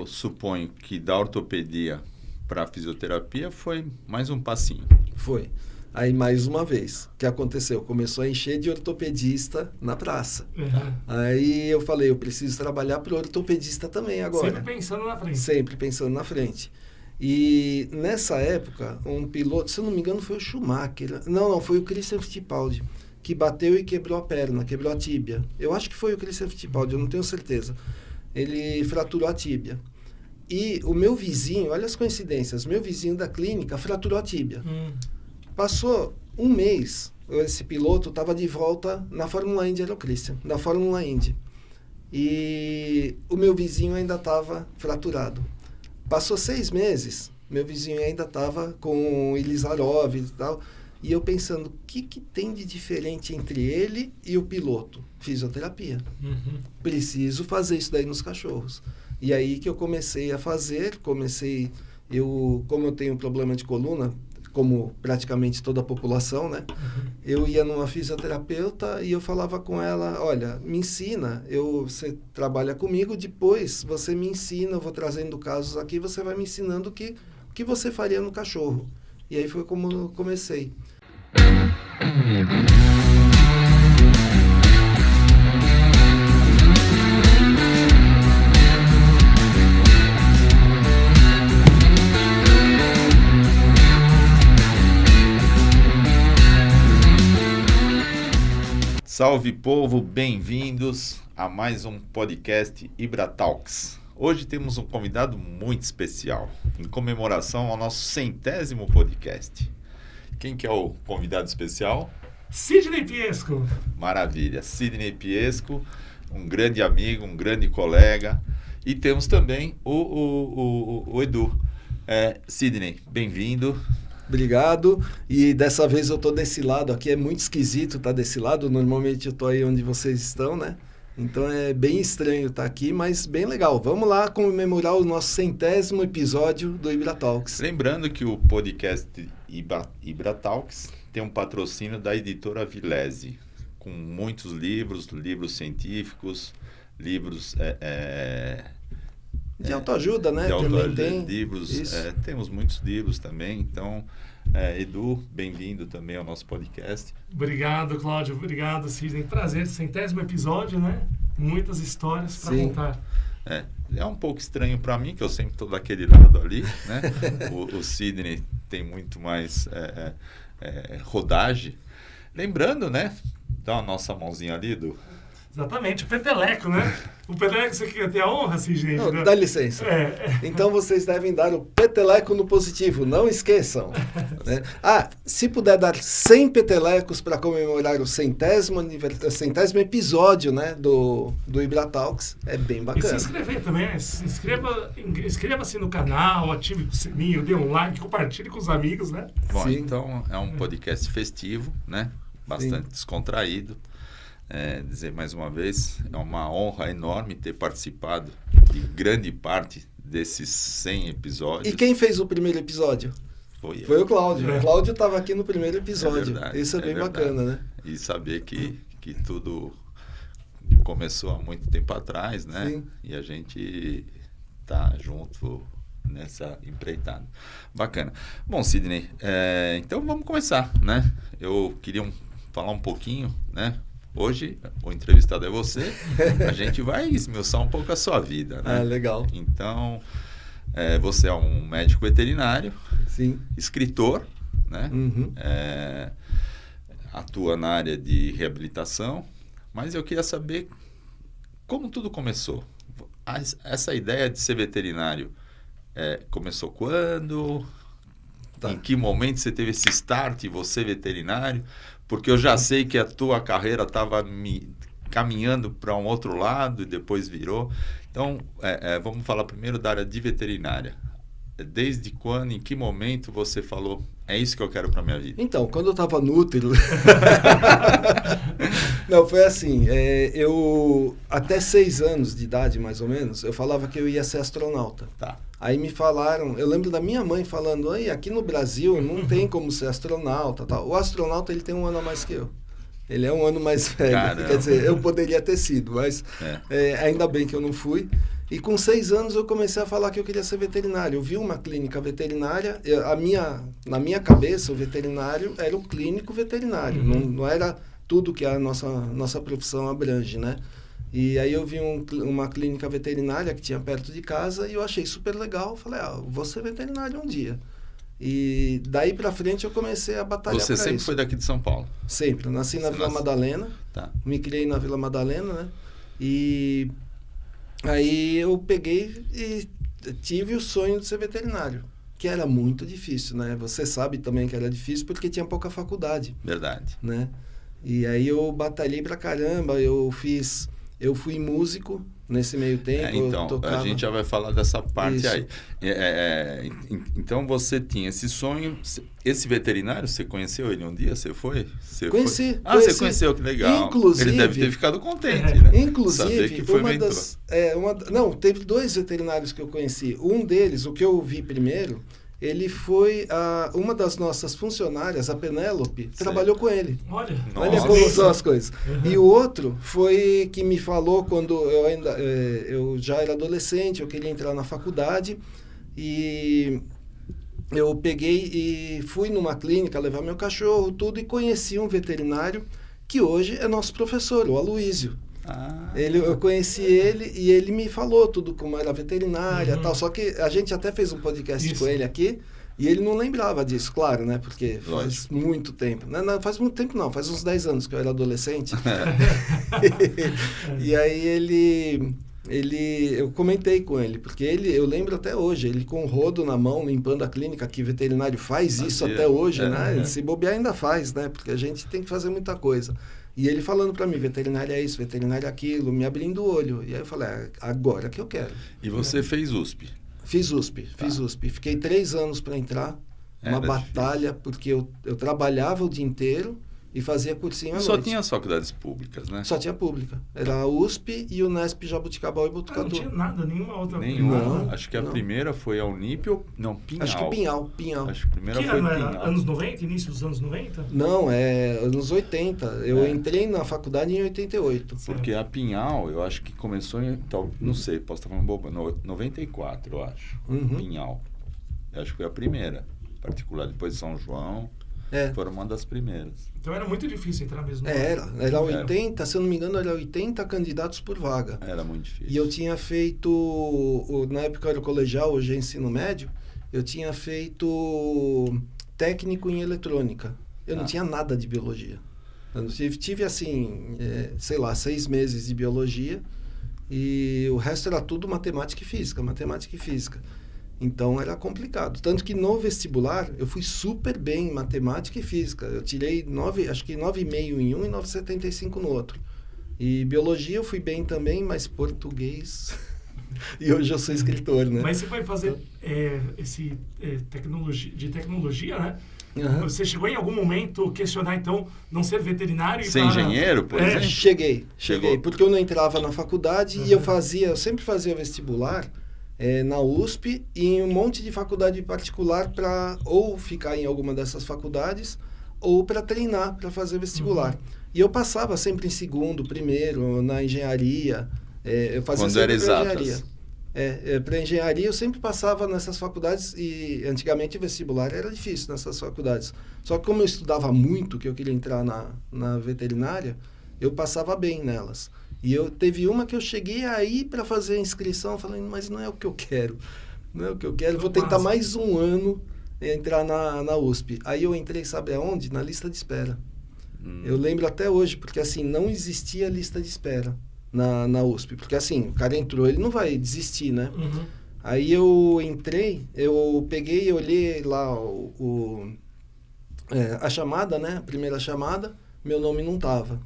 suponho que da ortopedia para a fisioterapia foi mais um passinho. Foi. Aí, mais uma vez, o que aconteceu? Começou a encher de ortopedista na praça. Uhum. Aí eu falei, eu preciso trabalhar para o ortopedista também agora. Sempre pensando na frente. Sempre pensando na frente. E nessa época, um piloto, se eu não me engano, foi o Schumacher. Não, foi o Christian Fittipaldi, que bateu e quebrou a perna, quebrou a tíbia. Eu acho que foi o Christian Fittipaldi, eu não tenho certeza. Ele fraturou a tíbia. E o meu vizinho, olha as coincidências, meu vizinho da clínica fraturou a tíbia. Passou um mês, esse piloto estava de volta na Fórmula Indy, era o Christian, na Fórmula Indy. E o meu vizinho ainda estava fraturado. Passou 6 meses, meu vizinho ainda estava com Ilizarov e tal. E eu pensando, o que tem de diferente entre ele e o piloto? Fisioterapia. Uhum. Preciso fazer isso daí nos cachorros. E aí que eu comecei a fazer, como eu tenho problema de coluna, como praticamente toda a população, né? Uhum. Eu ia numa fisioterapeuta e eu falava com ela, olha, me ensina, você trabalha comigo, depois você me ensina, eu vou trazendo casos aqui, você vai me ensinando o que você faria no cachorro. E aí foi como eu comecei. Salve, povo, bem-vindos a mais um podcast IbraTalks. Hoje temos um convidado muito especial, em comemoração ao nosso 100º podcast. Quem que é o convidado especial? Sidney Piesco. Maravilha, Sidney Piesco, um grande amigo, um grande colega. E temos também o Edu. Sidney, bem-vindo. Obrigado. E dessa vez eu tô desse lado aqui, é muito esquisito estar desse lado. Normalmente eu tô aí onde vocês estão, né? Então é bem estranho estar aqui, mas bem legal. Vamos lá comemorar o nosso 100º episódio do IbraTalks. Lembrando que o podcast IbraTalks tem um patrocínio da editora Vilese, com muitos livros científicos, livros... de autoajuda, né? De autoajuda, também tem livros, temos muitos livros também, então, Edu, bem-vindo também ao nosso podcast. Obrigado, Cláudio, obrigado, Sidney. Prazer, 100º episódio, né? Muitas histórias para contar. É um pouco estranho para mim, que eu sempre estou daquele lado ali, né? O Sidney tem muito mais rodagem. Lembrando, né? Dá a nossa mãozinha ali, Edu. Exatamente, o peteleco, né? O peteleco, você quer ter a honra, assim, gente? Não, dá licença. Então vocês devem dar o peteleco no positivo, não esqueçam. Né? Se puder dar 100 petelecos para comemorar o 100º episódio, né, do IbraTalks, é bem bacana. E se inscrever também, né? Inscreva-se no canal, ative o sininho, dê um like, compartilhe com os amigos, né? Bom, Sim. então é um podcast festivo, né? Bastante descontraído. Dizer mais uma vez, é uma honra enorme ter participado de grande parte desses 100 episódios. E quem fez o primeiro episódio? Foi o Cláudio. O Cláudio estava aqui no primeiro episódio. Verdade, isso é bem bacana, né? E saber que tudo começou há muito tempo atrás, né? Sim. E a gente tá junto nessa empreitada. Bacana. Bom, Sidney, então vamos começar, né? Eu queria falar um pouquinho, né? Hoje, o entrevistado é você, a gente vai esmiuçar um pouco a sua vida, né? Legal. Então, você é um médico veterinário, Sim. escritor, né? Uhum. Atua na área de reabilitação, mas eu queria saber como tudo começou. Essa ideia de ser veterinário começou quando? Tá. Em que momento você teve esse start, você veterinário? Porque eu já sei que a tua carreira estava caminhando para um outro lado e depois virou. Então, vamos falar primeiro da área de veterinária. Desde quando, em que momento você falou, é isso que eu quero para minha vida? Então, quando eu estava no útero... Não, foi assim, eu até 6 anos de idade, mais ou menos, eu falava que eu ia ser astronauta. Tá. Aí me falaram, eu lembro da minha mãe falando, aqui no Brasil não tem como ser astronauta, tal. O astronauta, ele tem 1 ano a mais que eu. Ele é 1 ano mais velho. Caramba. Quer dizer, eu poderia ter sido, mas ainda bem que eu não fui. E com 6 anos eu comecei a falar que eu queria ser veterinário. Eu vi uma clínica veterinária, na minha cabeça o veterinário era o clínico veterinário, não era tudo que a nossa profissão abrange, né? E aí eu vi uma clínica veterinária que tinha perto de casa e eu achei super legal. Falei, vou ser veterinário um dia. E daí pra frente eu comecei a batalhar. Você sempre foi daqui de São Paulo? Sempre. Nasci na Vila Madalena. Tá. Me criei na Vila Madalena, né? E aí eu peguei e tive o sonho de ser veterinário, que era muito difícil, né? Você sabe também que era difícil porque tinha pouca faculdade. Verdade. Né? E aí eu batalhei pra caramba, eu fui músico nesse meio tempo. Então, a gente já vai falar dessa parte. Isso. Aí. Então, você tinha esse sonho. Esse veterinário, você conheceu ele um dia? Você foi? Conheci. Você conheceu, que legal. Inclusive, ele deve ter ficado contente, né? Inclusive, que foi teve 2 veterinários que eu conheci. Um deles, o que eu vi primeiro, ele foi uma das nossas funcionárias, a Penélope, trabalhou com ele. Olha como são as coisas. E o outro foi que me falou quando eu já era adolescente, eu queria entrar na faculdade e eu peguei e fui numa clínica levar meu cachorro, tudo, e conheci um veterinário que hoje é nosso professor, o Aloísio. Eu conheci ele e ele me falou tudo como era veterinária e tal, só que a gente até fez um podcast com ele aqui e ele não lembrava disso, claro, né? Porque faz muito tempo. Não, faz muito tempo não, faz uns 10 anos que eu era adolescente. E aí eu comentei com ele, porque eu lembro até hoje, ele com o rodo na mão, limpando a clínica, que veterinário faz isso até hoje, né? Se bobear ainda faz, né? Porque a gente tem que fazer muita coisa. E ele falando para mim, veterinária é isso, veterinária é aquilo, me abrindo o olho. E aí eu falei, agora que eu quero. E você fez USP? Fiz USP. Fiquei 3 anos para entrar, uma batalha, porque eu trabalhava o dia inteiro e fazia cursinho à noite. Só tinha as faculdades públicas, né? Só tinha pública. Era a USP e o Unesp Jabuticabal e Botucatu. Não tinha nada, nenhuma outra. Nenhuma. Acho que a primeira foi a Unip ou... Não, Pinhal. Acho que Pinhal. Acho que a primeira foi Pinhal. Anos 90? Início dos anos 90? Não, anos 80. Eu entrei na faculdade em 88. Porque a Pinhal, eu acho que começou em... Não sei, posso estar falando boba. 94, eu acho. Pinhal. Eu acho que foi a primeira. Particular, depois de São João. Foram uma das primeiras. Então era muito difícil entrar mesmo. Era 80, se eu não me engano, era 80 candidatos por vaga. Era muito difícil. E eu tinha feito, na época era o colegial, hoje é ensino médio, eu tinha feito técnico em eletrônica. Eu não tinha nada de biologia. Eu tive assim, 6 meses de biologia e o resto era tudo matemática e física. Então era complicado. Tanto que no vestibular eu fui super bem em matemática e física. Eu tirei 9,5 em um e 9,75 no outro. E biologia eu fui bem também, mas português... E hoje eu sou escritor, né? Mas você vai fazer tecnologia, né? Você chegou em algum momento questionar, então, não ser veterinário? Ser engenheiro, por exemplo? Cheguei. Porque eu não entrava na faculdade e eu sempre fazia vestibular na USP e em um monte de faculdade particular para ou ficar em alguma dessas faculdades ou para treinar, para fazer vestibular. E eu passava sempre em segundo, primeiro, na engenharia. Eu fazia quando era exatas. Para engenharia eu sempre passava nessas faculdades e antigamente o vestibular era difícil nessas faculdades. Só que como eu estudava muito, que eu queria entrar na veterinária, eu passava bem nelas. E teve uma que eu cheguei aí para fazer a inscrição, falando, mas não é o que eu quero. Vou tentar mais um ano entrar na USP. Aí eu entrei, sabe aonde? Na lista de espera. Eu lembro até hoje, porque assim, não existia lista de espera na USP. Porque assim, o cara entrou, ele não vai desistir, né? Aí eu entrei, eu peguei, olhei lá a chamada, né? A primeira chamada, meu nome não tava.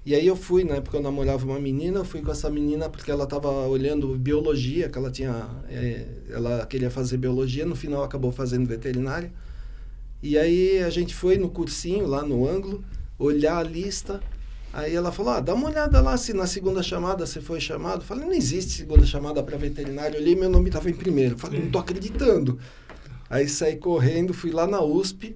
E aí eu fui, na época eu namorava uma menina, eu fui com essa menina porque ela estava olhando biologia, que ela ela queria fazer biologia, no final acabou fazendo veterinária. E aí a gente foi no cursinho, lá no ângulo, olhar a lista, aí ela falou, dá uma olhada lá se na segunda chamada você foi chamado. Eu falei, não existe segunda chamada para veterinário. Eu olhei, meu nome estava em primeiro. Eu falei, não tô acreditando. Aí saí correndo, fui lá na USP,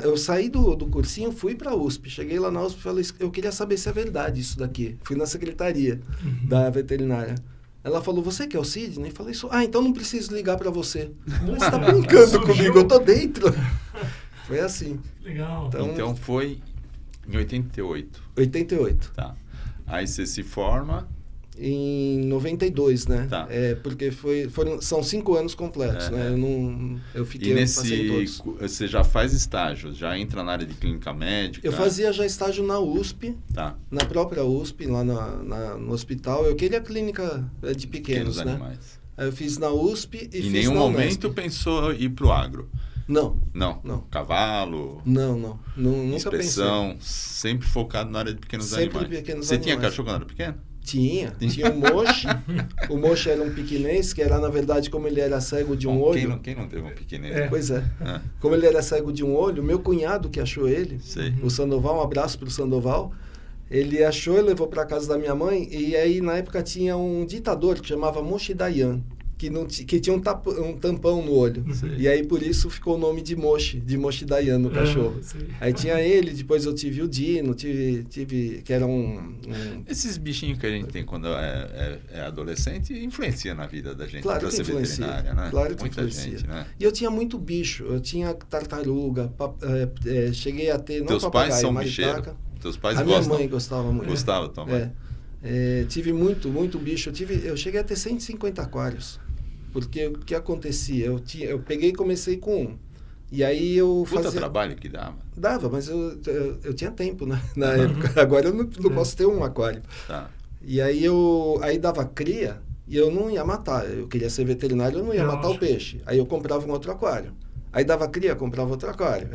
eu saí do cursinho, fui para a USP. Cheguei lá na USP e falei, eu queria saber se é verdade isso daqui. Fui na secretaria da veterinária. Ela falou, você que é o Sidney? Eu falei, então não preciso ligar para você. Você está brincando comigo, eu tô dentro. Foi assim. Legal. Então foi em 88. 88. Tá. Aí você se forma... Em 92, né? Tá. Porque são 5 anos completos, né? Eu fiquei... E passei em todos. você já faz estágio, já entra na área de clínica médica? Eu fazia já estágio na USP, tá. Na própria USP, lá no hospital. Eu queria clínica de pequenos, né? Animais. Aí eu fiz na USP e em fiz nenhum na momento Unesp. pensou ir pro agro? Não. Cavalo? Não. Nunca inspeção, sempre focado na área de pequenos sempre animais. Pequenos Você animais. tinha cachorro quando era pequeno? Tinha o Moshi. O Moshi era um piquinês, que era, na verdade, como ele era cego de um olho... Quem não teve um pequenês? Pois é. Como ele era cego de um olho, meu cunhado que achou ele, Sei. o Sandoval, um abraço pro Sandoval, ele achou e levou para casa da minha mãe, e aí, na época, tinha um ditador que chamava Moshi Dayan, que tinha um tampão no olho. Sei. E aí, por isso, ficou o nome de Moshi Dayan no cachorro. Aí tinha ele, depois eu tive o Dino, tive que era Esses bichinhos que a gente tem quando é adolescente influencia na vida da gente Claro para que ser influencia. veterinária, né? Claro que Muita influencia. gente, né? E eu tinha muito bicho. Eu tinha tartaruga, cheguei a ter... Teus pais são bicheiros? Teus pais a gostam? minha mãe gostava muito. Gostava, tua mãe? Tive muito bicho. Eu cheguei a ter 150 aquários. Porque o que acontecia? Eu peguei e comecei com um. E aí eu fazia... Puta trabalho que dava. Dava, mas eu tinha tempo, né? Na época. Agora eu não posso ter um aquário. Tá. E aí aí dava cria e eu não ia matar. Eu queria ser veterinário, eu não ia matar o peixe. Aí eu comprava um outro aquário. Aí dava cria, comprava outro aquário.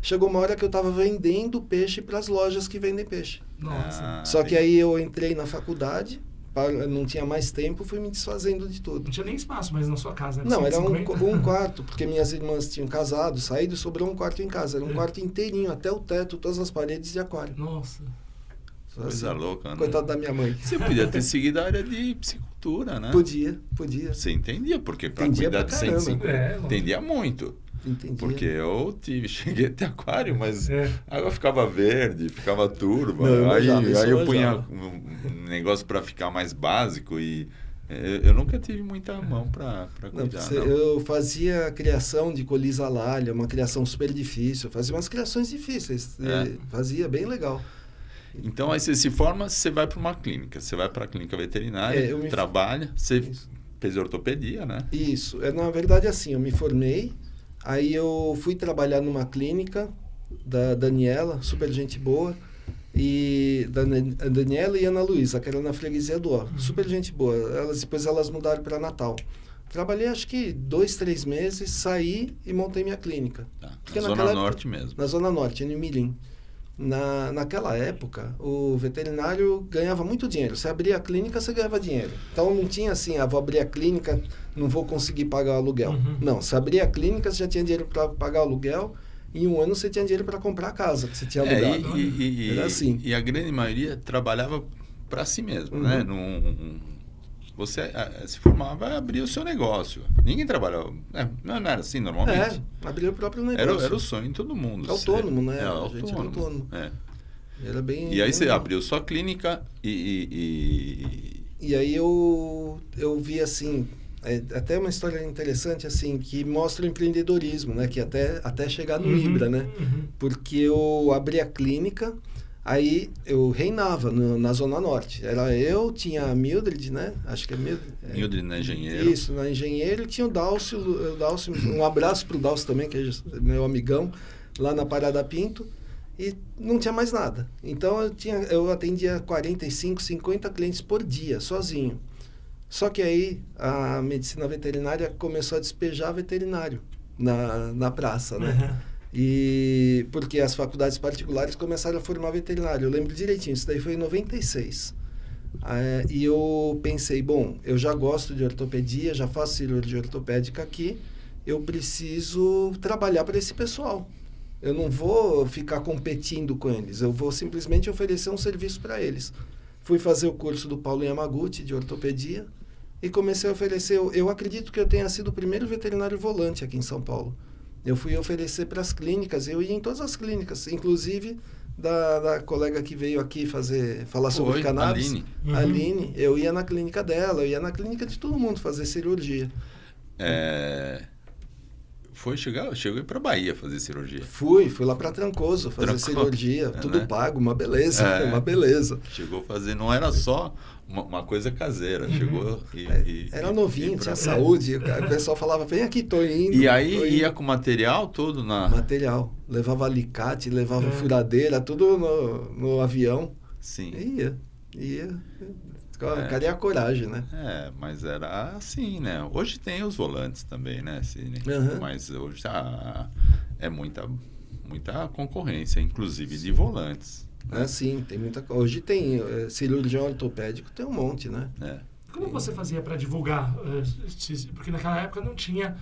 Chegou uma hora que eu estava vendendo peixe para as lojas que vendem peixe. Nossa. Só que aí eu entrei na faculdade, não tinha mais tempo, fui me desfazendo de tudo. Não tinha nem espaço mais na sua casa, né? Não, era 150? um quarto, porque minhas irmãs tinham casado, saído e sobrou um quarto em casa. Era um quarto inteirinho, até o teto, todas as paredes de aquário. Nossa. Coisa louca, né? Coitado da minha mãe. Você podia ter seguido a área de piscicultura, né? Podia. Você entendia, porque para Entendia cuidar pra de caramba. 150, entendia muito. Entendia. Porque eu cheguei a ter aquário, mas a água ficava verde, ficava turva. Não, aí eu manjava. punha um negócio para ficar mais básico e eu nunca tive muita mão para cuidar. Não. Eu fazia criação de colisalalha, uma criação super difícil. Fazia umas criações difíceis. Fazia bem legal. Então, aí você se forma, você vai para uma clínica. Você vai para a clínica veterinária, trabalha, você fez ortopedia, né? Isso. Na verdade, assim, eu me formei, aí eu fui trabalhar numa clínica da Daniela, super gente boa, e a Daniela e a Ana Luísa, que era na freguesia do Ó. Super gente boa. Depois elas mudaram para Natal. Trabalhei acho que 2, 3 meses, saí e montei minha clínica. Na Zona Norte mesmo. Na Zona Norte, em Mirim. Naquela época, o veterinário ganhava muito dinheiro. Você abria a clínica, você ganhava dinheiro. Então não tinha assim, vou abrir a clínica, não vou conseguir pagar o aluguel. Não, você abria a clínica, você já tinha dinheiro para pagar o aluguel. Em um ano você tinha dinheiro para comprar a casa que você tinha alugado. Era assim. E a grande maioria trabalhava para si mesmo, né? Você se formava e abria o seu negócio. Ninguém trabalhava. Não era assim normalmente. Abria o próprio negócio. Era o sonho de todo mundo. Autônomo, né? A gente era autônomo. Era bem, e aí bem você legal. abriu sua clínica E aí eu vi assim, até uma história interessante assim, que mostra o empreendedorismo, né? Que até chegar no Ibra, né? Porque eu abri a clínica, aí eu reinava na Zona Norte. Tinha a Mildred, né? Acho que é Mildred. Mildred na Engenheiro. Isso, na Engenheiro. E tinha o Dalcio, um abraço pro Dalcio também, que é meu amigão, lá na Parada Pinto. E não tinha mais nada. Então eu atendia 45, 50 clientes por dia, sozinho. Só que aí a medicina veterinária começou a despejar veterinário na praça, né? E porque as faculdades particulares começaram a formar veterinário. Eu lembro direitinho, isso daí foi em 96. E eu pensei, bom, eu já gosto de ortopedia, já faço cirurgia ortopédica aqui, eu preciso trabalhar para esse pessoal. Eu não vou ficar competindo com eles, eu vou simplesmente oferecer um serviço para eles. Fui fazer o curso do Paulo Yamaguchi de ortopedia e comecei a oferecer. Eu acredito que eu tenha sido o primeiro veterinário volante aqui em São Paulo. Eu fui oferecer para as clínicas, eu ia em todas as clínicas, inclusive da colega que veio aqui falar sobre cannabis. Aline. Aline, eu ia na clínica dela, eu ia na clínica de todo mundo fazer cirurgia. Chegou para Bahia fazer cirurgia. Fui lá para Trancoso fazer cirurgia, tudo né? pago, uma beleza, uma beleza. Chegou a fazer, não era só uma coisa caseira, chegou era novinho, tinha saúde, o pessoal falava, vem aqui, tô indo. E aí ia com material todo Material, levava alicate, levava furadeira, tudo no avião. Sim. Ia. Cadê a coragem, né? Mas era assim, né? Hoje tem os volantes também, né, Sidney? Mas hoje é muita concorrência, inclusive de volantes. Sim, tem muita coisa. Hoje tem cirurgião ortopédico, tem um monte, né? Como você fazia para divulgar? Porque naquela época não tinha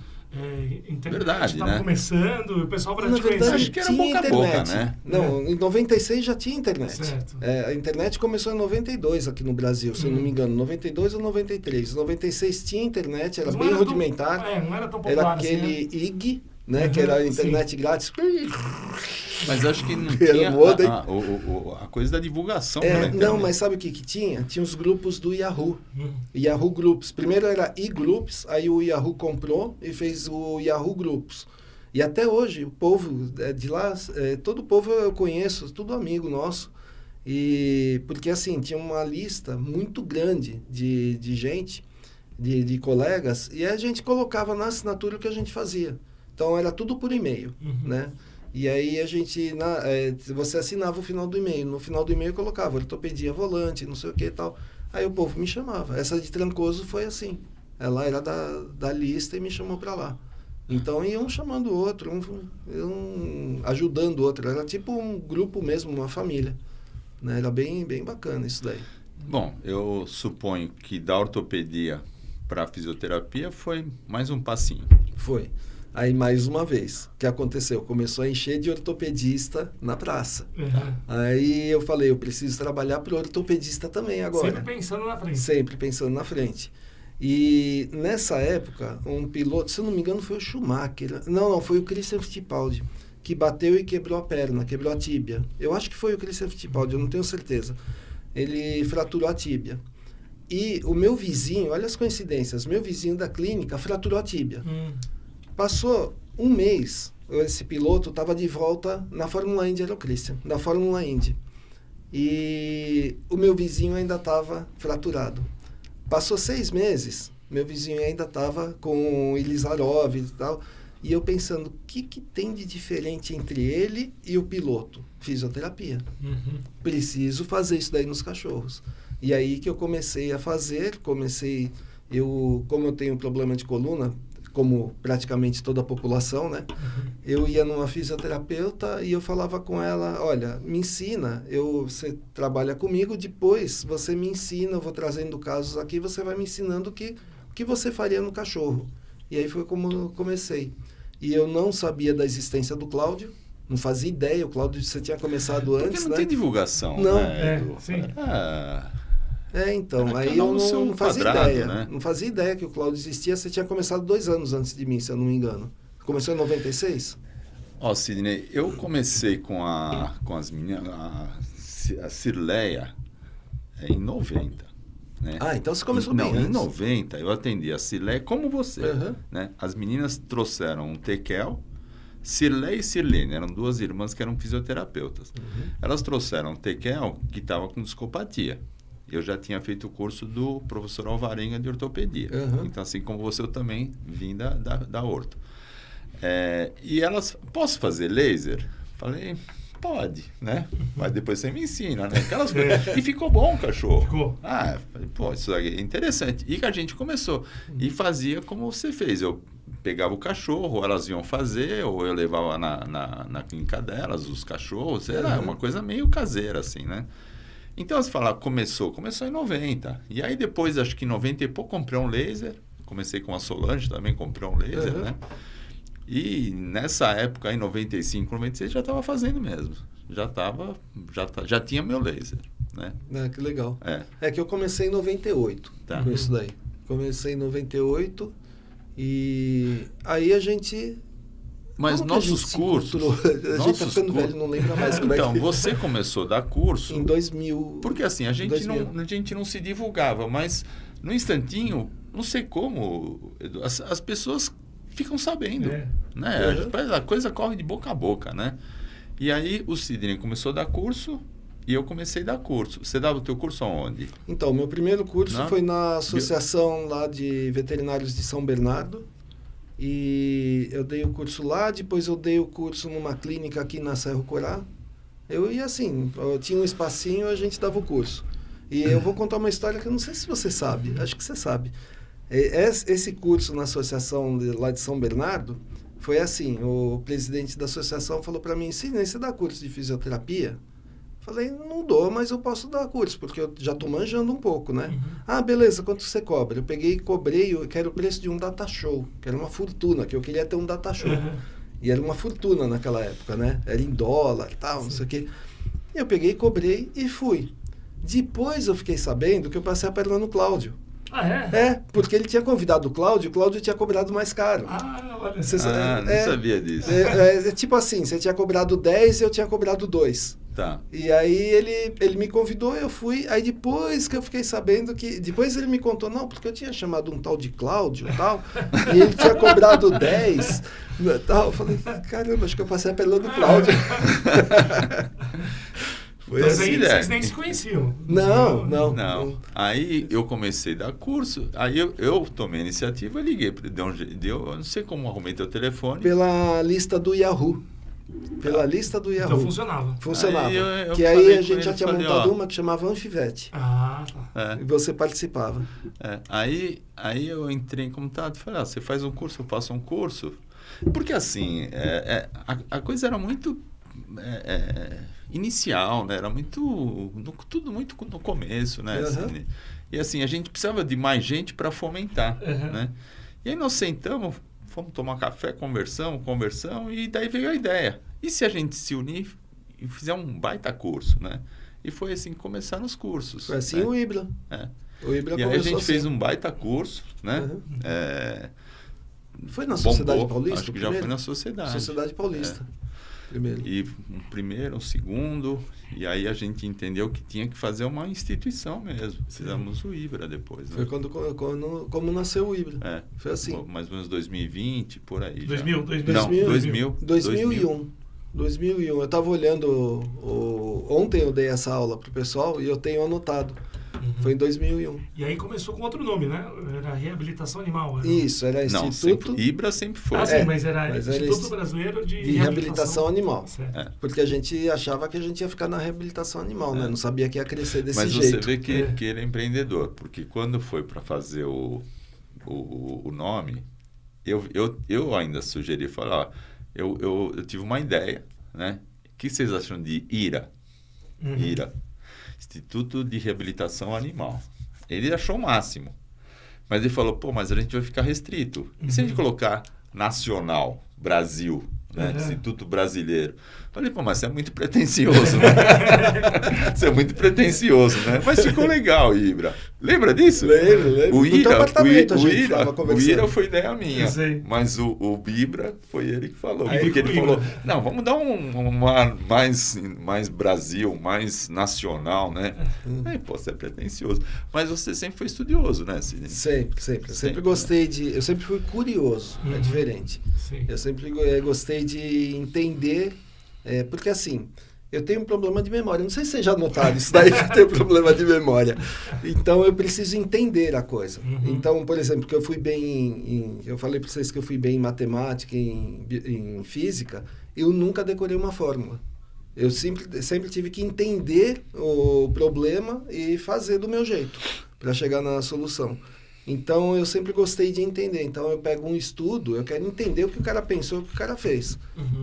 internet, verdade, estava começando, o pessoal para te conhecer. Acho que era boca a boca, né? Não, em 96 já tinha internet. Certo. A internet começou em 92 aqui no Brasil, se eu não me engano, 92 ou 93. Em 96 tinha internet, era bem rudimentar. Não era tão popular. Era aquele assim, IG, né? Que era a internet grátis. Mas acho que não tinha a coisa da divulgação. Não, mas sabe o que tinha? Tinha os grupos do Yahoo. Yahoo Groups. Primeiro era e-Groups, aí o Yahoo comprou e fez o Yahoo Groups. E até hoje, o povo de lá, todo o povo eu conheço, tudo amigo nosso. Porque assim, tinha uma lista muito grande de gente, de colegas, e a gente colocava na assinatura o que a gente fazia. Então era tudo por e-mail, né? E aí a gente, você assinava o final do e-mail. No final do e-mail eu colocava ortopedia, volante, não sei o que e tal. Aí o povo me chamava. Essa de Trancoso foi assim. Ela era da lista e me chamou para lá. Então iam chamando o outro, um ajudando o outro. Era tipo um grupo mesmo, uma família. Né? Era bem, bem bacana isso daí. Bom, eu suponho que da ortopedia para a fisioterapia foi mais um passinho. Foi. Aí, mais uma vez, o que aconteceu? Começou a encher de ortopedista na praça. Aí eu falei, eu preciso trabalhar para o ortopedista também agora. Sempre pensando na frente. Sempre pensando na frente. E nessa época, um piloto, se eu não me engano, foi o Schumacher. Não, foi o Christian Fittipaldi, que bateu e quebrou a perna, quebrou a tíbia. Eu acho que foi o Christian Fittipaldi, eu não tenho certeza. Ele fraturou a tíbia. E o meu vizinho, olha as coincidências, meu vizinho da clínica fraturou a tíbia. Passou um mês, esse piloto estava de volta na Fórmula Indy, era o Christian, da Fórmula Indy. E o meu vizinho ainda estava fraturado. Passou 6 meses, meu vizinho ainda estava com Ilizarov e tal. E eu pensando, o que tem de diferente entre ele e o piloto? Fisioterapia. Preciso fazer isso daí nos cachorros. E aí que eu comecei a fazer, como eu tenho problema de coluna, como praticamente toda a população, né? Eu ia numa fisioterapeuta e eu falava com ela, olha, me ensina, você trabalha comigo, depois você me ensina, eu vou trazendo casos aqui, você vai me ensinando o que você faria no cachorro. E aí foi como eu comecei. E eu não sabia da existência do Cláudio, não fazia ideia, o Cláudio você tinha começado antes, porque não tem divulgação, não. Né? Sim. Então, aí eu não fazia ideia. Né? Não fazia ideia que o Cláudio existia. Você tinha começado 2 anos antes de mim, se eu não me engano. Começou em 96? Sidney, eu comecei com as meninas, a Cirleia em 90. Né? Então você começou bem antes. Em 90 eu atendi a Cirleia como você. Né? As meninas trouxeram um tekel, Cirleia e Cirlene, eram 2 irmãs que eram fisioterapeutas. Elas trouxeram um tekel que estava com discopatia. Eu já tinha feito o curso do professor Alvarenga de ortopedia. Então, assim como você, eu também vim da orto. E elas, posso fazer laser? Falei, pode, né? Mas depois você me ensina, né? Aquelas coisas. E ficou bom o cachorro. Ficou. Falei, isso é interessante. E que a gente começou. E fazia como você fez. Eu pegava o cachorro, elas iam fazer, ou eu levava na clínica delas, os cachorros. Era uma coisa meio caseira, assim, né? Então, você fala, começou em 90. E aí, depois, acho que em 90 e pouco, comprei um laser. Comecei com a Solange também, comprei um laser, né? E nessa época, em 95, 96, já estava fazendo mesmo. Já tinha meu laser, né? Que legal. É que eu comecei em 98 com isso daí. Comecei em 98 e aí a gente... Mas Como que a nossos gente se cursos... encontrou? A gente tá ficando velho, não lembra mais como Então, é que... você começou a dar curso... Em 2000... Porque assim, a gente 2000. não se divulgava, mas no instantinho, não sei como, as pessoas ficam sabendo, né? Uhum. A coisa corre de boca a boca, né? E aí o Sidney começou a dar curso e eu comecei a dar curso. Você dava o teu curso aonde? Então, meu primeiro curso Não? foi na associação lá de veterinários de São Bernardo. E eu dei o curso lá, depois eu dei o curso numa clínica aqui na Cerro Corá. Eu ia assim, eu tinha um espacinho, a gente dava o curso. E eu vou contar uma história que eu não sei se você sabe, acho que você sabe. Esse curso na associação lá de São Bernardo, foi assim, o presidente da associação falou para mim, Sidney, você dá curso de fisioterapia? Falei, não dou, mas eu posso dar curso, porque eu já estou manjando um pouco, né? Ah, beleza, quanto você cobra? Eu peguei e cobrei, que era o preço de um data show, que era uma fortuna, que eu queria ter um data show. E era uma fortuna naquela época, né? Era em dólar, tal, não sei o quê. Eu peguei, cobrei e fui. Depois eu fiquei sabendo que eu passei a perna no Cláudio. Ah, é? É, porque ele tinha convidado o Cláudio tinha cobrado mais caro. Ah, olha. Não sabia disso. Tipo assim, você tinha cobrado 10 e eu tinha cobrado 2. Tá. E aí ele me convidou, eu fui. Aí depois que eu fiquei sabendo que... Depois ele me contou, não, porque eu tinha chamado um tal de Cláudio e tal, e ele tinha cobrado 10 e tal. Eu falei, caramba, acho que eu passei a perna do Cláudio. Então, vocês nem se conheciam. Não. Aí eu comecei a dar curso, aí eu tomei a iniciativa, liguei, eu não sei como arrumei teu telefone. Pela lista do Yahoo. Então funcionava. Funcionava. Aí eu que falei aí a com gente ele, já tinha falei, montado ó, uma que chamava Anfivete. Ah, tá. E você participava. Aí eu entrei em contato e falei, você faz um curso, eu faço um curso. Porque assim, a coisa era muito inicial, né? Era tudo muito no começo, né? Uhum. Assim, e assim, a gente precisava de mais gente para fomentar, né? E aí nós sentamos, fomos tomar café, conversamos, e daí veio a ideia. E se a gente se unir e fizer um baita curso, né? E foi assim que começaram os cursos. Foi assim, né? o Ibra. O Ibra E aí a gente assim. fez um baita curso, né? Uhum. Foi na Bombou, Sociedade Paulista? acho que já foi na Sociedade. Sociedade Paulista. Primeiro. E um primeiro, um segundo, e aí a gente entendeu que tinha que fazer uma instituição mesmo. Fizemos o Ibra depois, né? Foi como nasceu o Ibra. Foi assim. Mais ou menos 2020, por aí. 2000. Não, 2001. Eu estava olhando, ontem eu dei essa aula para o pessoal e eu tenho anotado. Foi em 2001. E aí começou com outro nome, né? Era Reabilitação Animal. Era... Isso, era Instituto... Ibra sempre foi. Sim, mas era Instituto Brasileiro de Reabilitação Animal. Porque a gente achava que a gente ia ficar na reabilitação animal, né? Não sabia que ia crescer desse jeito. Mas você vê que ele é empreendedor, porque quando foi para fazer o nome, eu ainda sugeri, falar, eu tive uma ideia, né? O que vocês acham de IRA? IRA. Instituto de Reabilitação Animal. Ele achou o máximo. Mas ele falou, mas a gente vai ficar restrito. E se a gente colocar Nacional, Brasil, né? Instituto Brasileiro? Falei, mas você é muito pretensioso, né? Você é muito pretensioso, né? Mas ficou legal, Ibra. Lembra disso? Lembro. O Ira foi ideia minha. Mas o Ibra foi ele que falou. Porque ele falou, não, vamos dar uma mais Brasil, mais nacional, né? Aí, você é pretensioso. Mas você sempre foi estudioso, né, Sidney? Sempre. Eu sempre gostei de... Eu sempre fui curioso, é diferente. Sim. Eu sempre gostei de entender... porque assim, eu tenho um problema de memória. Não sei se vocês já notaram isso daí, que eu tenho problema de memória. Então, eu preciso entender a coisa. Então, por exemplo, que eu fui bem eu falei para vocês que eu fui bem em matemática, em física, eu nunca decorei uma fórmula. Eu sempre tive que entender o problema e fazer do meu jeito, para chegar na solução. Então, eu sempre gostei de entender. Então, eu pego um estudo, eu quero entender o que o cara pensou, o que o cara fez.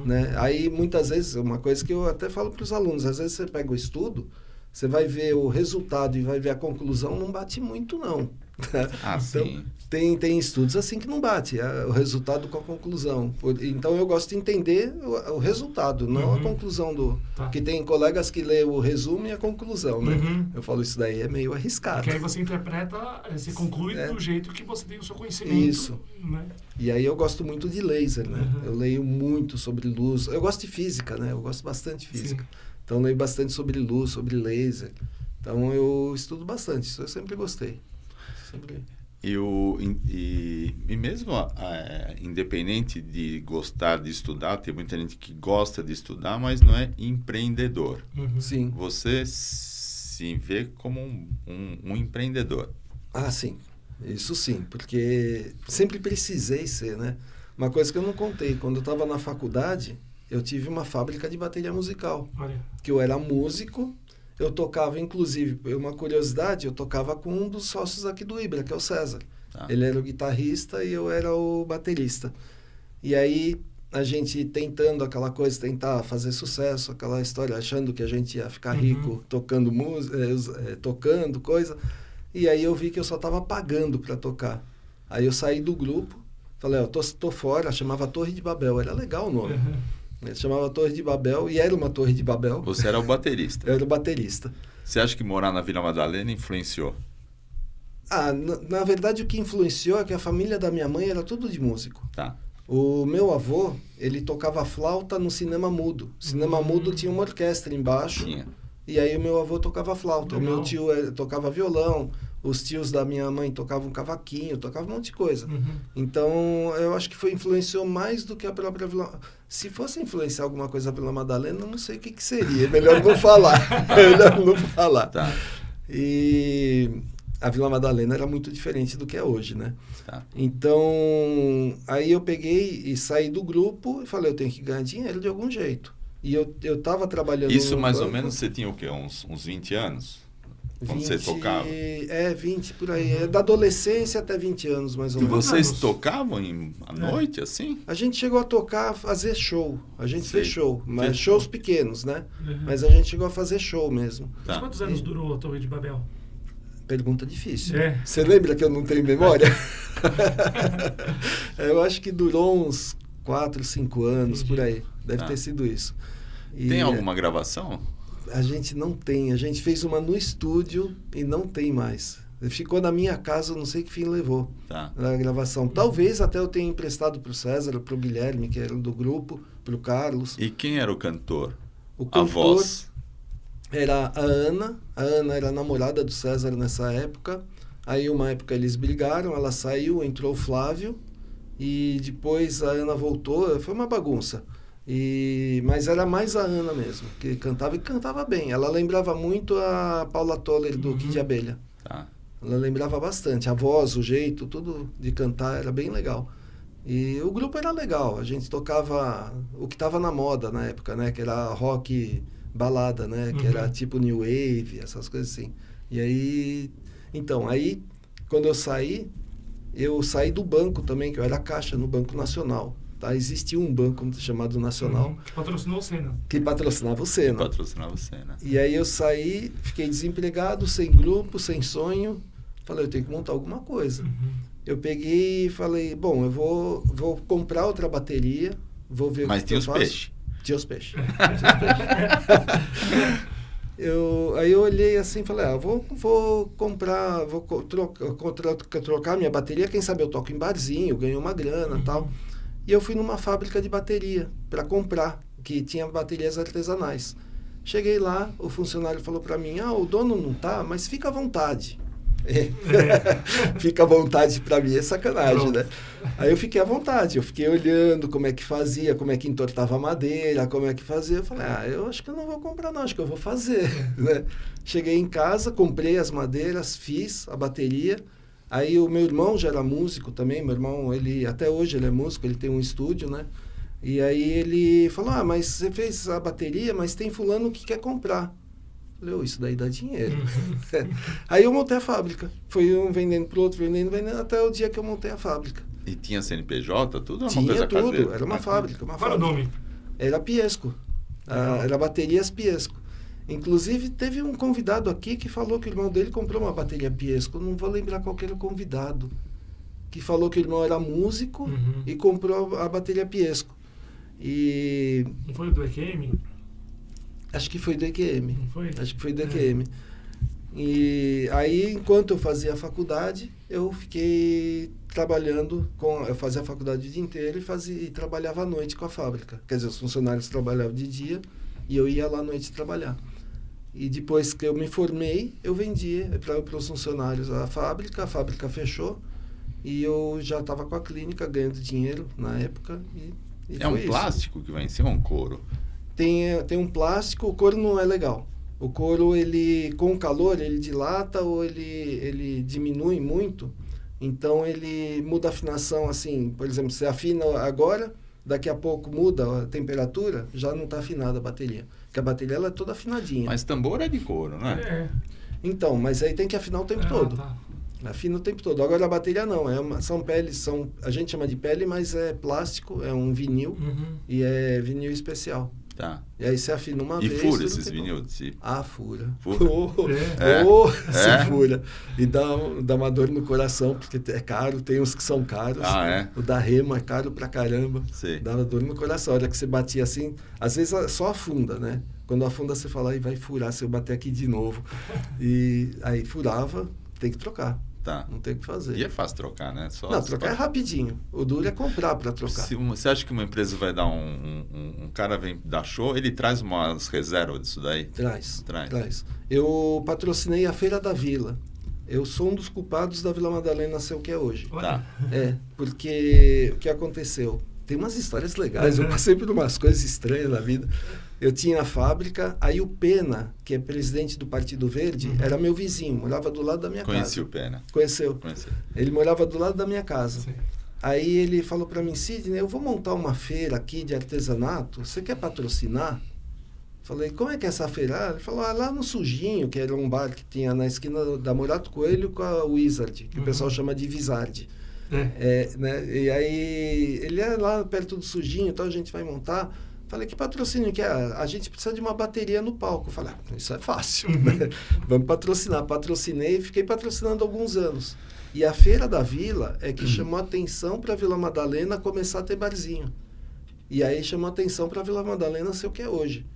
Né? Aí, muitas vezes, uma coisa que eu até falo para os alunos, às vezes você pega o estudo, você vai ver o resultado e vai ver a conclusão, não bate muito, não. Ah, Então, sim. tem estudos assim que não bate o resultado com a conclusão. Então, eu gosto de entender o resultado, não a conclusão do... Tá. Porque tem colegas que lêem o resumo e a conclusão, né? Eu falo, isso daí é meio arriscado. Porque aí você interpreta, você conclui do jeito que você tem o seu conhecimento. Isso. Né? E aí eu gosto muito de laser, né? Eu leio muito sobre luz. Eu gosto de física, né? Eu gosto bastante de física. Sim. Então, eu leio bastante sobre luz, sobre laser. Então, eu estudo bastante. Isso eu sempre gostei. Sempre... E mesmo independente de gostar de estudar, tem muita gente que gosta de estudar, mas não é empreendedor. Sim. Você se vê como um empreendedor. Ah, sim. Isso sim, porque sempre precisei ser, né? Uma coisa que eu não contei, quando eu estava na faculdade, eu tive uma fábrica de bateria musical. Olha. Que eu era músico, eu tocava, inclusive, uma curiosidade, eu tocava com um dos sócios aqui do Ibra, que é o César. Tá. Ele era o guitarrista e eu era o baterista. E aí, a gente tentando aquela coisa, tentar fazer sucesso, aquela história, achando que a gente ia ficar rico tocando música, tocando coisa. E aí eu vi que eu só estava pagando para tocar. Aí eu saí do grupo, falei, tô fora, chamava Torre de Babel, era legal o nome. Ele chamava Torre de Babel e era uma Torre de Babel. Você era o baterista. Eu era o baterista. Você acha que morar na Vila Madalena influenciou? Ah, na verdade o que influenciou é que a família da minha mãe era tudo de músico. Tá. O meu avô, ele tocava flauta no cinema mudo. Cinema mudo tinha uma orquestra embaixo. Tinha. E aí o meu avô tocava flauta. Legal. O meu tio tocava violão. Os tios da minha mãe tocavam cavaquinho, tocavam um monte de coisa. Então, eu acho que influenciou mais do que a própria Vila... Se fosse influenciar alguma coisa a Vila Madalena, eu não sei o que seria. É melhor não falar. Melhor não falar. Tá. E a Vila Madalena era muito diferente do que é hoje, né? Tá. Então, aí eu peguei e saí do grupo e falei, eu tenho que ganhar dinheiro de algum jeito. E eu estava trabalhando Isso no mais banco, ou menos você tinha o quê? Uns 20 anos? Quando 20, você tocava? 20 por aí. É da adolescência até 20 anos, mais ou E menos. vocês anos? tocavam à noite, assim? A gente chegou a tocar, fazer show. A gente Sei. fez show, mas Fez shows show. pequenos, né? Mas a gente chegou a fazer show mesmo. Mas Tá. quantos anos durou a Torre de Babel? Pergunta difícil. É. Você lembra que eu não tenho memória? Eu acho que durou uns 4, 5 anos, por aí. Deve Tá. ter sido isso. E Tem alguma gravação? A gente não tem. A gente fez uma no estúdio e não tem mais. Ficou na minha casa, eu não sei que fim levou Tá. na gravação. Talvez até eu tenha emprestado para o César, para o Guilherme, que era do grupo, para o Carlos. E quem era o cantor? O A cantor voz? era a Ana. A Ana era a namorada do César nessa época. Aí, uma época, eles brigaram, ela saiu, entrou o Flávio. E depois a Ana voltou. Foi uma bagunça. Mas era mais a Ana mesmo, que cantava e cantava bem. Ela lembrava muito a Paula Toller do Kid de Abelha. Tá. Ela lembrava bastante. A voz, o jeito, tudo de cantar era bem legal. E o grupo era legal. A gente tocava o que estava na moda na época, né? Que era rock balada, né? Que era tipo New Wave, essas coisas assim. E aí... Então, aí, quando eu saí do banco também, que eu era caixa no Banco Nacional. Tá? Existia um banco chamado Nacional Que patrocinou o Senna. que patrocinava o Senna. Patrocinava você, né? E aí eu saí, fiquei desempregado, sem grupo, sem sonho. Falei, eu tenho que montar alguma coisa. Eu peguei e falei, bom, eu vou comprar outra bateria, vou ver Mas o que tinha eu os faço. peixes. Tinha os peixes. Aí eu olhei assim e falei, vou comprar, trocar minha bateria, quem sabe eu toco em barzinho, ganho uma grana e tal. E eu fui numa fábrica de bateria para comprar, que tinha baterias artesanais. Cheguei lá, o funcionário falou para mim, o dono não tá, mas fica à vontade. Fica à vontade para mim é sacanagem, né? Aí eu fiquei à vontade, eu fiquei olhando como é que fazia, como é que entortava a madeira, como é que fazia. Eu falei, eu acho que eu não vou comprar não, acho que eu vou fazer, né? Cheguei em casa, comprei as madeiras, fiz a bateria. Aí o meu irmão já era músico também, meu irmão, até hoje ele é músico, ele tem um estúdio, né? E aí ele falou, mas você fez a bateria, mas tem fulano que quer comprar. Eu falei, isso daí dá dinheiro. Aí eu montei a fábrica. Foi um vendendo pro outro, vendendo, até o dia que eu montei a fábrica. E tinha CNPJ, tudo? Uma Tinha coisa tudo, caseira? era uma fábrica. Qual era o nome? Era Piesco. Era Baterias Piesco. Inclusive, teve um convidado aqui que falou que o irmão dele comprou uma bateria Piesco. Não vou lembrar qual que era o convidado. Que falou que o irmão era músico e comprou a bateria Piesco. E... Não foi do EQM? Acho que foi do EQM. Não foi? Acho que foi do EQM. E aí, enquanto eu fazia a faculdade, eu fiquei trabalhando eu fazia a faculdade o dia inteiro e trabalhava à noite com a fábrica. Quer dizer, os funcionários trabalhavam de dia e eu ia lá à noite trabalhar. E depois que eu me formei, eu vendia para os funcionários a fábrica fechou e eu já estava com a clínica ganhando dinheiro na época. E é um isso. plástico que vai em cima ou um couro? Tem um plástico, o couro não é legal. O couro, ele, com o calor, ele dilata ou ele diminui muito. Então, ele muda a afinação, assim, por exemplo, você afina agora, daqui a pouco muda a temperatura, já não está afinada a bateria. Porque a bateria, ela é toda afinadinha. Mas tambor é de couro, não é? É. Então, mas aí tem que afinar o tempo todo. Tá. Afina o tempo todo. Agora, a bateria não, são peles, a gente chama de pele, mas é plástico, é um vinil, e é vinil especial. Tá. E aí você afina uma vez... E fura não esses tem vinil? Ah, fura. Fura? Você fura. E dá uma dor no coração, porque é caro, tem uns que são caros. Ah, é? O da Remo é caro pra caramba. Sim. Dá uma dor no coração. A hora que você batia assim, às vezes só afunda, né? Quando afunda, você fala, aí vai furar se eu bater aqui de novo. E aí furava, tem que trocar. Tá. Não tem o que fazer. E é fácil trocar, né? Não, trocar é rapidinho. O duro é comprar para trocar. Você acha que uma empresa vai dar um cara vem dar show, ele traz umas reservas disso daí? Traz. Eu patrocinei a Feira da Vila. Eu sou um dos culpados da Vila Madalena ser o que é hoje. Tá. Porque o que aconteceu? Tem umas histórias legais. Eu passei por umas coisas estranhas na vida. Eu tinha a fábrica, aí o Pena, que é presidente do Partido Verde, era meu vizinho, morava do lado da minha casa. Conheci o Pena. Conheceu. Ele morava do lado da minha casa. Sim. Aí ele falou para mim, Sidney, eu vou montar uma feira aqui de artesanato, você quer patrocinar? Falei, como é que é essa feira? Ele falou, lá no Sujinho, que era um bar que tinha na esquina da Morato Coelho com a Wizard, que o pessoal chama de Vizard. Né? E aí, ele é lá perto do Sujinho, então a gente vai montar. Falei, que patrocínio que é? A gente precisa de uma bateria no palco. Falei, isso é fácil, né? Vamos patrocinar. Patrocinei e fiquei patrocinando alguns anos. E a Feira da Vila é que chamou atenção para a Vila Madalena começar a ter barzinho. E aí chamou atenção para a Vila Madalena ser o que é hoje.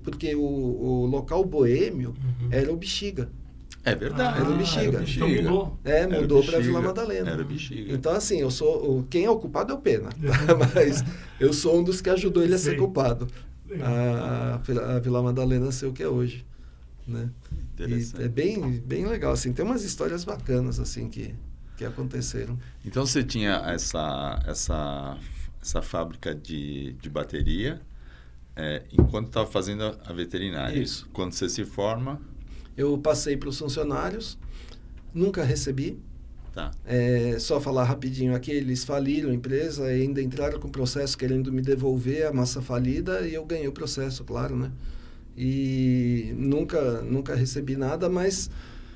Porque o local boêmio era o Bexiga. É verdade. Era o Bexiga. Então mudou. Mudou para a Vila Madalena. Era o Bexiga. Então, assim, quem é o culpado é o Pena. Tá? Mas eu sou um dos que ajudou ele a ser culpado. A Vila Madalena ser o que é hoje. Né? E é bem legal. Assim, tem umas histórias bacanas assim, que aconteceram. Então, você tinha essa fábrica de bateria enquanto estava fazendo a veterinária. Isso. Quando você se forma... Eu passei para os funcionários, nunca recebi. Tá. Só falar rapidinho aqui, eles faliram a empresa, ainda entraram com processo querendo me devolver a massa falida e eu ganhei o processo, claro, né? E nunca recebi nada, mas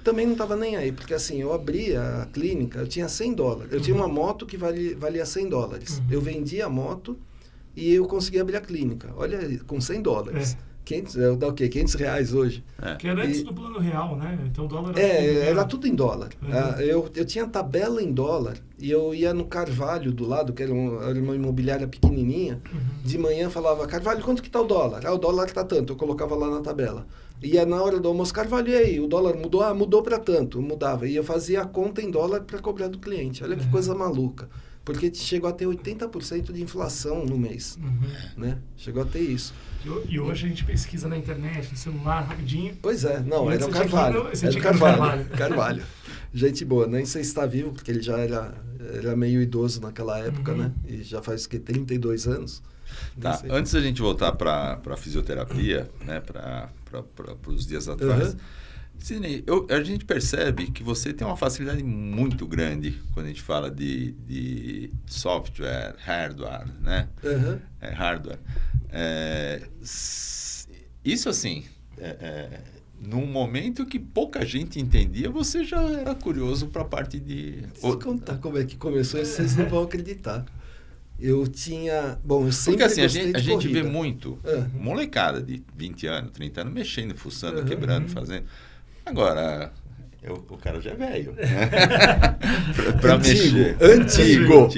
também não estava nem aí, porque assim, eu abri a clínica, eu tinha $100. Eu tinha uma moto que valia $100. Eu vendi a moto e eu consegui abrir a clínica. Olha, com $100. 500, dá o quê? R$500 hoje. Que era antes do plano real, né? Então o dólar era tudo em dólar. Eu tinha tabela em dólar e eu ia no Carvalho do lado, que era uma imobiliária pequenininha. De manhã falava, Carvalho, quanto que tá o dólar? O dólar tá tanto. Eu colocava lá na tabela. Ia na hora do almoço, Carvalho, e aí? O dólar mudou? Mudou para tanto. Mudava. E eu fazia a conta em dólar para cobrar do cliente. Olha que coisa maluca. Porque chegou a ter 80% de inflação no mês. Né? Chegou a ter isso. E hoje a gente pesquisa na internet, no celular, rapidinho. Pois é, não, era o Carvalho. Carvalho. Gente boa, nem sei se está vivo, porque ele já era meio idoso naquela época, né? E já faz 32 anos. Tá, antes da gente voltar para a fisioterapia, né? Para os dias atrás. Sidney, a gente percebe que você tem uma facilidade muito grande quando a gente fala de software, hardware, né? Hardware. Isso assim, num momento que pouca gente entendia, você já era curioso para a parte de... Se contar como é que começou, vocês não vão acreditar. eu tinha... Bom, eu sempre Porque assim, a gostei de gente vê corrida. muito molecada de 20 anos, 30 anos, mexendo, fuçando, quebrando, fazendo. Agora, o cara já é velho. Pra mexer. Antigo.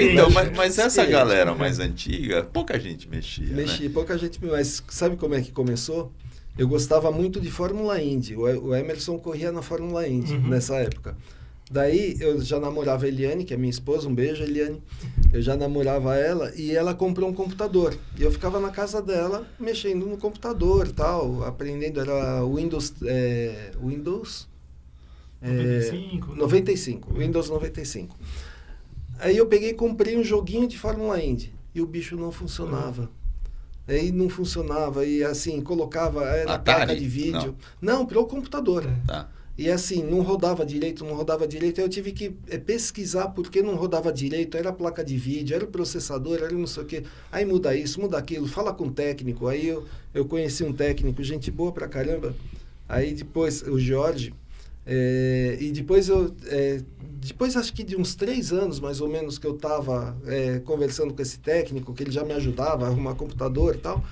Então, mas essa galera mais antiga, pouca gente mexia, Mexia, né? pouca gente... Mas sabe como é que começou? Eu gostava muito de Fórmula Indy. O Emerson corria na Fórmula Indy nessa época. Daí eu já namorava a Eliane, que é minha esposa, um beijo, Eliane. Eu já namorava ela e ela comprou um computador. E eu ficava na casa dela, mexendo no computador e tal, aprendendo, era Windows... Windows 95. Windows 95. Aí eu peguei e comprei um joguinho de Fórmula Indy. E o bicho não funcionava. Aí não funcionava. E assim, colocava... Era Atari? placa de vídeo. Não, para o computador. Tá. E assim, não rodava direito. Aí eu tive que pesquisar por que não rodava direito. Era a placa de vídeo, era o processador, era não sei o quê. Aí muda isso, muda aquilo, fala com o técnico. Aí eu conheci um técnico, gente boa pra caramba. Aí depois, o Jorge... e depois depois acho que de uns 3 anos mais ou menos que eu estava conversando com esse técnico, que ele já me ajudava a arrumar computador e tal,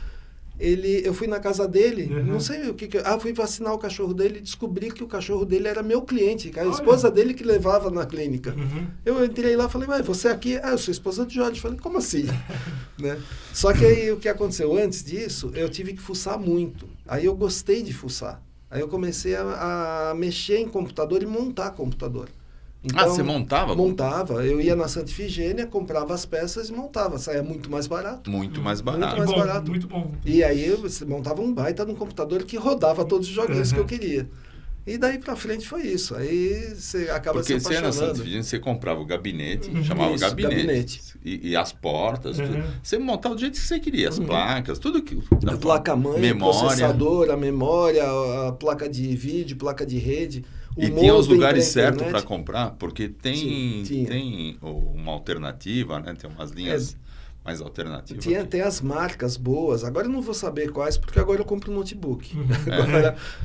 eu fui na casa dele, não sei o que fui vacinar o cachorro dele e descobri que o cachorro dele era meu cliente, a esposa dele que levava na clínica. Eu entrei lá e falei, mas você aqui? Eu sou esposa de Jorge. Falei, como assim? Né? Só que aí o que aconteceu antes disso, eu tive que fuçar muito. Aí eu gostei de fuçar. Aí eu comecei a mexer em computador e montar computador. Então, você montava? Montava. Eu ia na Santa Ifigênia, comprava as peças e montava. Saía muito mais barato. Muito mais barato. Muito mais barato. Muito bom. E aí você montava um baita num computador que rodava todos os joguinhos que eu queria. E daí pra frente foi isso. Aí você acaba se apaixonando. Porque você na Santa Ifigênia, você comprava o gabinete, chamava gabinete. E as portas, tudo. Você montava do jeito que você queria, as placas, tudo que... A placa-mãe, o processador, a memória, a placa de vídeo, placa de rede. E tinha os lugares certos para comprar, porque tem uma alternativa, né? Tem umas linhas mais alternativas. Tem as marcas boas. Agora eu não vou saber quais, porque agora eu compro um notebook.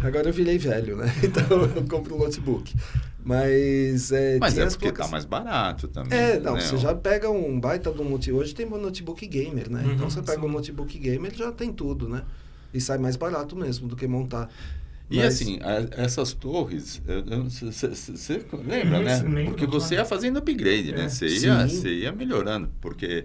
Agora eu virei velho, né? Então eu compro um notebook. Mas porque tá mais barato também. Você já pega um baita do notebook. Hoje tem um notebook gamer, né? Então você pega um notebook gamer, já tem tudo, né? E sai mais barato mesmo do que montar. E assim, essas torres, você lembra, né? Porque você ia fazendo upgrade, né? Você ia melhorando, porque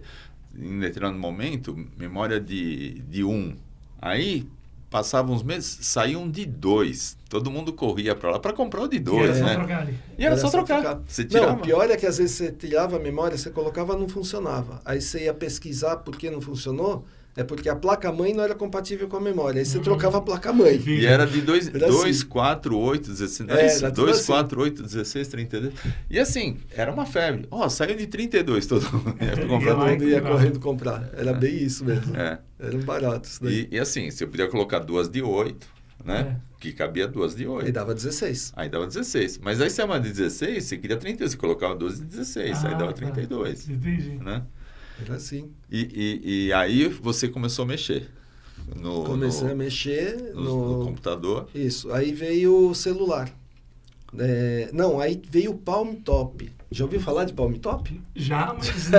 em determinado momento, memória de 1. Aí, passavam uns meses, saíam de 2. Todo mundo corria para lá para comprar o de 2, né? E era só trocar. Você tirava. Não, o pior é que às vezes você tirava a memória, você colocava, não funcionava. Aí você ia pesquisar por que não funcionou. É porque a placa-mãe não era compatível com a memória. Aí você trocava a placa-mãe. E era de 2, 4, 8, 16... 2, 4, 8, 16, 32. E assim, era uma febre. Saiu de 32 todo mundo. Todo mundo ia correndo comprar. Era bem isso mesmo. Era barato isso daí. E assim, você podia colocar 2 de 8, né? Que cabia 2 de 8. Aí dava 16. Mas aí se é uma de 16, você queria 32. Você colocava 12 de 16. Aí dava 32. Entendi. Né? Era assim. E aí você começou a mexer. Comecei a mexer no computador. Isso. Aí veio o celular. Aí veio o Palm Top. Já ouviu falar de Palm Top? Já, mas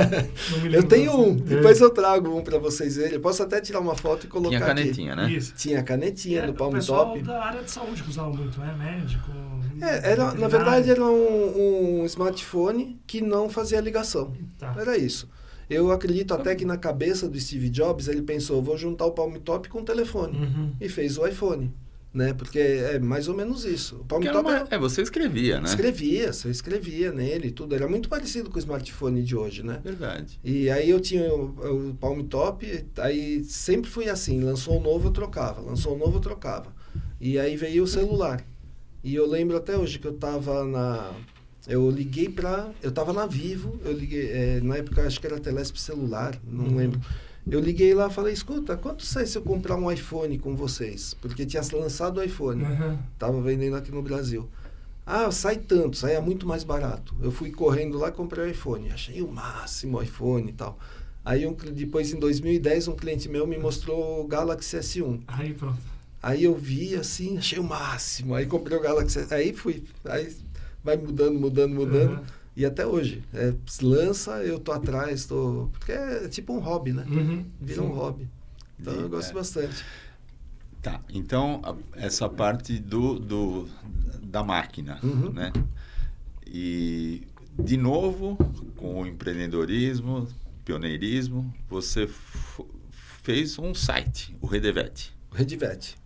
não me lembro. Eu tenho um. Depois eu trago um para vocês verem. Eu posso até tirar uma foto e colocar aqui. Tinha canetinha, né? Isso. Tinha a canetinha do Palm Top. O pessoal da área de saúde que usava muito, médico... na verdade, era um smartphone que não fazia ligação. Era isso. Eu acredito até que na cabeça do Steve Jobs ele pensou, vou juntar o Palm Top com o telefone. E fez o iPhone. Né? Porque é mais ou menos isso. O Palm Top você escrevia, né? Você escrevia nele, tudo. Era muito parecido com o smartphone de hoje, né? Verdade. E aí eu tinha o Palm Top, aí sempre foi assim, lançou um novo, eu trocava. Lançou um novo, eu trocava. E aí veio o celular. E eu lembro até hoje que eu estava na Vivo, eu liguei, na época acho que era Telesp celular, não lembro. Eu liguei lá e falei, escuta, quanto sai se eu comprar um iPhone com vocês? Porque tinha lançado o iPhone, tava vendendo aqui no Brasil. Sai tanto, saia muito mais barato. Eu fui correndo lá e comprei o iPhone, achei o máximo o iPhone e tal. Aí depois em 2010 um cliente meu me mostrou o Galaxy S1. Aí pronto. Aí eu vi assim, achei o máximo, aí comprei o Galaxy, aí vai mudando. E até hoje. Lança, eu tô atrás, porque é tipo um hobby, né? Vira um hobby. Então eu gosto bastante. Tá, então essa parte da máquina, né? E, de novo, com o empreendedorismo, pioneirismo, você fez um site, o Redevet. O Redevet.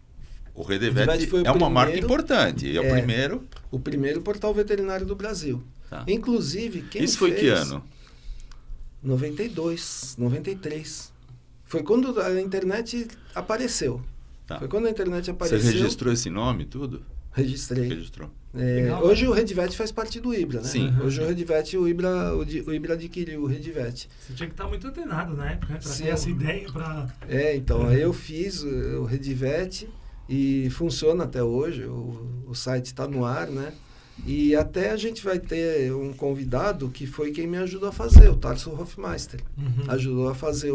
O Redevet é uma marca importante, é o primeiro... O primeiro portal veterinário do Brasil. Tá. Inclusive, quem Isso foi fez... que ano? 92, 93. Foi quando a internet apareceu. Tá. Foi quando a internet apareceu. Você registrou esse nome e tudo? Registrei. Registrou. Hoje o Redevet faz parte do Ibra, né? Sim. Hoje o Redevet, o Ibra adquiriu o Redevet. Você tinha que estar muito antenado na época, né? Para ter essa ideia. Então, aí eu fiz o Redevet e funciona até hoje. O site está no ar, né? E até a gente vai ter um convidado que foi quem me ajudou a fazer, o Tarso Hofmeister. Ajudou a fazer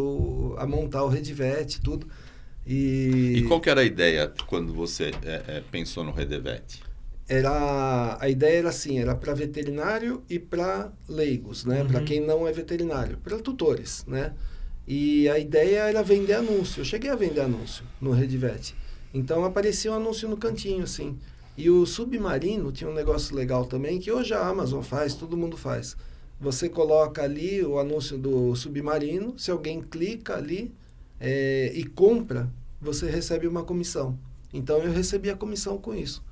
a montar o Redevet, tudo. E qual que era a ideia quando você pensou no Redevet? A ideia era assim, era para veterinário e para leigos, né? Para quem não é veterinário, para tutores, né? E a ideia era vender anúncio. Eu cheguei a vender anúncio no Redevet. Então aparecia um anúncio no cantinho, assim. E o Submarino tinha um negócio legal também, que hoje a Amazon faz, todo mundo faz. Você coloca ali o anúncio do Submarino, se alguém clica ali e compra, você recebe uma comissão. Então eu recebia comissão com isso.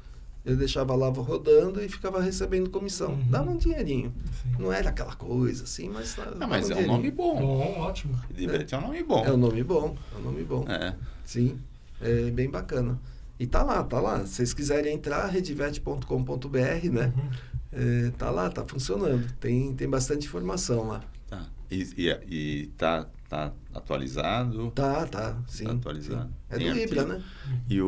Eu deixava lá rodando e ficava recebendo comissão. Dava um dinheirinho. Sim. Não era aquela coisa assim, mas... mas é um nome bom. Bom, ótimo. Redevet é um nome bom. É um nome bom, Sim, é bem bacana. E tá lá. Se vocês quiserem entrar, redevet.com.br, né? Tá lá, tá funcionando. Tem bastante informação lá. Tá. E tá atualizado? Tá, sim. Tá atualizado. Sim. É do Ibra, né? E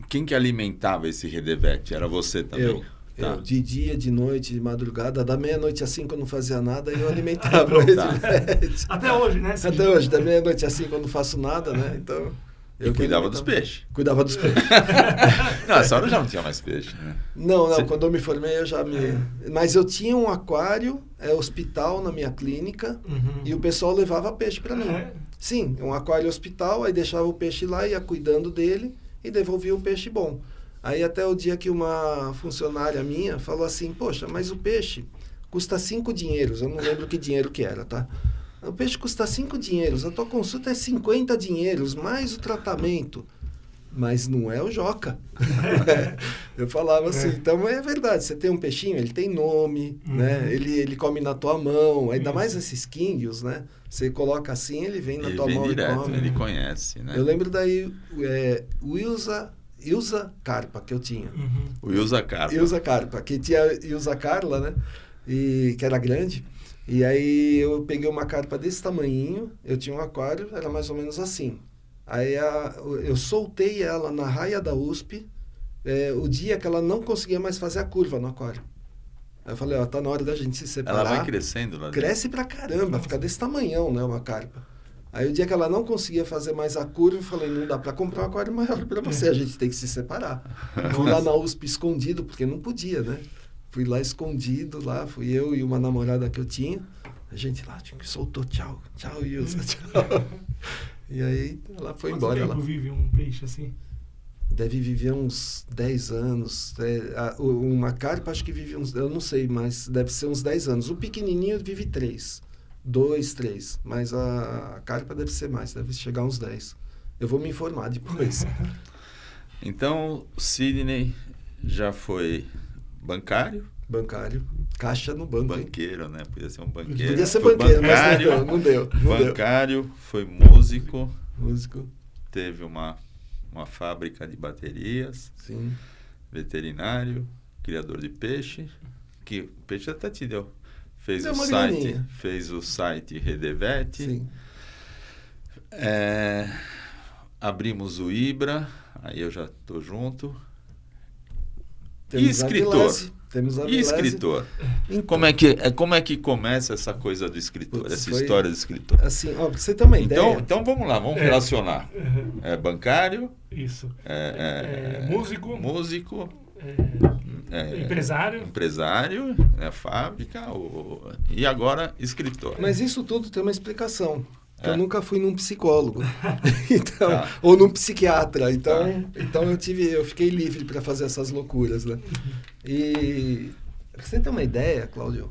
quem que alimentava esse Redevet? Era você também? Eu, de dia, de noite, de madrugada, da meia-noite às 5 eu não fazia nada e eu alimentava o Redevet. Até hoje, né? Até hoje, da meia-noite às 5 eu não faço nada, né? Então... Eu cuidava dos peixes. Cuidava dos peixes. Não, a senhora já não tinha mais peixe, né? Não, quando eu me formei eu já Mas eu tinha um aquário, hospital na minha clínica, e o pessoal levava peixe para mim. Sim, um aquário hospital, aí deixava o peixe lá, ia cuidando dele e devolvia o peixe bom. Aí até o dia que uma funcionária minha falou assim, poxa, mas o peixe custa 5 dinheiros, eu não lembro que dinheiro que era, tá? O peixe custa 5 dinheiros, a tua consulta é 50 dinheiros, mais o tratamento. Mas não é o Joca. Eu falava assim, então é verdade, você tem um peixinho, ele tem nome, né? Ele come na tua mão, ainda mais esses quinguios, né? Você coloca assim, ele vem na tua mão direto, e come. Ele conhece, né? Eu lembro daí, Ilza Carpa, que eu tinha. O Ilza Carpa. Ilza Carpa, que tinha Ilza Carla, né? E que era grande. E aí eu peguei uma carpa desse tamanhinho, eu tinha um aquário, era mais ou menos assim. Aí eu soltei ela na raia da USP, o dia que ela não conseguia mais fazer a curva no aquário. Aí eu falei, tá na hora da gente se separar. Ela vai crescendo lá dentro. Cresce pra caramba, fica desse tamanhão, né, uma carpa. Aí o dia que ela não conseguia fazer mais a curva, eu falei, não dá pra comprar um aquário maior pra você, a gente tem que se separar. Fui lá na USP escondido, porque não podia, né? Fui lá escondido, fui eu e uma namorada que eu tinha. A gente lá soltou, tchau, Ilza, tchau. E aí ela foi embora. Quanto tempo vive um peixe assim? Deve viver uns 10 anos. Uma carpa acho que vive uns, eu não sei, mas deve ser uns 10 anos. O pequenininho vive 3, 2, 3. Mas a carpa deve ser mais, deve chegar uns 10. Eu vou me informar depois. Então, Sidney já foi bancário? Bancário. Caixa no banco. Banqueiro, né? Podia ser um banqueiro. Podia ser banqueiro, bancário, mas não deu. Bancário, foi músico. Teve uma fábrica de baterias. Sim. Veterinário, criador de peixe. Que o peixe até te deu. Fez o site Redevet. Sim. Abrimos o Ibra. Aí eu já tô junto. Temos e escritor? E escritor? Então, como é que começa essa coisa do escritor, história do escritor? Assim, pra você ter uma ideia... Então vamos lá, vamos relacionar. Bancário. Isso. Músico. Empresário, fábrica, e agora escritor. Mas isso tudo tem uma explicação. Eu nunca fui num psicólogo, então, ou num psiquiatra, então eu fiquei livre para fazer essas loucuras, né? E pra você ter uma ideia, Cláudio,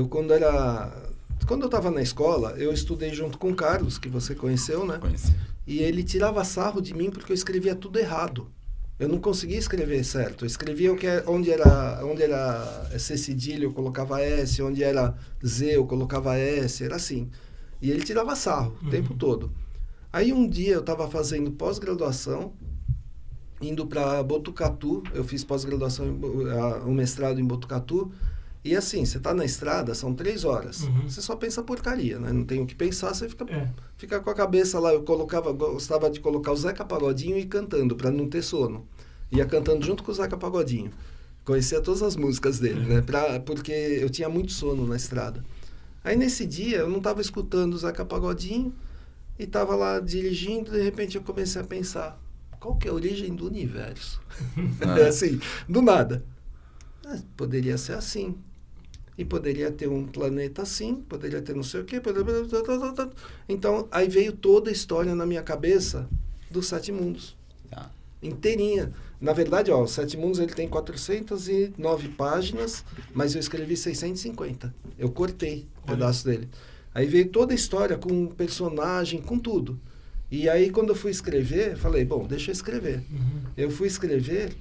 quando eu estava na escola, eu estudei junto com o Carlos, que você conheceu, né? Conheci. E ele tirava sarro de mim porque eu escrevia tudo errado. Eu não conseguia escrever certo. Eu escrevia onde era C cedilha, eu colocava S, onde era Z, eu colocava S, era assim. E ele tirava sarro o tempo todo. Aí um dia eu estava fazendo pós-graduação, indo para Botucatu, eu fiz pós-graduação, um mestrado em Botucatu, e assim, você está na estrada, são 3 horas, você só pensa porcaria, né? Não tem o que pensar, você fica com a cabeça lá. Eu gostava de colocar o Zeca Pagodinho e ir cantando, para não ter sono. Ia cantando junto com o Zeca Pagodinho. Conhecia todas as músicas dele, né? Porque eu tinha muito sono na estrada. Aí nesse dia eu não estava escutando o Zeca Pagodinho e estava lá dirigindo, de repente eu comecei a pensar, qual que é a origem do universo? Assim, do nada. Poderia ser assim. E poderia ter um planeta assim, poderia ter não sei o quê. Então, aí veio toda a história na minha cabeça dos 7 mundos. Inteirinha. Na verdade, os 7 mundos ele tem 409 páginas, mas eu escrevi 650. Eu cortei pedaço dele. Aí veio toda a história com personagem, com tudo. E aí quando eu fui escrever, falei, bom, deixa eu escrever. Eu fui escrever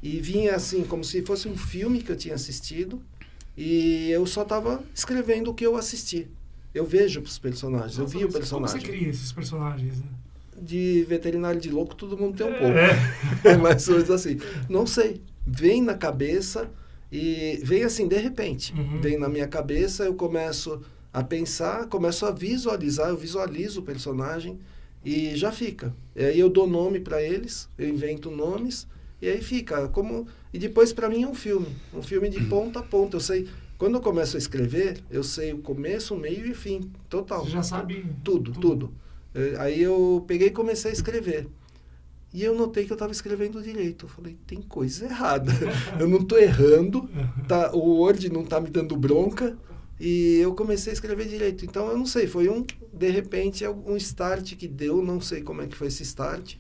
e vinha assim, como se fosse um filme que eu tinha assistido e eu só estava escrevendo o que eu assisti. Eu vejo os personagens, eu vi o personagem. Como você cria esses personagens, né? De veterinário de louco, todo mundo tem um pouco. Mais ou menos assim. Não sei. Vem na cabeça e vem assim, de repente. Vem na minha cabeça, eu começo a pensar, começo a visualizar, eu visualizo o personagem e já fica. E aí eu dou nome para eles, eu invento nomes e aí fica como... E depois para mim é um filme de ponta a ponta. Eu sei, quando eu começo a escrever, eu sei o começo, o meio e o fim, total. Você já sabe tudo. Aí eu peguei e comecei a escrever. E eu notei que eu estava escrevendo direito. Eu falei, tem coisa errada. Eu não estou errando, o Word não está me dando bronca. E eu comecei a escrever direito. Então, eu não sei, foi de repente, um start que deu, não sei como é que foi esse start.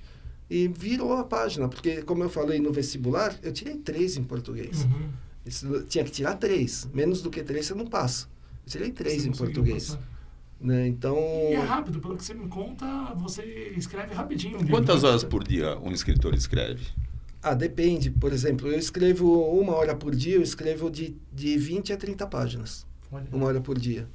E virou a página, porque, como eu falei no vestibular, eu tirei 3 em português. Tinha que tirar 3. Menos do que 3 você não passa. Eu tirei 3 em português. Né? Então... E é rápido, pelo que você me conta, você escreve rapidinho. Quantas horas por dia um escritor escreve? Depende. Por exemplo, eu escrevo 1 hora por dia, eu escrevo de 20 a 30 páginas. 1 hora por dia.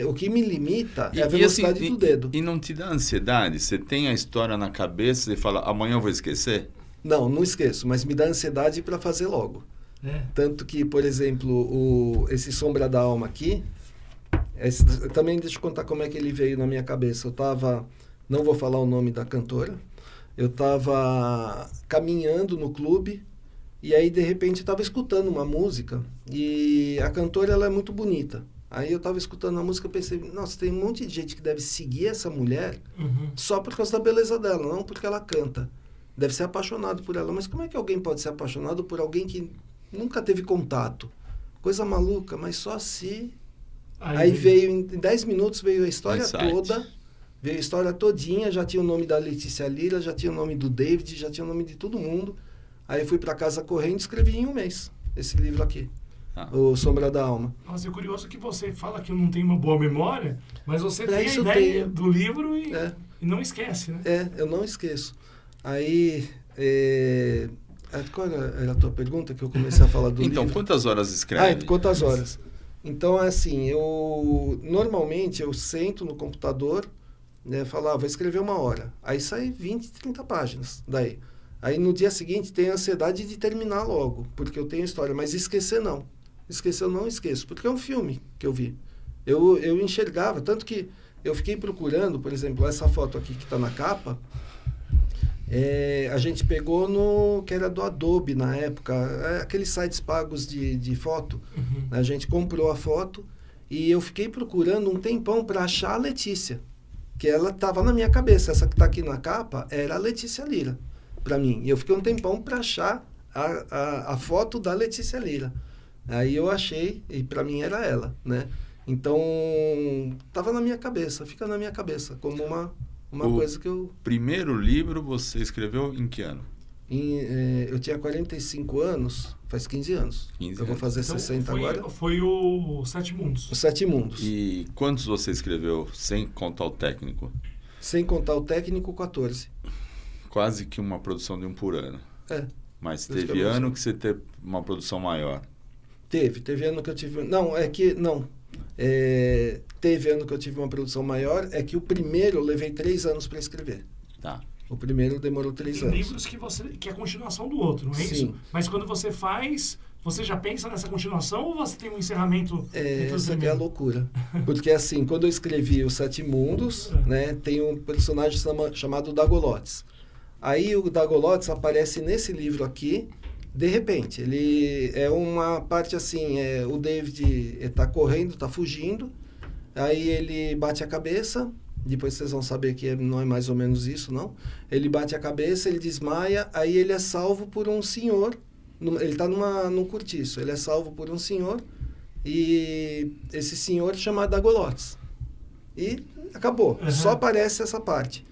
O que me limita é a velocidade do dedo. E não te dá ansiedade? Você tem a história na cabeça e fala, amanhã eu vou esquecer? Não esqueço, mas me dá ansiedade para fazer logo. Tanto que, por exemplo, esse Sombra da Alma aqui, também deixa eu contar como é que ele veio na minha cabeça. Eu estava, não vou falar o nome da cantora, eu estava caminhando no clube e aí de repente eu estava escutando uma música e a cantora ela é muito bonita. Aí eu estava escutando a música e pensei, nossa, tem um monte de gente que deve seguir essa mulher só por causa da beleza dela, não porque ela canta. Deve ser apaixonado por ela, mas como é que alguém pode ser apaixonado por alguém que nunca teve contato? Coisa maluca, mas só se... Aí veio, em 10 minutos, veio a história toda, veio a história todinha, já tinha o nome da Letícia Lira, já tinha o nome do David, já tinha o nome de todo mundo. Aí fui para casa correndo e escrevi em 1 mês esse livro aqui, O Sombra da Alma. Nossa, é curioso que você fala que eu não tenho uma boa memória, mas você tem a ideia do livro e não esquece, né? Eu não esqueço. Aí, qual era a tua pergunta que eu comecei a falar do livro? Então, quantas horas escreve? Quantas horas? Então, assim, normalmente eu sento no computador, né, falo, vou escrever 1 hora. Aí sai 20, 30 páginas daí. Aí no dia seguinte tem a ansiedade de terminar logo, porque eu tenho história, mas esquecer não. Esquecer eu não esqueço, porque é um filme que eu vi. Eu enxergava, tanto que eu fiquei procurando, por exemplo, essa foto aqui que está na capa, a gente pegou que era do Adobe na época, aqueles sites pagos de foto. A gente comprou a foto e eu fiquei procurando um tempão para achar a Letícia, que ela estava na minha cabeça. Essa que está aqui na capa era a Letícia Lira, para mim. E eu fiquei um tempão para achar a foto da Letícia Lira. Aí eu achei, e para mim era ela, né? Então, tava na minha cabeça, fica na minha cabeça, como uma coisa que eu... Primeiro livro você escreveu em que ano? Eu tinha 45 anos, faz 15 anos. 15 eu vou fazer Então, 60 agora. Foi o Sete Mundos. Os Sete Mundos. E quantos você escreveu sem contar o técnico? Sem contar o técnico, 14. Quase que uma produção de um por ano. É. Mas teve ano que você teve uma produção maior. Teve ano que eu tive... Não, teve ano que eu tive uma produção maior, é que o primeiro eu levei 3 anos para escrever. Tá. O primeiro demorou 3 anos. Tem livros que é a continuação do outro, não é Sim. isso? Mas quando você faz, você já pensa nessa continuação ou você tem um encerramento? Essa aqui é a loucura. Porque assim, quando eu escrevi Os Sete Mundos, né, tem um personagem chamado Dagolotes. Aí o Dagolotes aparece nesse livro aqui, de repente. Ele é uma parte assim, o David está correndo, está fugindo, aí ele bate a cabeça, depois vocês vão saber que não é mais ou menos isso, não. Ele bate a cabeça, ele desmaia, aí ele é salvo por um senhor, ele está num cortiço, ele é salvo por um senhor, e esse senhor chama Dagolotes. E acabou, só aparece essa parte.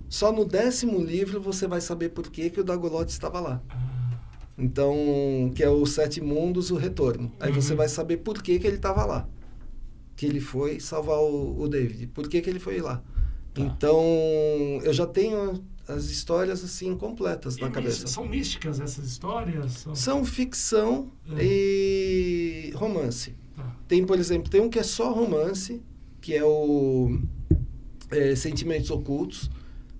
Só no 10º livro você vai saber por que o Dagolotes estava lá. Então, que é o Sete Mundos, o Retorno. Aí você vai saber por que ele estava lá. Que ele foi salvar o David. Por que ele foi lá. Então, eu já tenho as histórias assim completas na cabeça. São místicas essas histórias? São ficção e romance. Tem, por exemplo, tem um que é só romance, que é o Sentimentos Ocultos,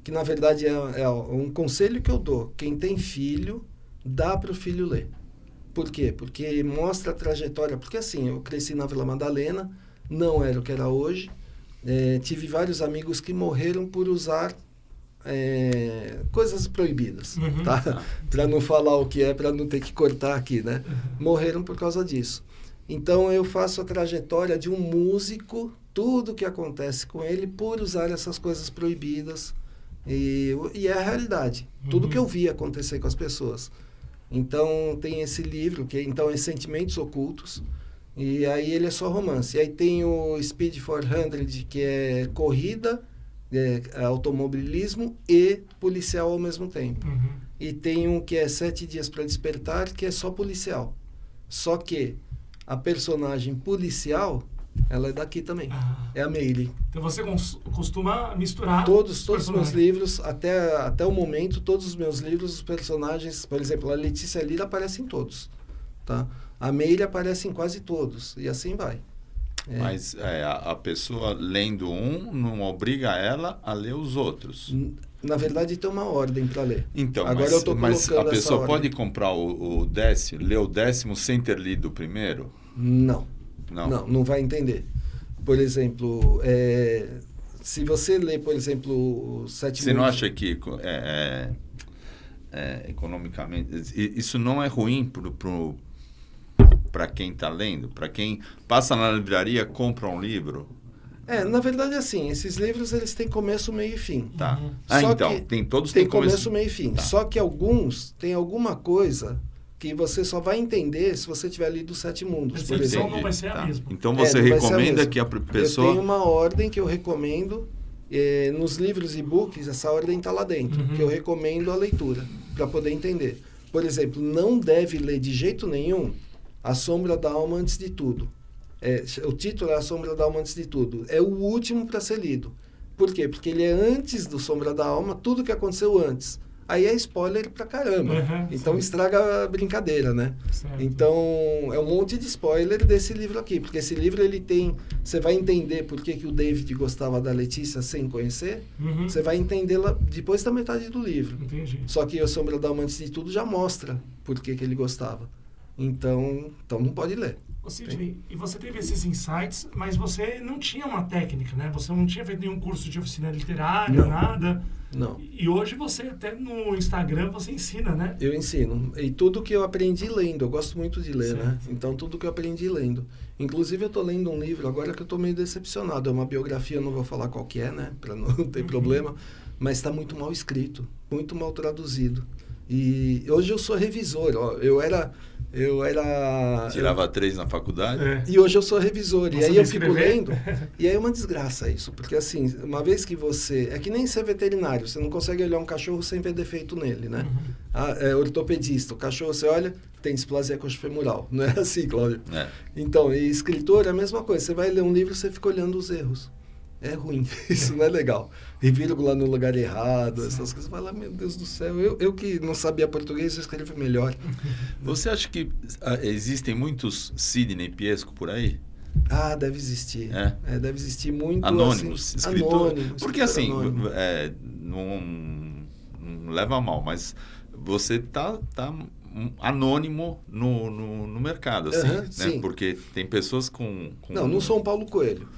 que na verdade é um conselho que eu dou. Quem tem filho, dá para o filho ler. Por quê? Porque mostra a trajetória. Porque assim, eu cresci na Vila Madalena, não era o que era hoje. Tive vários amigos que morreram por usar coisas proibidas, tá? Para não falar o que é, para não ter que cortar aqui, né? Morreram por causa disso. Então eu faço a trajetória de um músico, tudo que acontece com ele por usar essas coisas proibidas. E é a realidade. Tudo que eu vi acontecer com as pessoas. Então tem esse livro, que então é Sentimentos Ocultos, e aí ele é só romance. E aí tem o Speed 400, que é corrida, automobilismo e policial ao mesmo tempo. E tem um que é 7 Dias para Despertar, que é só policial. Só que a personagem policial, ela é daqui também. É a Meire. Então você costuma misturar todos os meus livros, até o momento, todos os meus livros, os personagens, por exemplo, a Letícia Lira aparece em todos. Tá? A Meire aparece em quase todos. E assim vai. Mas a pessoa lendo não obriga ela a ler os outros. Na verdade, tem uma ordem para ler. Então, agora eu tô mas a pessoa essa pode comprar o 10º, ler o 10º sem ter lido o primeiro? Não vai entender. Por exemplo, se você lê, por exemplo, o Sete Mundos... Você não acha que economicamente... Isso não é ruim para quem está lendo? Para quem passa na livraria, compra um livro? Na verdade, assim, esses livros eles têm começo, meio e fim. Tá. Todos têm começo, meio e fim. Tá. Só que alguns têm alguma coisa que você só vai entender se você tiver lido Os Sete Mundos, por exemplo. Não vai ser a mesma. Então você recomenda que a pessoa... Eu tenho uma ordem que eu recomendo, nos livros e books, essa ordem está lá dentro, que eu recomendo a leitura, para poder entender. Por exemplo, não deve ler de jeito nenhum A Sombra da Alma Antes de Tudo. O título é A Sombra da Alma Antes de Tudo. É o último para ser lido. Por quê? Porque ele é antes do Sombra da Alma, tudo que aconteceu antes. Aí é spoiler pra caramba. Então estraga a brincadeira, né? Certo. Então é um monte de spoiler desse livro aqui. Porque esse livro ele tem... Você vai entender por que o David gostava da Letícia sem conhecer. Você vai entendê-la depois da metade do livro. Entendi. Só que A Sombra da Alma Antes de Tudo já mostra por que ele gostava. Então não pode ler. Sidney, e você teve esses insights, mas você não tinha uma técnica, né? Você não tinha feito nenhum curso de oficina literária, nada. Não. E hoje você, até no Instagram, você ensina, né? Eu ensino. E tudo que eu aprendi lendo. Eu gosto muito de ler, né? Então, tudo que eu aprendi lendo. Inclusive, eu estou lendo um livro agora que eu estou meio decepcionado. É uma biografia, não vou falar qual que é, né? Para não ter problema. Mas está muito mal escrito. Muito mal traduzido. E hoje eu sou revisor. Ó, eu era Tirava 3 na faculdade. E hoje eu sou revisor. Não E aí sabia eu fico escrever? lendo. E aí é uma desgraça isso. Porque assim, uma vez que você... É que nem ser veterinário. Você não consegue olhar um cachorro sem ver defeito nele, né? É ortopedista. O cachorro, você olha, tem displasia coxofemoral. Não é assim, Cláudio? É. Então, e escritor é a mesma coisa. Você vai ler um livro, você fica olhando os erros. É ruim. Isso não é legal. E vírgula no lugar errado, essas coisas. Vai lá, meu Deus do céu. Eu que não sabia português, eu escrevo melhor. Você acha que existem muitos Sidney Piesco por aí? Ah, deve existir. Deve existir muito. Anônimos, assim, escritor. anônimo, Porque escritor assim, anônimo. não leva a mal, mas você tá anônimo no mercado, assim, né? sim. Porque tem pessoas com... Não sou um Paulo Coelho.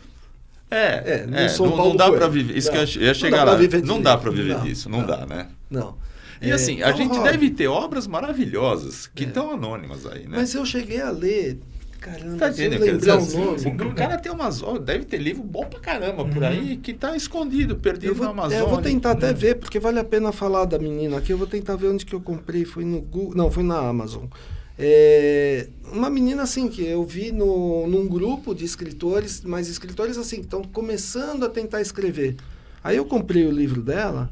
Não dá para viver. Isso não, que eu ia chegar lá. Não dá para viver não, disso, não dá, né? Não. E assim, a gente hobby. deve ter obras maravilhosas que estão anônimas aí, né? Mas eu cheguei a ler. Caramba, Tá se eu vendo? lembrar o Assim, nome. o cara tem umas obras, deve ter livro bom pra caramba por aí que tá escondido, perdido na Amazônia. Eu vou tentar até ver, porque vale a pena falar da menina aqui. Eu vou tentar ver onde que eu comprei. Foi no Google. Não, foi na Amazon. Uma menina assim que eu vi num grupo de escritores, mas escritores assim que estão começando a tentar escrever. Aí eu comprei o livro dela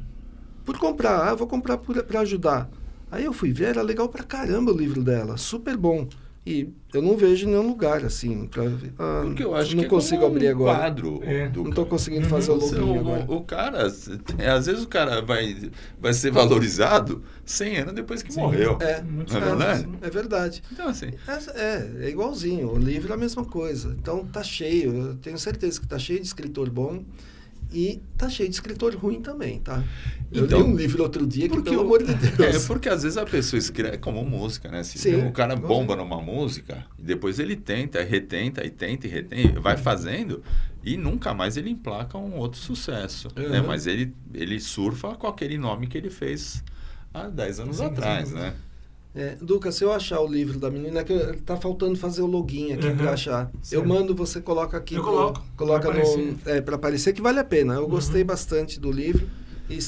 por comprar. Eu vou comprar para ajudar. Aí eu fui ver, era legal pra caramba o livro dela, super bom. E eu não vejo em nenhum lugar assim para ver. Porque eu acho não que consigo é abrir agora. Quadro Não estou conseguindo fazer o login agora. O cara, às vezes o cara vai ser valorizado 100 anos depois que morreu. Muitos Não é verdade? É verdade. Então, assim, É igualzinho. O livro é a mesma coisa. Então tá cheio. Eu tenho certeza que tá cheio de escritor bom e tá cheio de escritor ruim também, tá? Eu Então, li um livro outro dia que, pelo amor de Deus. porque às vezes a pessoa escreve como música, né? Sim. O cara bomba numa música, e depois ele tenta, retenta, e tenta, e retém, vai fazendo, e nunca mais ele emplaca um outro sucesso. Né? Mas ele surfa com aquele nome que ele fez há 10 anos atrás, né? Duca, se eu achar o livro da menina, que tá faltando fazer o login aqui para achar. Certo. Eu mando, você coloca aqui. Eu coloco. Coloca para aparecer, que vale a pena. Eu gostei bastante do livro e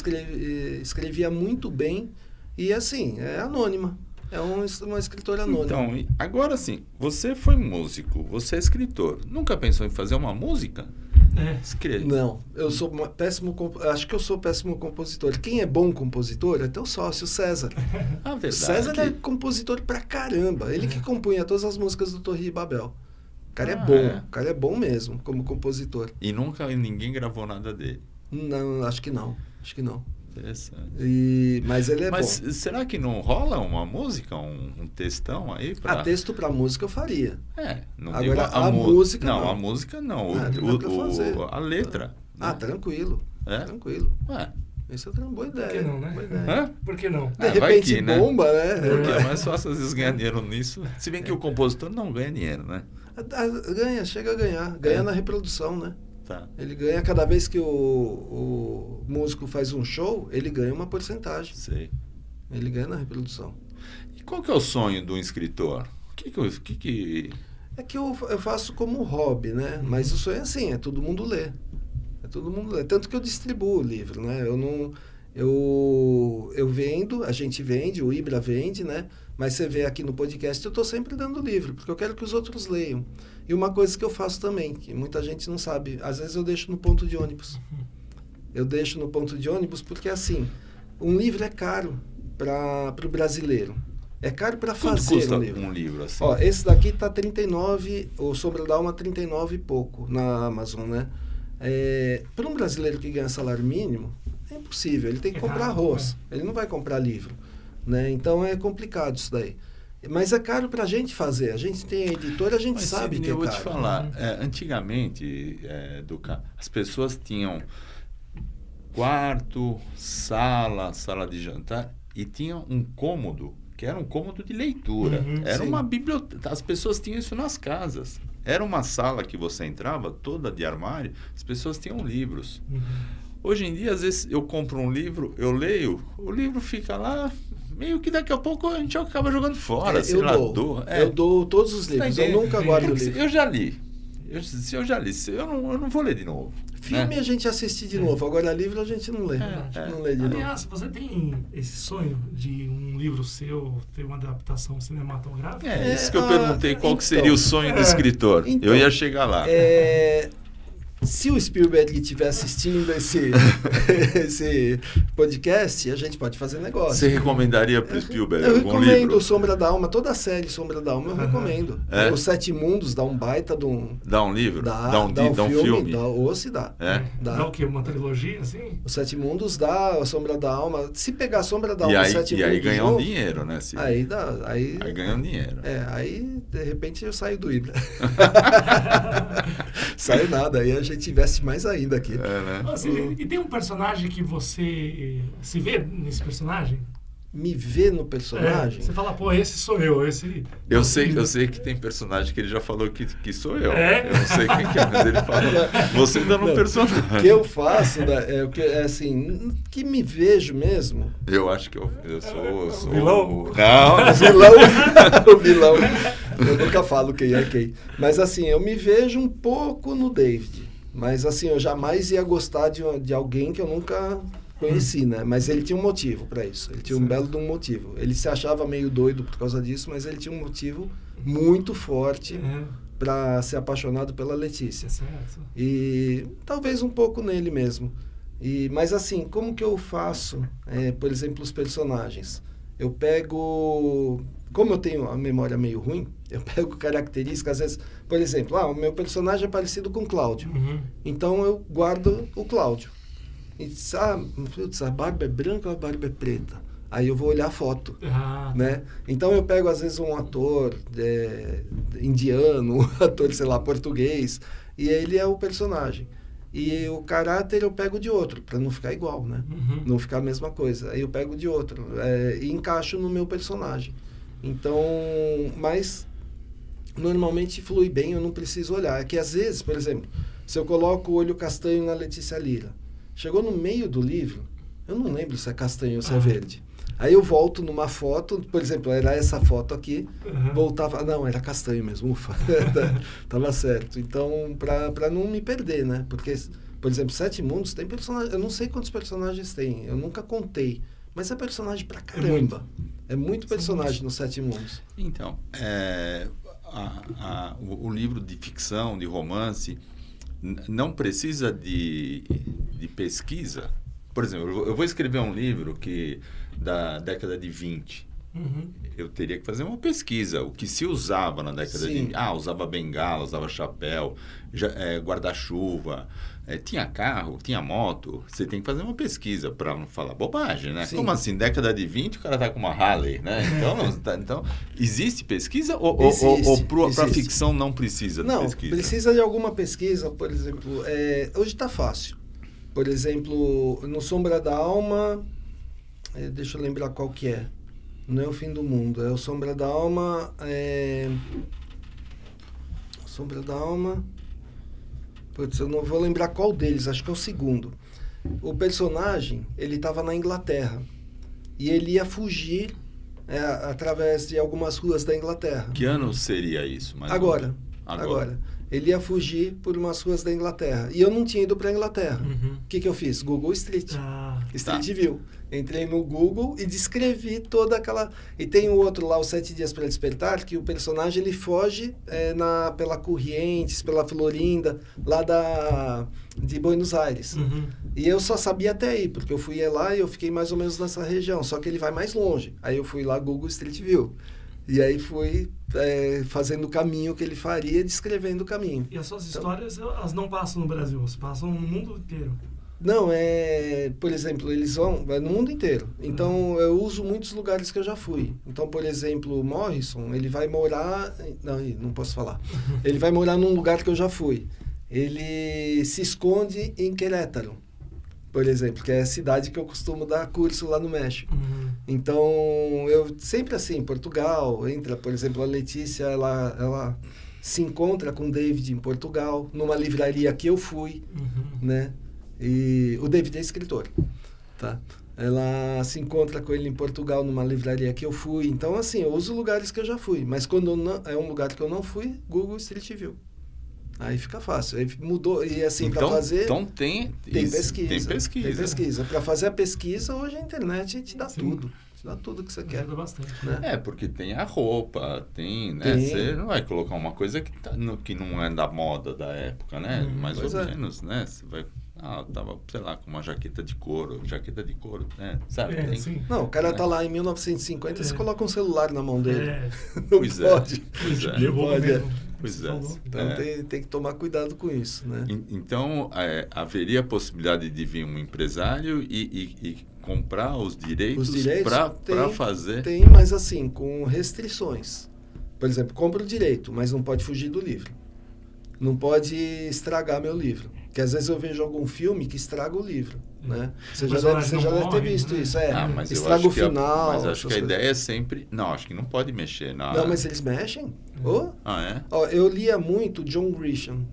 escrevia muito bem. E assim, é anônima. É uma escritora anônima. Então, agora sim, você foi músico, você é escritor. Nunca pensou em fazer uma música? Escreve. Não, eu sou péssimo. Acho que eu sou péssimo compositor. Quem é bom compositor é teu sócio, César. A verdade. César é compositor pra caramba. Ele que compunha todas as músicas do Torre de Babel. O cara é bom. O cara é bom mesmo como compositor. E nunca ninguém gravou nada dele. Não, acho que não. Interessante. Mas ele é bom. Mas será que não rola uma música, um textão aí? Texto pra música eu faria. Não Agora, digo a música não. não. A música não. Dá pra fazer. A letra. Né? Tranquilo. É? Tranquilo. Ué. Isso é uma boa ideia. Por que não, né? Boa ideia. Hã? Por que não? De vai repente que, né? bomba, né? Porque é mais fácil às vezes ganhar dinheiro nisso. Se bem que o compositor não ganha dinheiro, né? Chega a ganhar. Ganha na reprodução, né? Tá. Ele ganha cada vez que o músico faz um show, ele ganha uma porcentagem. Sei. Ele ganha na reprodução. E qual que é o sonho do escritor? O que... É que eu faço como hobby, né? Mas o sonho é assim, é todo mundo ler. Tanto que eu distribuo o livro, né? Eu vendo, a gente vende, o Ibra vende, né? Mas você vê aqui no podcast, eu estou sempre dando livro, porque eu quero que os outros leiam. E uma coisa que eu faço também, que muita gente não sabe, às vezes eu deixo no ponto de ônibus. Eu deixo no ponto de ônibus porque, assim, um livro é caro para o brasileiro. É caro para fazer custa um livro. Um livro assim? Esse daqui tá 39, o Sombra da Alma 39 e pouco na Amazon, né? Para um brasileiro que ganha salário mínimo, é impossível. Ele tem que comprar arroz. Ele não vai comprar livro, né? Então é complicado isso daí. Mas é caro para a gente fazer. A gente tem a editora, a gente sabe que é caro. Eu vou te falar, antigamente, Duca, as pessoas tinham quarto, sala de jantar e tinham um cômodo, que era um cômodo de leitura. Era uma biblioteca. As pessoas tinham isso nas casas. Era uma sala que você entrava, toda de armário, as pessoas tinham livros. Hoje em dia, às vezes, eu compro um livro, eu leio, o livro fica lá, meio que daqui a pouco a gente acaba jogando fora. Eu dou todos os livros, eu nunca guardo o livro. Eu já li. Se eu já li, eu não vou ler de novo. Filme né? a gente assiste de novo, agora livro a gente não lê. Não lê de novo. Aliás, você tem esse sonho de um livro seu ter uma adaptação cinematográfica? Isso que eu perguntei, qual que seria o sonho do escritor. Então, eu ia chegar lá. Se o Spielberg estiver assistindo esse podcast, a gente pode fazer negócio. Você recomendaria para o Spielberg Eu algum recomendo livro? Sombra da Alma, toda a série Sombra da Alma eu recomendo. Os Sete Mundos dá um baita de um... Dá um livro? Dá um filme? Dá. Dá o quê? Uma trilogia, assim? Os Sete Mundos dá, a Sombra da Alma. Se pegar a Sombra da Alma e Sete Mundos... E aí ganha um dinheiro, né? Aí dá. Aí ganha um dinheiro. Aí de repente eu saio do Ibra. Saio nada, aí a gente investe mais ainda aqui. Né? Assim, e tem um personagem que você se vê nesse personagem? Me vê no personagem? Você fala, pô, esse sou eu. Eu sei que tem personagem que ele já falou que sou eu. É? Eu não sei quem que é, mas ele falou. Você ainda não personagem. O que eu faço, assim, que me vejo mesmo. Eu acho que eu sou vilão? Não, o vilão. Eu nunca falo quem é quem. Mas assim, eu me vejo um pouco no David. Mas assim, eu jamais ia gostar de alguém que eu nunca conheci, né? Mas ele tinha um motivo para isso. Ele tinha um belo de um motivo. Ele se achava meio doido por causa disso, mas ele tinha um motivo muito forte para ser apaixonado pela Letícia. Certo. E talvez um pouco nele mesmo. Mas assim, como que eu faço, por exemplo, os personagens? Eu pego... Como eu tenho a memória meio ruim, eu pego características, às vezes, por exemplo, o meu personagem é parecido com o Cláudio. Então eu guardo o Cláudio. E putz, a barba é branca ou a barba é preta? Aí eu vou olhar a foto. Né? Então eu pego, às vezes, um ator indiano, um ator, sei lá, português, e ele é o personagem. E o caráter eu pego de outro, para não ficar igual, né? Não ficar a mesma coisa. Aí eu pego de outro e encaixo no meu personagem. Então, mas normalmente flui bem, eu não preciso olhar. É que às vezes, por exemplo, se eu coloco o olho castanho na Letícia Lira, chegou no meio do livro, eu não lembro se é castanho ou se é verde. Aí eu volto numa foto, por exemplo, era essa foto aqui, voltava, não, era castanho mesmo, ufa, tava certo. Então, para não me perder, né? Porque, por exemplo, Sete Mundos tem personagem, eu não sei quantos personagens tem, eu nunca contei, mas é personagem pra caramba. É muito personagem no Sete Mundos. Então, o livro de ficção, de romance, não precisa de pesquisa. Por exemplo, eu vou escrever um livro da década de 20. Eu teria que fazer uma pesquisa. O que se usava na década de 20? Usava bengala, usava chapéu, guarda-chuva, tinha carro, tinha moto. Você tem que fazer uma pesquisa para não falar bobagem, né? Sim. Como assim? Década de 20 o cara tá com uma Harley, né? Então existe pesquisa ou para ficção não precisa de pesquisa? Não, precisa de alguma pesquisa. Por exemplo, hoje está fácil. Por exemplo, no Sombra da Alma, deixa eu lembrar qual que é. Não é o fim do mundo, é o Sombra da Alma. Sombra da Alma. Putz, eu não vou lembrar qual deles, acho que é o segundo. O personagem, ele estava na Inglaterra. E ele ia fugir através de algumas ruas da Inglaterra. Que ano seria isso? Agora. Ele ia fugir por umas ruas da Inglaterra. E eu não tinha ido para a Inglaterra. O que eu fiz? Google Street. Street View. Entrei no Google e descrevi toda aquela... E tem o outro lá, Os 7 Dias para Despertar, que o personagem ele foge pela Corrientes, pela Florinda, lá de Buenos Aires. E eu só sabia até aí, porque eu fui lá e eu fiquei mais ou menos nessa região. Só que ele vai mais longe. Aí eu fui lá, Google Street View. E aí fui fazendo o caminho que ele faria, descrevendo o caminho. E as suas histórias, elas não passam no Brasil, elas passam no mundo inteiro. Não, por exemplo, eles vão no mundo inteiro. Então, eu uso muitos lugares que eu já fui. Então, por exemplo, o Morrison, ele vai morar... Não posso falar. Ele vai morar num lugar que eu já fui. Ele se esconde em Querétaro, por exemplo, que é a cidade que eu costumo dar curso lá no México. Então, eu sempre assim, em Portugal, por exemplo, a Letícia, ela se encontra com o David em Portugal, numa livraria que eu fui, né? E o David é escritor, tá? Ela se encontra com ele em Portugal, numa livraria que eu fui. Então, assim, eu uso lugares que eu já fui. Mas quando é um lugar que eu não fui, Google Street View. Aí fica fácil. Aí mudou. E assim, Então, para fazer... então tem pesquisa. Tem pesquisa. Tem pesquisa. Para fazer a pesquisa, hoje a internet te dá Sim. tudo. Te dá tudo que você quer. Ajuda bastante. Né? Porque tem a roupa, tem, né? Tem. Você não vai colocar uma coisa que não é da moda da época, né? Mais Pois ou é. menos, né? Você vai... tava, sei lá, com uma jaqueta de couro, né? Sabe? Tem- Sim. Não, o cara É. tá lá em 1950 e você coloca um celular na mão dele. Não Pois é. pode. Pois é. Levou Pode, mesmo. Pois Você é. falou. Então É. tem que tomar cuidado com isso, né? Então, haveria a possibilidade de vir um empresário e comprar os direitos, para tem- fazer... Tem, mas assim, com restrições. Por exemplo, compra o direito, mas não pode fugir do livro. Não pode estragar meu livro. Porque às vezes eu vejo algum filme que estraga o livro, né? Você já deve ter visto né? isso. Mas eu estraga acho o que final. mas acho essas que a coisas. ideia é sempre... Não, acho que não pode mexer na... Não, mas eles mexem. Oh. Ah, é? Ó, eu lia muito John Grisham,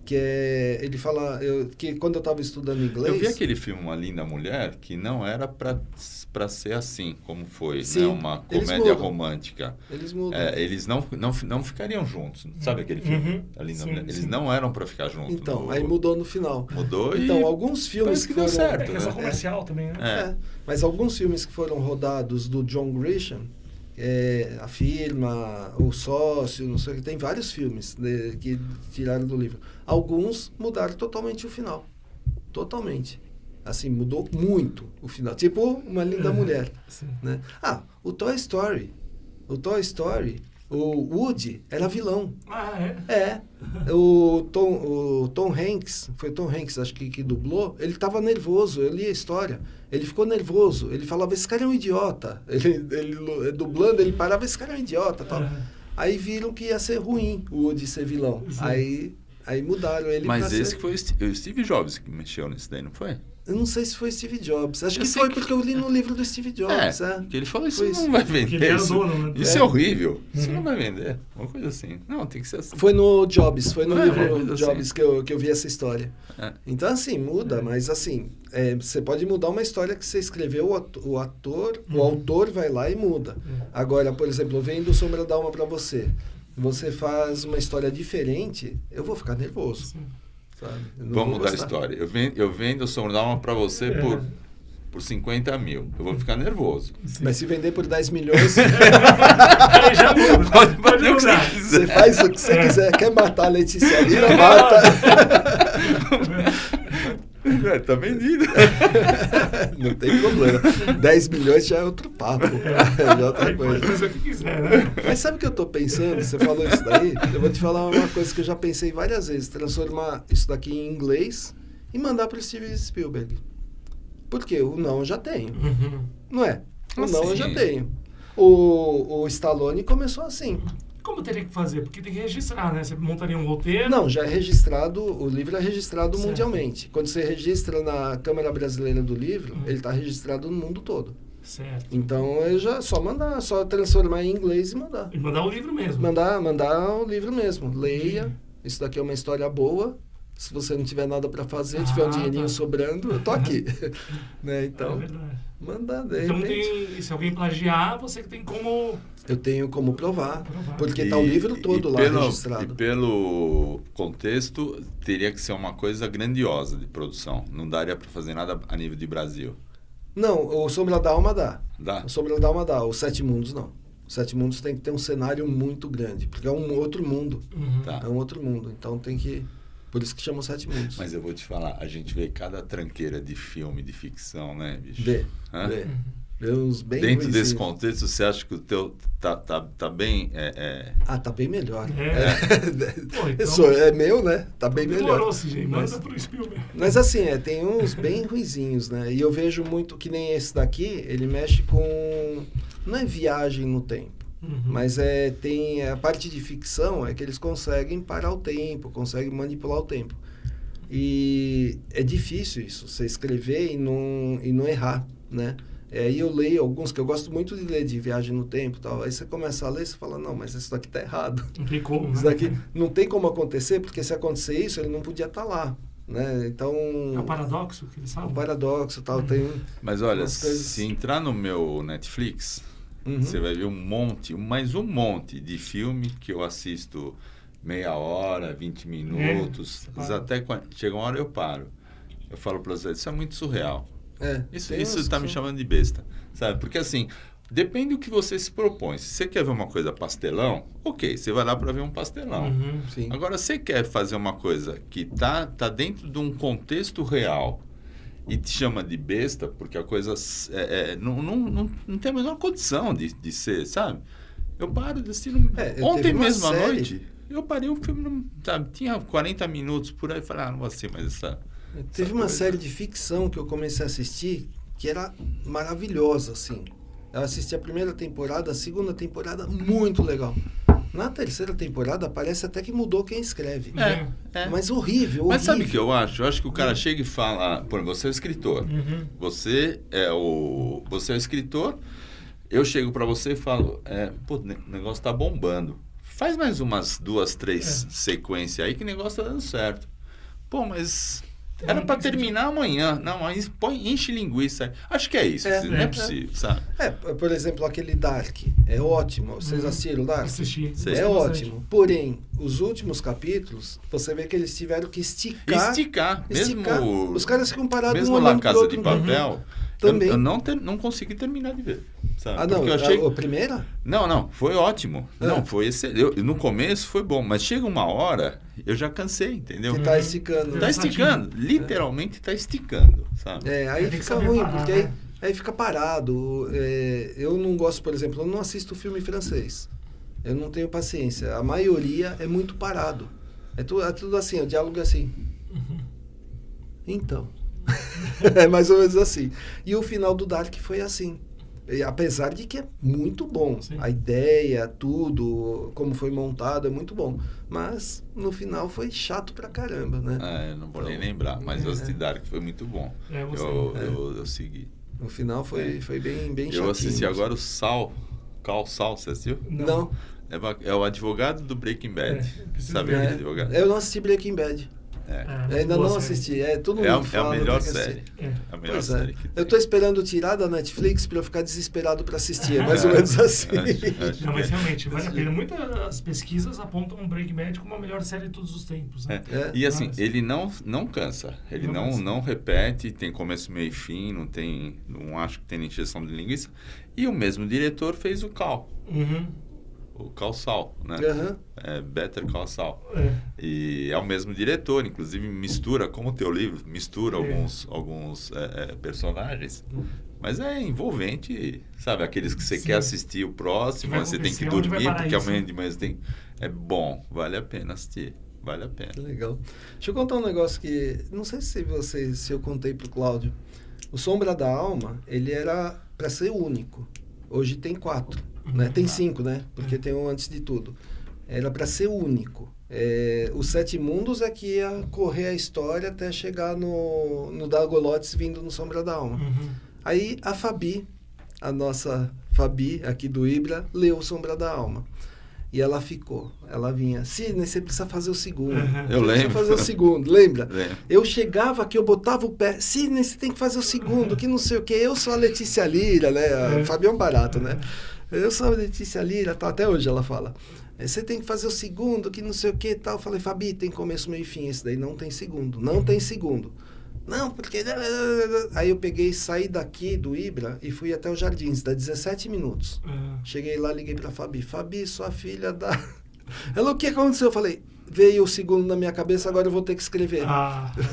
que é... Ele fala... que quando eu estava estudando inglês... Eu vi aquele filme Uma Linda Mulher que não era para ser assim, como foi, Sim, né? Uma eles comédia mudam. romântica. Eles mudam. Eles não ficariam juntos. Sabe aquele filme? Uhum. A Linda Sim, Mulher? Eles sim. não eram para ficar juntos. Então, aí mudou no final. Mudou Então, e alguns filmes parece que deu foram... certo. É que é só né? comercial também, né? É. Mas alguns filmes que foram rodados do John Grisham, A Firma, O Sócio, não sei o que, tem vários filmes que tiraram do livro. Alguns mudaram totalmente o final. Totalmente. Assim, mudou muito o final. Tipo Uma Linda Mulher. Sim. Né? O Toy Story. O Toy Story, o Woody era vilão. É? O Tom Hanks, foi Tom Hanks, acho que dublou, ele estava nervoso, eu li a história, ele ficou nervoso, ele falava, esse cara é um idiota, ele dublando, ele parava, esse cara é um idiota, tal. Aí viram que ia ser ruim o Woody ser vilão, aí mudaram ele. Mas pra esse ser... foi o Steve Jobs que mexeu nisso daí, não foi? Eu não sei se foi Steve Jobs, acho Eu que sei foi que- porque eu li no livro do Steve Jobs. Que ele falou, isso Foi não isso. vai Porque ele vender. era Isso, dono, né? isso é horrível. Isso não vai vender. Uma coisa assim. Não, tem que ser assim. Foi no Jobs, foi no livro coisa Jobs assim. que eu vi essa história. Então, assim, muda, mas assim, você pode mudar uma história que você escreveu, o autor vai lá e muda. Agora, por exemplo, eu vendo Sombra da Alma pra você. Você faz uma história diferente, eu vou ficar nervoso. Sim. Sabe? Eu não Vamos vou mudar a gostar. história. Eu vendo o Sombra da Alma pra você por 50 mil. Eu vou ficar nervoso. Mas se vender por 10 milhões, Aí já muda. Pode fazer o que mudar. você você quiser. faz o que você quiser. Quer matar a Letícia Lira, mata. Tá vendido. Não tem problema. 10 milhões já é outro papo. Já é outra Aí coisa. pode fazer o que quiser, né? Mas sabe o que eu tô pensando? Você falou isso daí? Eu vou te falar uma coisa que eu já pensei várias vezes. Transformar isso daqui em inglês e mandar pro Steven Spielberg. Por quê? O não eu já tenho. Não é? O Ah, não eu sim. já tenho. O Stallone começou assim. Como teria que fazer? Porque tem que registrar, né? Você montaria um roteiro. Não, já é registrado, o livro é registrado Certo. mundialmente. Quando você registra na Câmara Brasileira do Livro, ele está registrado no mundo todo. Certo. Então, é só transformar em inglês e mandar. E mandar o livro mesmo. Mandar o livro mesmo. Leia. Isso daqui é uma história boa. Se você não tiver nada para fazer, tiver um dinheirinho tá. sobrando, eu tô aqui. Né? É Então, verdade. mandar de Então repente. se alguém plagiar, você que tem como... Eu tenho como provar. Provar. Porque tá o livro todo lá registrado. E pelo contexto, teria que ser uma coisa grandiosa de produção. Não daria para fazer nada a nível de Brasil. Não, o Sombra da Alma dá. Dá? O Sombra da Alma dá. Os Sete Mundos não. Os Sete Mundos tem que ter um cenário muito grande, porque é um outro mundo. Tá. É um outro mundo. Então tem que... Por isso que chama os Sete Mundos. Mas eu vou te falar, a gente vê cada tranqueira de filme, de ficção, né, bicho? Vê. Hã? Vê uns bem Dentro ruinzinhos. desse contexto, você acha que o teu tá bem... Tá bem melhor. Pô, então- Isso é meu, né? Tá bem melhor. Demorou, CJ. Manda Mas- pro Spielberg. Mas assim, tem uns bem ruinzinhos, né? E eu vejo muito que nem esse daqui, ele mexe com... Não é viagem no tempo, mas tem a parte de ficção, é que eles conseguem parar o tempo, conseguem manipular o tempo. E é difícil isso, você escrever e não errar, né? Aí eu leio alguns, que eu gosto muito de ler de viagem no tempo e tal. Aí você começa a ler e você fala, não, mas isso daqui tá errado. Não tem como, Isso né? daqui não tem como acontecer, porque se acontecer isso, ele não podia estar lá, né? Então... É o paradoxo que eles o falam. paradoxo e tal, tem... Mas olha, Umas coisas- se entrar no meu Netflix, Uhum. você vai ver mais um monte de filme que eu assisto meia hora, 20 minutos. Até quando chega uma hora eu paro. Eu falo para vocês, isso é muito surreal. Isso está me chamando de besta, sabe? Porque assim, depende do que você se propõe. Se você quer ver uma coisa pastelão, ok, você vai lá para ver um pastelão. Sim. Agora, você quer fazer uma coisa que tá dentro de um contexto real e te chama de besta, porque a coisa não tem a menor condição de ser, sabe? Eu paro de assistir. Ontem mesmo à noite, eu parei o filme, sabe? Tinha 40 minutos por aí, falei, não vou assistir mais essa. Teve uma série de ficção que eu comecei a assistir que era maravilhosa, assim. Eu assisti a primeira temporada, a segunda temporada, muito legal. Na terceira temporada, parece até que mudou quem escreve. Mas horrível. Mas sabe o que eu acho? Eu acho que o cara chega e fala, por exemplo, você é o escritor. Você é o escritor, eu chego para você e falo, o negócio tá bombando. Faz mais umas 2, 3 sequências aí que o negócio tá dando certo. Pô, mas era para terminar amanhã. Não, mas enche linguiça. Acho que é isso. Não é possível, sabe? Por exemplo, aquele Dark. É ótimo. Vocês assistiram Dark? Assisti. É ótimo. Porém, os últimos capítulos, você vê que eles tiveram que esticar. Mesmo os caras ficam parados mesmo um lá olhando pro Casa outro. de Papel, Também. eu não consegui terminar de ver. Sabe? Ah, não. Porque eu achei... A primeira? Não, foi ótimo. Não, foi excelente. No começo foi bom, mas chega uma hora, eu já cansei, entendeu? Que tá esticando. Tá esticando, literalmente tá esticando, sabe? Aí fica ruim, porque aí fica parado. Eu não gosto, por exemplo, eu não assisto filme francês. Eu não tenho paciência. A maioria é muito parado. É tudo assim, o diálogo é assim. Então. É mais ou menos assim. E o final do Dark foi assim. E, apesar de que é muito bom. Sim. A ideia, tudo, como foi montado, é muito bom. Mas, no final, foi chato pra caramba, né? Eu não vou nem lembrar, mas eu assisti Dark, foi muito bom. Eu segui. No final, foi bem chatinho. Eu assisti agora o Carl Saul, você assistiu? Não. É o advogado do Breaking Bad. Sabe aquele advogado? Eu não assisti Breaking Bad. Ainda não assisti. Todo mundo fala. É a melhor série. A melhor série que tem. Eu tô esperando tirar da Netflix para eu ficar desesperado para assistir. É mais ou menos assim. Não, mas realmente, vale a pena. Muitas pesquisas apontam o Breaking Bad como a melhor série de todos os tempos. Né? E assim, ele não cansa. Ele não repete, tem começo, meio e fim, não acho que tem injeção de linguiça. E o mesmo diretor fez o Cal. O Call Saul, né? Better Call Saul. E é o mesmo diretor, inclusive mistura, como o teu livro, mistura alguns personagens. Mas é envolvente, sabe? Aqueles que você quer assistir o próximo, você tem que dormir, porque amanhã de manhã você tem... É bom, vale a pena assistir. Vale a pena. Legal. Deixa eu contar um negócio que... Não sei se eu contei pro Cláudio. O Sombra da Alma, ele era para ser único. Hoje tem 4. Né? Tem 5, né? Porque tem um antes de tudo. Era para ser único. Os 7 mundos é que ia correr a história até chegar no Dagolotes vindo no Sombra da Alma. Aí a Fabi, a nossa Fabi aqui do Ibra, leu Sombra da Alma. E ela vinha, Sidney, você precisa fazer o segundo. Eu lembro. Precisa fazer o segundo, lembra? Lembro. Eu chegava aqui, eu botava o pé, Sidney, você tem que fazer o segundo, que não sei o quê. Eu sou a Letícia Lira, né? A Fabi é um barato, né? Eu sou a Letícia Lira, tá, até hoje ela fala. Você tem que fazer o segundo, que não sei o que e tal. Eu falei, Fabi, tem começo, meio e fim. Esse daí não tem segundo. Não tem segundo. Não, porque... Aí eu peguei, saí daqui do Ibra e fui até os Jardins, dá 17 minutos. Cheguei lá, liguei pra Fabi. Fabi, sua filha da... Ela, o que aconteceu? Eu falei, veio o segundo na minha cabeça, agora eu vou ter que escrever.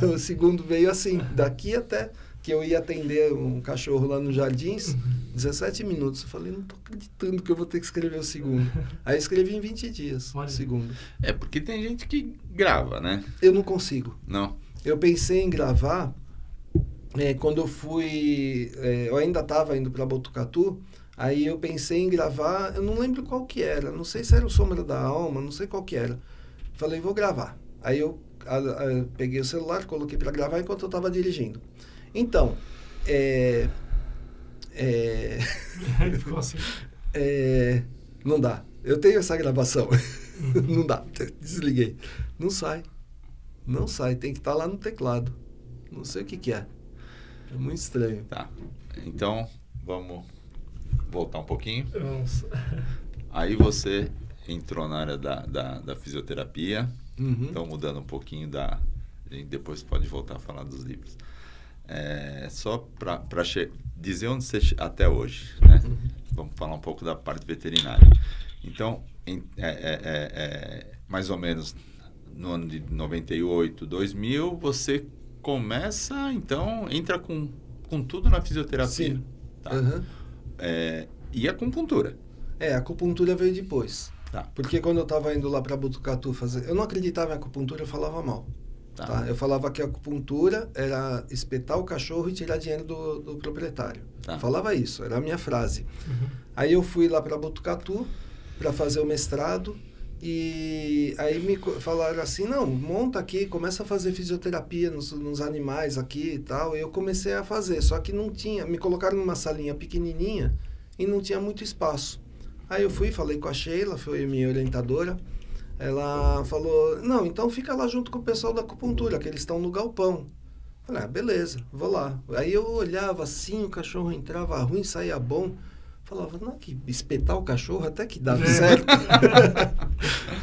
O segundo veio assim, daqui até... que eu ia atender um cachorro lá nos Jardins, 17 minutos. Eu falei, não tô acreditando que eu vou ter que escrever o segundo. Aí escrevi em 20 dias, o segundo. Porque tem gente que grava, né? Eu não consigo. Não. Eu pensei em gravar, quando eu fui... eu ainda estava indo para Botucatu, aí eu pensei em gravar, eu não lembro qual que era, não sei se era o Sombra da Alma, não sei qual que era. Falei, vou gravar. Aí eu peguei o celular, coloquei para gravar enquanto eu estava dirigindo. Então, Ficou assim. Não dá. Eu tenho essa gravação. Não dá. Desliguei. Não sai. Não sai. Tem que estar lá no teclado. Não sei o que é. É muito estranho. Tá. Então, vamos voltar um pouquinho. Nossa. Aí você entrou na área da fisioterapia. Uhum. Então, mudando um pouquinho a gente depois pode voltar a falar dos livros. Só para dizer onde você até hoje, né? Uhum. Vamos falar um pouco da parte veterinária. Então, mais ou menos no ano de 98, 2000, você começa, então, entra com tudo na fisioterapia. Sim. Tá? Uhum. E a acupuntura. A acupuntura veio depois. Tá. Porque quando eu estava indo lá para Botucatu fazer... Eu não acreditava em acupuntura, eu falava mal. Tá? Eu falava que a acupuntura era espetar o cachorro e tirar dinheiro do proprietário. Tá. Falava isso, era a minha frase. Uhum. Aí eu fui lá para Botucatu para fazer o mestrado e aí me falaram assim, não, monta aqui, começa a fazer fisioterapia nos animais aqui e tal. E eu comecei a fazer, só que não tinha... Me colocaram numa salinha pequenininha e não tinha muito espaço. Aí eu fui, falei com a Sheila, foi minha orientadora. Ela falou, não, então fica lá junto com o pessoal da acupuntura, que eles estão no galpão. Falei, beleza, vou lá. Aí eu olhava assim, o cachorro entrava ruim, saía bom. Falava, não, que espetar o cachorro até que dá certo.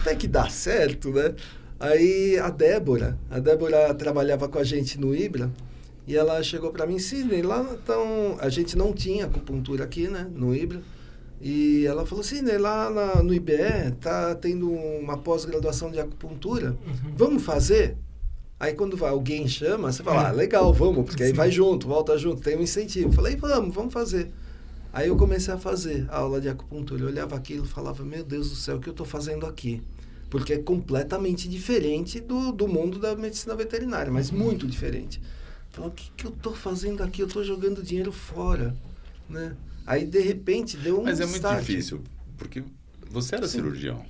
Até que dá certo, né? Aí a Débora trabalhava com a gente no Ibra, e ela chegou para mim, Sidney, lá então, a gente não tinha acupuntura aqui, né, no Ibra. E ela falou assim, lá no IBE tá tendo uma pós-graduação de acupuntura, vamos fazer? Aí quando alguém chama, você fala, legal, vamos, porque aí vai junto, volta junto, tem um incentivo. Falei, vamos fazer. Aí eu comecei a fazer a aula de acupuntura, eu olhava aquilo e falava, meu Deus do céu, o que eu estou fazendo aqui? Porque é completamente diferente do mundo da medicina veterinária, mas muito diferente. Falei, o que eu estou fazendo aqui? Eu estou jogando dinheiro fora, né? Aí, de repente, deu um Mas é muito start. difícil, porque você era cirurgião.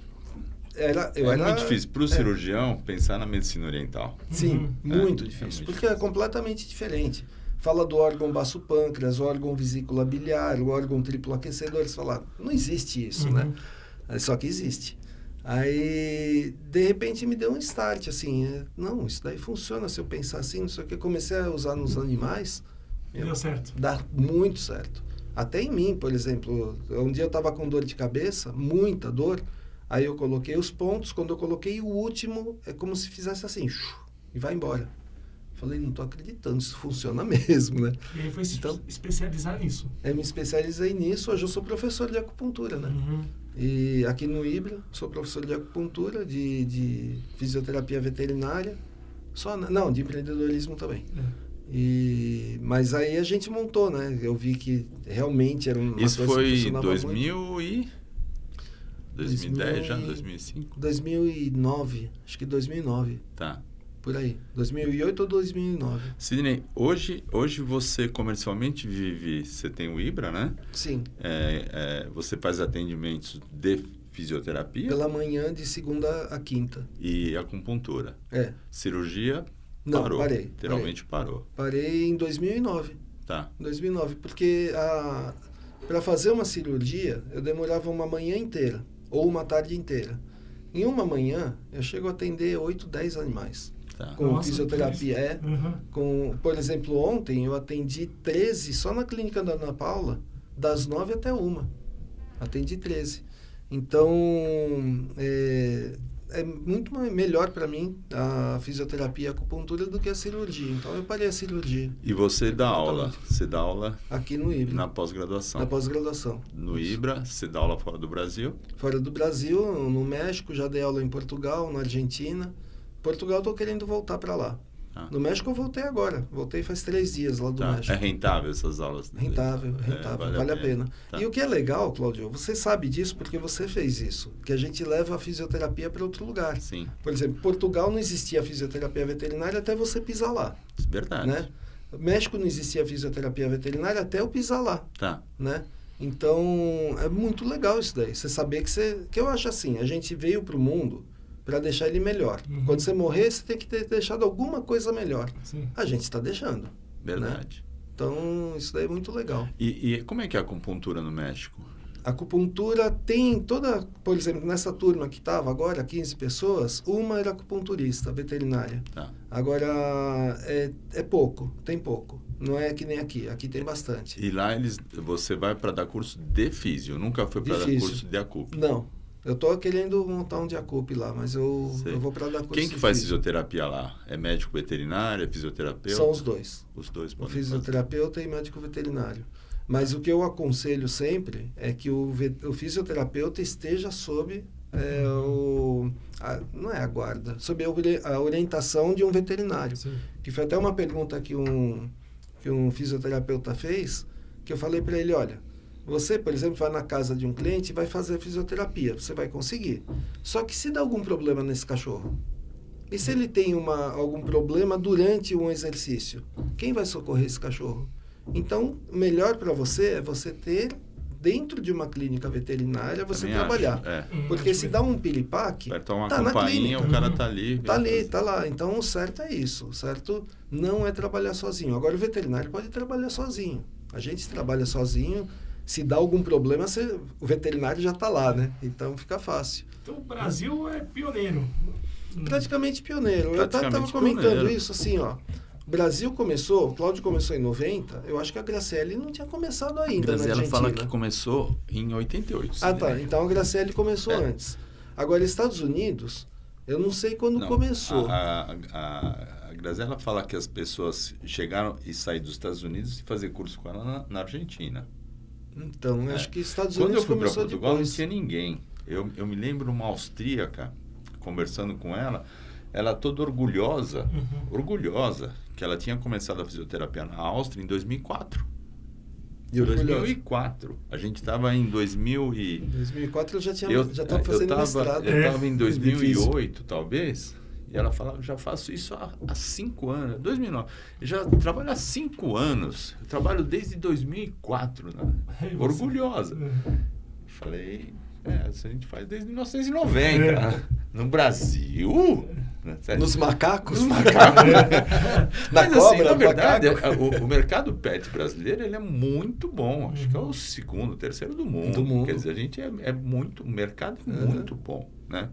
Eu era muito difícil para o cirurgião pensar na medicina oriental. Sim, muito difícil, porque é completamente diferente. Fala do órgão baço-pâncreas, órgão vesícula biliar, o órgão triplo aquecedor. Eles falaram, não existe isso, né? Só que existe. Aí, de repente, me deu um start, assim, não, isso daí funciona se eu pensar assim, não sei o que. Comecei a usar nos animais. Deu certo. Dá muito certo. Até em mim, por exemplo, um dia eu estava com dor de cabeça, muita dor, aí eu coloquei os pontos, quando eu coloquei o último, é como se fizesse assim, e vai embora. Falei, não estou acreditando, isso funciona mesmo, né? E aí foi especializar nisso. Eu me especializei nisso, hoje eu sou professor de acupuntura, né? E aqui no Ibra, sou professor de acupuntura, de fisioterapia veterinária, não, de empreendedorismo também. Mas aí a gente montou, né? Eu vi que realmente era uma Isso coisa que funcionava 2010 já? 2005? 2009, acho que 2009. Tá. Por aí, 2008 ou 2009. Sidney, hoje você comercialmente vive, você tem o Ibra, né? Sim. Você faz atendimentos de fisioterapia? Pela manhã, de segunda a quinta. E acupuntura? Cirurgia? Não, parou. Parei. Literalmente parou. Parei em 2009. Tá. 2009, porque para fazer uma cirurgia, eu demorava uma manhã inteira, ou uma tarde inteira. Em uma manhã, eu chego a atender 8, 10 animais. Tá. Com fisioterapia. Por exemplo, ontem eu atendi 13, só na clínica da Ana Paula, das 9 até 1. Atendi 13. Então, é muito melhor para mim a fisioterapia e a acupuntura do que a cirurgia. Então, eu parei a cirurgia. E você dá aula? Você dá aula aqui no Ibra. Na pós-graduação? Na pós-graduação. No Ibra, você dá aula fora do Brasil? Fora do Brasil, no México, já dei aula em Portugal, na Argentina. Portugal, estou querendo voltar para lá. No México, eu voltei agora. Voltei faz 3 dias lá do México. É rentável essas aulas? Rentável. Vale a pena. Tá. E o que é legal, Cláudio, você sabe disso porque você fez isso. Que a gente leva a fisioterapia para outro lugar. Sim. Por exemplo, Portugal não existia fisioterapia veterinária até você pisar lá. Verdade. Né? México não existia fisioterapia veterinária até eu pisar lá. Tá. Né? Então, é muito legal isso daí. Você saber que eu acho assim, a gente veio para o mundo para deixar ele melhor. Quando você morrer, você tem que ter deixado alguma coisa melhor. Sim. A gente está deixando. Verdade. Né? Então, isso daí é muito legal. E como é que é a acupuntura no México? A acupuntura tem toda... Por exemplo, nessa turma que estava agora, 15 pessoas, uma era acupunturista veterinária. Tá. Agora, é pouco, tem pouco. Não é que nem aqui. Aqui tem bastante. E lá você vai para dar curso de físio, nunca foi para dar curso de acup? Não. Eu tô querendo montar um Diacup lá, mas eu vou para dar curso. Quem que faz fisioterapia lá? É médico veterinário, é fisioterapeuta? São os dois. Os dois O podem fisioterapeuta e médico veterinário. Mas o que eu aconselho sempre é que o fisioterapeuta esteja sob não é a guarda, sob a orientação de um veterinário. Sim. Que foi até uma pergunta que um fisioterapeuta fez, que eu falei para ele, olha, você, por exemplo, vai na casa de um cliente e vai fazer fisioterapia, você vai conseguir. Só que se dá algum problema nesse cachorro, e se ele tem algum problema durante um exercício, quem vai socorrer esse cachorro? Então, melhor para você é você ter, dentro de uma clínica veterinária, você também trabalhar. Porque se dá um piripaque, tá na clínica. O cara tá ali. Tá ali, tá lá. Então, o certo é isso. O certo não é trabalhar sozinho. Agora, o veterinário pode trabalhar sozinho. A gente trabalha sozinho. Se dá algum problema, o veterinário já está lá, né? Então fica fácil. Então o Brasil é pioneiro. Praticamente pioneiro. Eu estava comentando isso assim, ó. O Brasil começou, o Cláudio começou em 90, eu acho que a Graciele não tinha começado ainda na Argentina. A Graciele fala que começou em 88. Ah, tá. Então a Graciele começou antes. Agora, Estados Unidos, eu não sei quando começou. A Graciela fala que as pessoas chegaram e saíram dos Estados Unidos e fazer curso com ela na Argentina. Então, acho que Estados Unidos começou depois. Quando eu fui para Portugal, não tinha ninguém. Eu me lembro uma austríaca, conversando com ela toda orgulhosa, que ela tinha começado a fisioterapia na Áustria em 2004. Em 2004. A gente estava em 2004 eu já estava fazendo mestrado. Eu estava em 2008, talvez. E ela falava, já faço isso há 5 anos, 2009. Eu já trabalho há 5 anos. Eu trabalho desde 2004, né? Orgulhosa. Falei, isso a gente faz desde 1990. No Brasil? Nos macacos? Na Mas, cobra, assim, na verdade, o mercado pet brasileiro ele é muito bom. Acho que é o segundo, terceiro do mundo. Quer dizer, a gente o mercado é muito bom, né?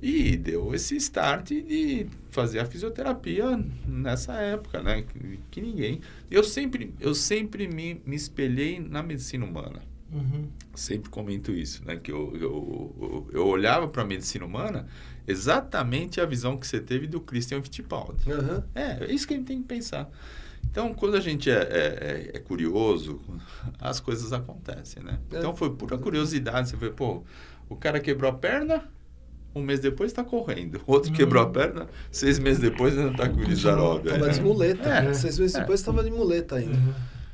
E deu esse start de fazer a fisioterapia nessa época, né? Que ninguém... Eu sempre me espelhei na medicina humana. Sempre comento isso, né? Que eu olhava para a medicina humana exatamente a visão que você teve do Christian Fittipaldi. É isso que a gente tem que pensar. Então, quando a gente é curioso, as coisas acontecem, né? Então, foi pura curiosidade. Você vê, o cara quebrou a perna... 1 mês depois está correndo. O outro quebrou a perna, 6 meses depois ainda está com o Lizaroga. Estava de muleta. 6 meses depois estava de muleta ainda.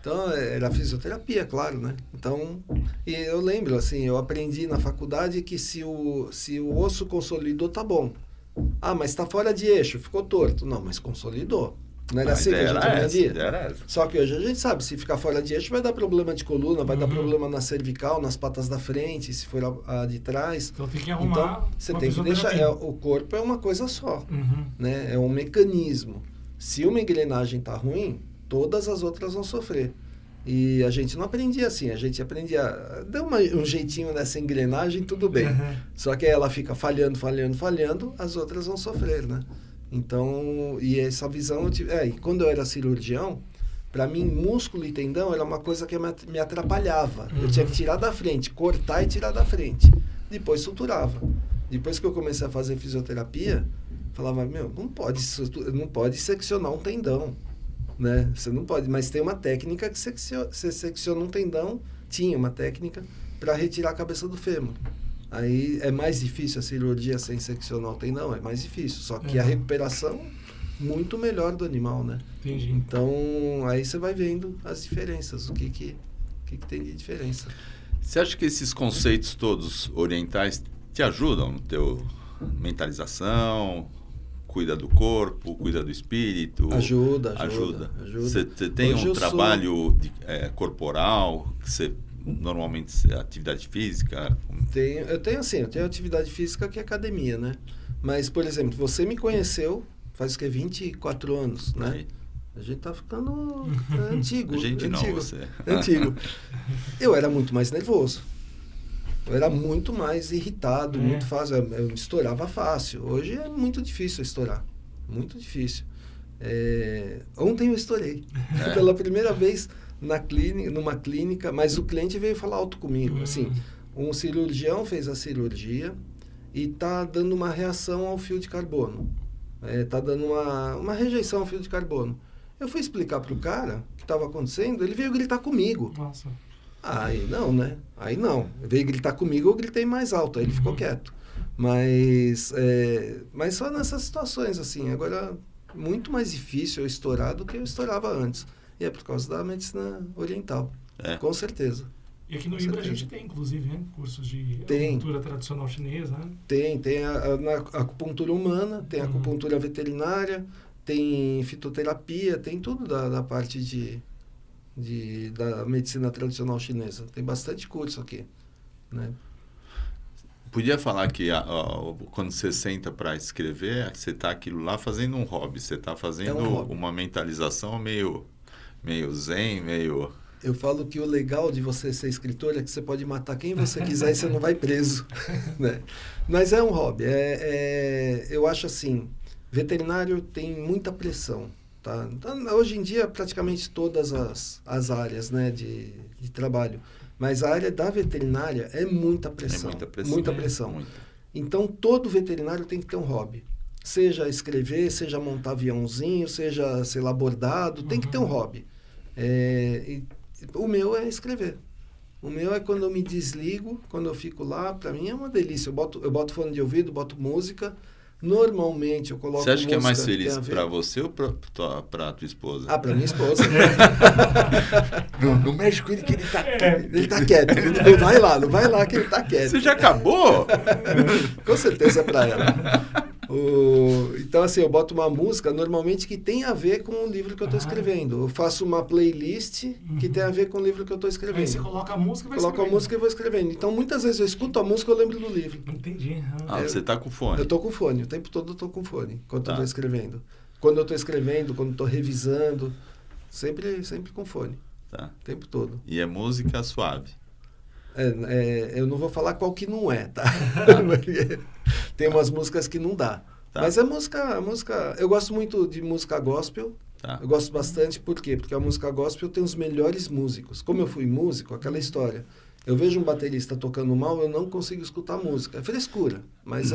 Então, era fisioterapia, claro, né? Então, e eu lembro, assim, eu aprendi na faculdade que se o osso consolidou, tá bom. Ah, mas está fora de eixo, ficou torto. Não, mas consolidou. Não era assim que a gente aprendia? Só que hoje a gente sabe, se ficar fora de eixo vai dar problema de coluna, vai dar problema na cervical, nas patas da frente, se for a de trás. Então tem que arrumar. Então, você tem que deixar. O corpo é uma coisa só. Né? É um mecanismo. Se uma engrenagem está ruim, todas as outras vão sofrer. E a gente não aprendia assim, a gente aprendia, deu um jeitinho nessa engrenagem, tudo bem. Só que ela fica falhando, as outras vão sofrer, né? Então, e essa visão, e quando eu era cirurgião, para mim, músculo e tendão era uma coisa que me atrapalhava. Eu tinha que tirar da frente, cortar e tirar da frente. Depois suturava. Depois que eu comecei a fazer fisioterapia, falava, não pode seccionar um tendão, né? Você não pode, mas tem uma técnica que você secciona um tendão, tinha uma técnica para retirar a cabeça do fêmur. Aí é mais difícil a cirurgia sem seccionar o tendão, é mais difícil. Só que a recuperação, muito melhor do animal, né? Entendi. Então, aí você vai vendo as diferenças, o que tem de diferença. Você acha que esses conceitos todos orientais te ajudam no teu mentalização, cuida do corpo, cuida do espírito? Ajuda. Você tem um trabalho corporal que você... Normalmente, atividade física? Eu tenho atividade física que é academia, né? Mas, por exemplo, você me conheceu faz 24 anos, né? Aí. A gente tá ficando antigo. A gente antigo, não, você. Antigo. Eu era muito mais nervoso. Eu era muito mais irritado, muito fácil. Eu estourava fácil. Hoje é muito difícil estourar. Muito difícil. Ontem eu estourei. Pela primeira vez... numa clínica, mas o cliente veio falar alto comigo, assim, Um cirurgião fez a cirurgia e está dando uma reação ao fio de carbono. Está dando uma rejeição ao fio de carbono. Eu fui explicar para o cara o que estava acontecendo, ele veio gritar comigo. Nossa. Aí não, né? Aí não. Veio gritar comigo, eu gritei mais alto, aí ele ficou quieto. Mas só nessas situações, assim. Agora, muito mais difícil eu estourar do que eu estourava antes. E é por causa da medicina oriental. Com certeza. E aqui no IBRA a gente tem, inclusive, né? Cursos de Tem. acupuntura tradicional chinesa, né? Tem a acupuntura humana, tem a acupuntura veterinária, tem fitoterapia, tem tudo da parte da medicina tradicional chinesa. Tem bastante curso aqui, né? Podia falar que quando você senta para escrever, você está aquilo lá fazendo um hobby, você está fazendo uma mentalização meio zen, meio... Eu falo que o legal de você ser escritor é que você pode matar quem você quiser e você não vai preso, né? Mas é um hobby. Eu acho assim, veterinário tem muita pressão, tá? Então, hoje em dia, praticamente todas as áreas, né, de trabalho. Mas a área da veterinária é muita pressão. Muita pressão. Muita. Então, todo veterinário tem que ter um hobby. Seja escrever, seja montar aviãozinho, seja, sei lá, bordado, tem que ter um hobby. O meu é escrever. O meu é quando eu me desligo, quando eu fico lá, para mim é uma delícia. Eu boto fone de ouvido, boto música. Normalmente eu coloco. Você acha que é mais música feliz para você ou para tua esposa? Ah, para minha esposa. Não mexe com ele que ele tá Ele tá quieto. Não vai lá que ele tá quieto. Você já acabou? Com certeza é para ela. Então, assim, eu boto uma música normalmente que tem a ver com o livro que eu estou escrevendo. Eu faço uma playlist que tem a ver com o livro que eu estou escrevendo. Aí você coloca a música e vai Coloco a música e vou escrevendo. Então, muitas vezes eu escuto a música e eu lembro do livro. Entendi. Você está com fone. Eu estou com fone. O tempo todo eu estou com fone quando eu estou escrevendo. Quando eu estou escrevendo, quando eu estou revisando, sempre com fone. Tá. O tempo todo. E é música suave. Eu não vou falar qual que não é, tá? Tem umas músicas que não dá. Tá. Mas a música... Eu gosto muito de música gospel. Tá. Eu gosto bastante, por quê? Porque a música gospel tem os melhores músicos. Como eu fui músico, aquela história. Eu vejo um baterista tocando mal, eu não consigo escutar a música. É frescura, mas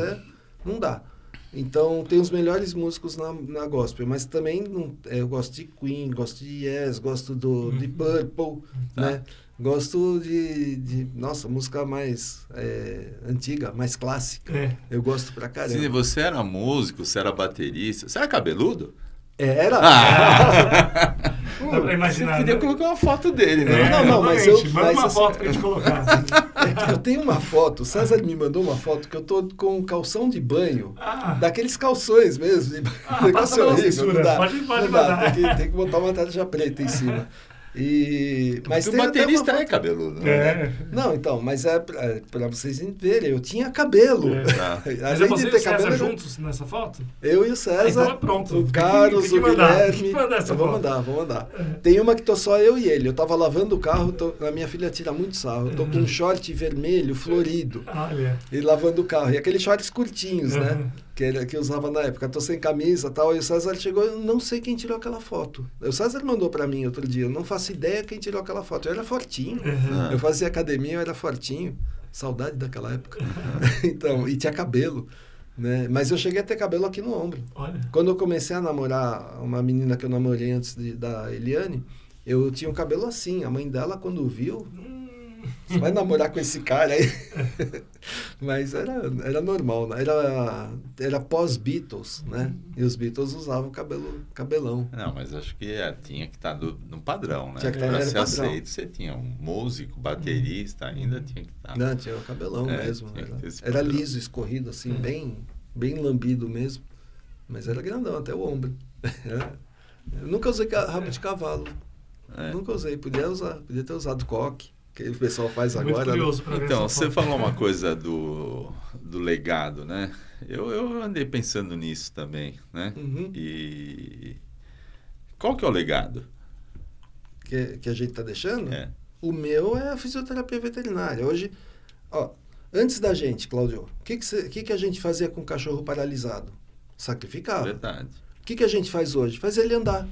não dá. Então, tem os melhores músicos na gospel. Mas também eu gosto de Queen, gosto de Yes, gosto de Purple, né? Gosto de música mais antiga, mais clássica. Eu gosto pra caramba. Se você era músico, você era baterista, você era cabeludo? Era. Dá pra imaginar. Você podia colocar uma foto dele, né? Não, mas manda uma assim, foto pra gente colocar. Eu tenho uma foto, o César me mandou uma foto que eu tô com um calção de banho, daqueles calções mesmo, passa pela censura. Pode mandar. Tem que botar uma tarja preta em cima. Mas o baterista é cabeludo, né? Não, então, mas pra vocês verem, eu tinha cabelo. Mas você e o César juntos nessa foto? Eu e o César, então é pronto. o Carlos, o Guilherme. Vou mandar. Tem uma que tô só eu e ele. Eu tava lavando o carro, a minha filha tira muito sarro. Eu tô com um short vermelho, florido. E lavando o carro. E aqueles shorts curtinhos, né? Que eu usava na época. Tô sem camisa e tal. E o César chegou, eu não sei quem tirou aquela foto. O César mandou pra mim outro dia. Eu não faço ideia quem tirou aquela foto. Eu era fortinho. Eu fazia academia, eu era fortinho. Saudade daquela época. Então, e tinha cabelo. Né? Mas eu cheguei a ter cabelo aqui no ombro. Olha. Quando eu comecei a namorar uma menina que eu namorei antes da Eliane, eu tinha um cabelo assim. A mãe dela, quando viu... Você vai namorar com esse cara aí? Mas era normal, né? Era pós-Beatles, né? E os Beatles usavam cabelão. Não, mas acho que tinha que estar no padrão, né? Tinha que estar para no ser padrão. aceito, você tinha um músico, baterista, ainda tinha que estar. Não, tinha o cabelão mesmo. Era liso, escorrido, assim, bem lambido mesmo. Mas era grandão, até o ombro. Eu nunca usei rabo de cavalo. Nunca usei. Podia ter usado coque. Que o pessoal faz agora. Então, você falou uma coisa do legado, né? Eu andei pensando nisso também, né? E qual que é o legado? Que a gente está deixando? O meu é a fisioterapia veterinária. Hoje, antes da gente, Cláudio, o que a gente fazia com o cachorro paralisado? Sacrificava. Verdade. O que a gente faz hoje? Faz ele andar.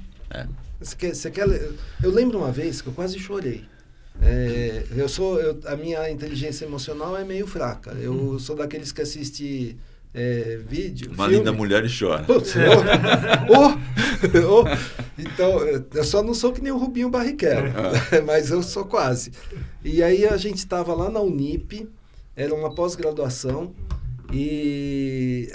Você quer... Eu lembro uma vez que eu quase chorei. A minha inteligência emocional é meio fraca. Eu sou daqueles que assiste vídeo. Uma filme. linda mulher e chora. Putz, então, eu só não sou que nem o Rubinho Barrichello, mas eu sou quase. E aí a gente estava lá na Unip, era uma pós-graduação, e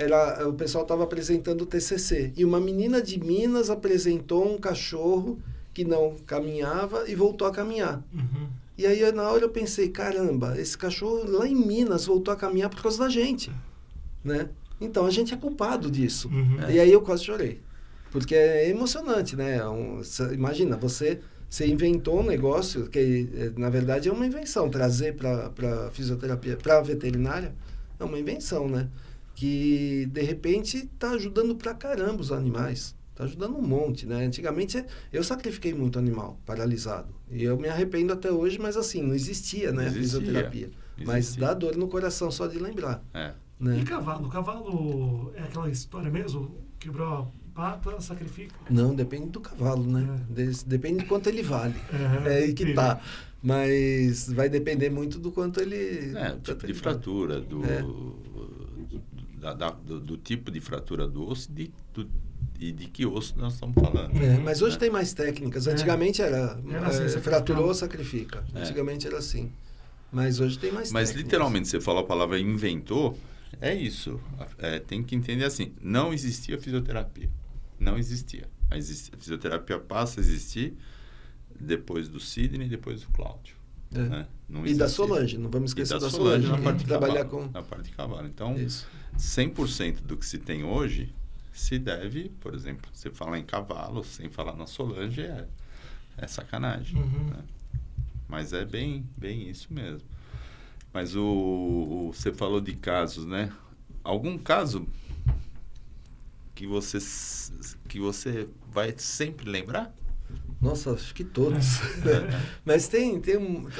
o pessoal estava apresentando o TCC. E uma menina de Minas apresentou um cachorro que não caminhava e voltou a caminhar. Uhum. E aí, na hora eu pensei, caramba, esse cachorro lá em Minas voltou a caminhar por causa da gente, né? Então, a gente é culpado disso. Uhum. E aí eu quase chorei. Porque é emocionante, né? Imagina, você inventou um negócio que, na verdade, é uma invenção. Trazer para fisioterapia, para veterinária, é uma invenção, né? Que, de repente, está ajudando pra caramba os animais. Está ajudando um monte, né? Antigamente, eu sacrifiquei muito animal paralisado. E eu me arrependo até hoje, mas assim, não existia, né? A fisioterapia. Mas dá dor no coração só de lembrar. Né? E cavalo? O cavalo é aquela história mesmo? Quebrou a pata, sacrifica? Não, depende do cavalo, né? Depende de quanto ele vale. É aí que tá. Mas vai depender muito do quanto ele... o tipo de fratura, do tipo de fratura do osso e de que osso nós estamos falando. Mas hoje tem mais técnicas. Antigamente era assim, fraturou, sacrifica. Antigamente era assim. Mas hoje tem mais técnicas. Mas literalmente, você falou a palavra inventou, é isso. Tem que entender assim, não existia fisioterapia. Não existia. A fisioterapia passa a existir depois do Sidney e depois do Cláudio. Né? E da Solange, não vamos esquecer da Solange. Na parte de trabalhar cavalo, na parte de cavalo. Então, isso. 100% do que se tem hoje se deve, por exemplo, você falar em cavalo sem falar na Solange é sacanagem. Uhum. Né? Mas é bem isso mesmo. Mas você falou de casos, né? Algum caso que você vai sempre lembrar? Nossa, acho que todos. Mas tem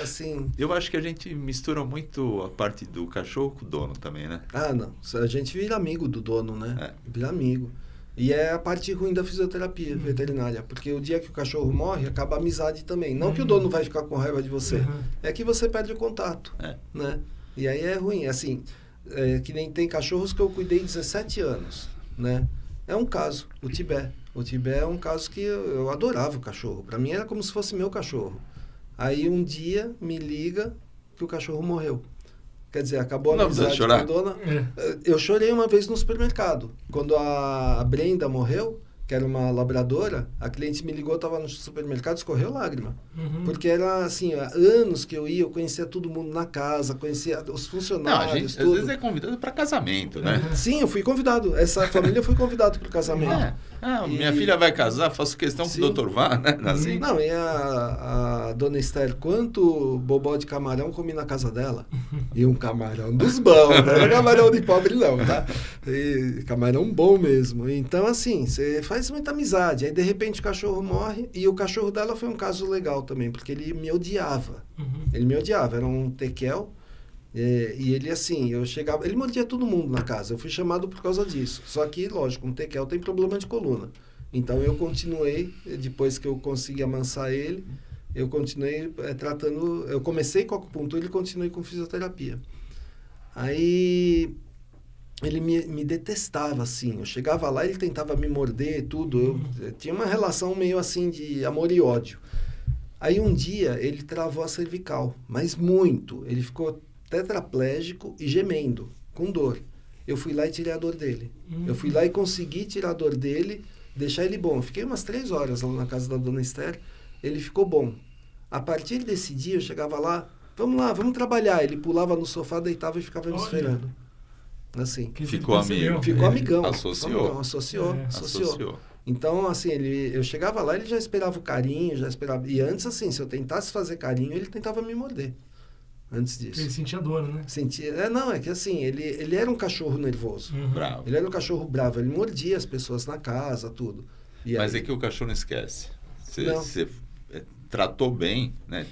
assim... Eu acho que a gente mistura muito a parte do cachorro com o dono também, né? Não. A gente vira amigo do dono, né? Vira amigo. E é a parte ruim da fisioterapia veterinária. Porque o dia que o cachorro morre, acaba a amizade também. Não que o dono vai ficar com raiva de você. É que você perde o contato. Né? E aí é ruim. Assim, que nem tem cachorros que eu cuidei 17 anos. Né? É um caso, o Tibé. O Tibé é um caso que eu adorava o cachorro. Para mim era como se fosse meu cachorro. Aí um dia me liga que o cachorro morreu. Quer dizer, acabou a amizade com a dona. Eu chorei uma vez no supermercado. Quando a Brenda morreu, que era uma labradora, a cliente me ligou, estava no supermercado, escorreu lágrima. Porque era assim, há anos que eu conhecia todo mundo na casa, conhecia os funcionários, a gente tudo. às vezes é convidado para casamento, né? Sim, eu fui convidado. Essa família eu fui convidado para o casamento. Minha filha vai casar, faço questão que o Dr. vá, né? Assim. Não, e a dona Esther, quanto bobó de camarão comi na casa dela? E um camarão dos bons, não era camarão de pobre não, tá? E camarão bom mesmo. Então, assim, você faz muita amizade. Aí, de repente, o cachorro morre. E o cachorro dela foi um caso legal também, porque ele me odiava. Ele me odiava. Era um tequel. E ele, assim, eu chegava... Ele mordia todo mundo na casa. Eu fui chamado por causa disso. Só que, lógico, um tequel tem problema de coluna. Então, eu continuei, depois que eu consegui amansar ele, eu continuei tratando... Eu comecei com acupuntura e continuei com fisioterapia. Aí... Ele me detestava, assim. Eu chegava lá, ele tentava me morder e tudo. Eu tinha uma relação meio assim de amor e ódio. Aí um dia ele travou a cervical, mas muito. Ele ficou tetraplégico e gemendo, com dor. Eu fui lá e tirei a dor dele. Eu fui lá e consegui tirar a dor dele, deixar ele bom. Eu fiquei umas 3 horas lá na casa da dona Esther. Ele ficou bom. A partir desse dia, eu chegava lá, vamos lá, vamos trabalhar. Ele pulava no sofá, deitava e ficava me esperando. Assim. Ficou amigo. Ficou amigão. Associou. Então, assim, eu chegava lá, ele já esperava o carinho, já esperava... E antes, assim, se eu tentasse fazer carinho, ele tentava me morder. Antes disso. Ele sentia dor, né? É que assim, ele era um cachorro nervoso. Bravo. Ele era um cachorro bravo. Ele mordia as pessoas na casa, tudo. Mas é que o cachorro não esquece. Você tratou bem, né?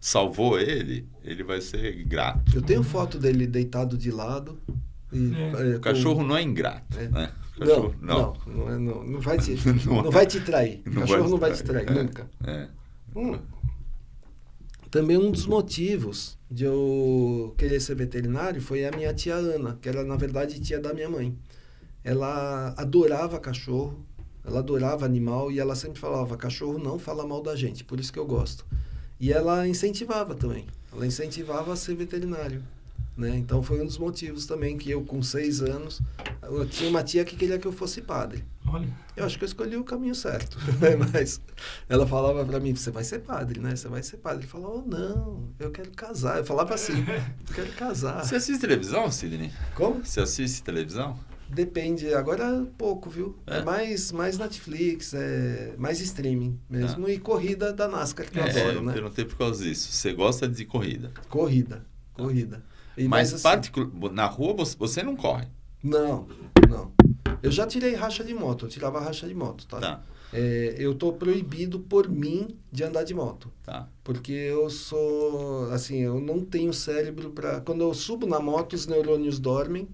Salvou ele vai ser grato. Eu tenho foto dele deitado de lado. O cachorro não é ingrato, né? Não vai te trair. O cachorro não vai te trair, nunca. Também um dos motivos de eu querer ser veterinário foi a minha tia Ana, que era, na verdade, tia da minha mãe. Ela adorava cachorro, ela adorava animal e ela sempre falava, cachorro não fala mal da gente, por isso que eu gosto. E ela incentivava também, ela incentivava a ser veterinário, né? Então foi um dos motivos também que eu, com 6 anos, eu tinha uma tia que queria que eu fosse padre. Olha. Eu acho que eu escolhi o caminho certo, mas ela falava para mim, você vai ser padre, né? Você vai ser padre. Eu falava, não, eu quero casar. Eu falava assim, eu quero casar. Você assiste televisão, Sidney? Como? Você assiste televisão? Depende, agora pouco, viu? É mais Netflix, mais streaming mesmo, e corrida da NASCAR, que eu adoro, eu né? perguntei por causa disso. Você gosta de corrida? Corrida. E Mas assim, na rua você não corre? Não. Eu já tirei racha de moto, eu tirava racha de moto, tá? Tá. Eu tô proibido por mim de andar de moto. Tá. Porque eu sou, assim, eu não tenho cérebro para... Quando eu subo na moto, os neurônios dormem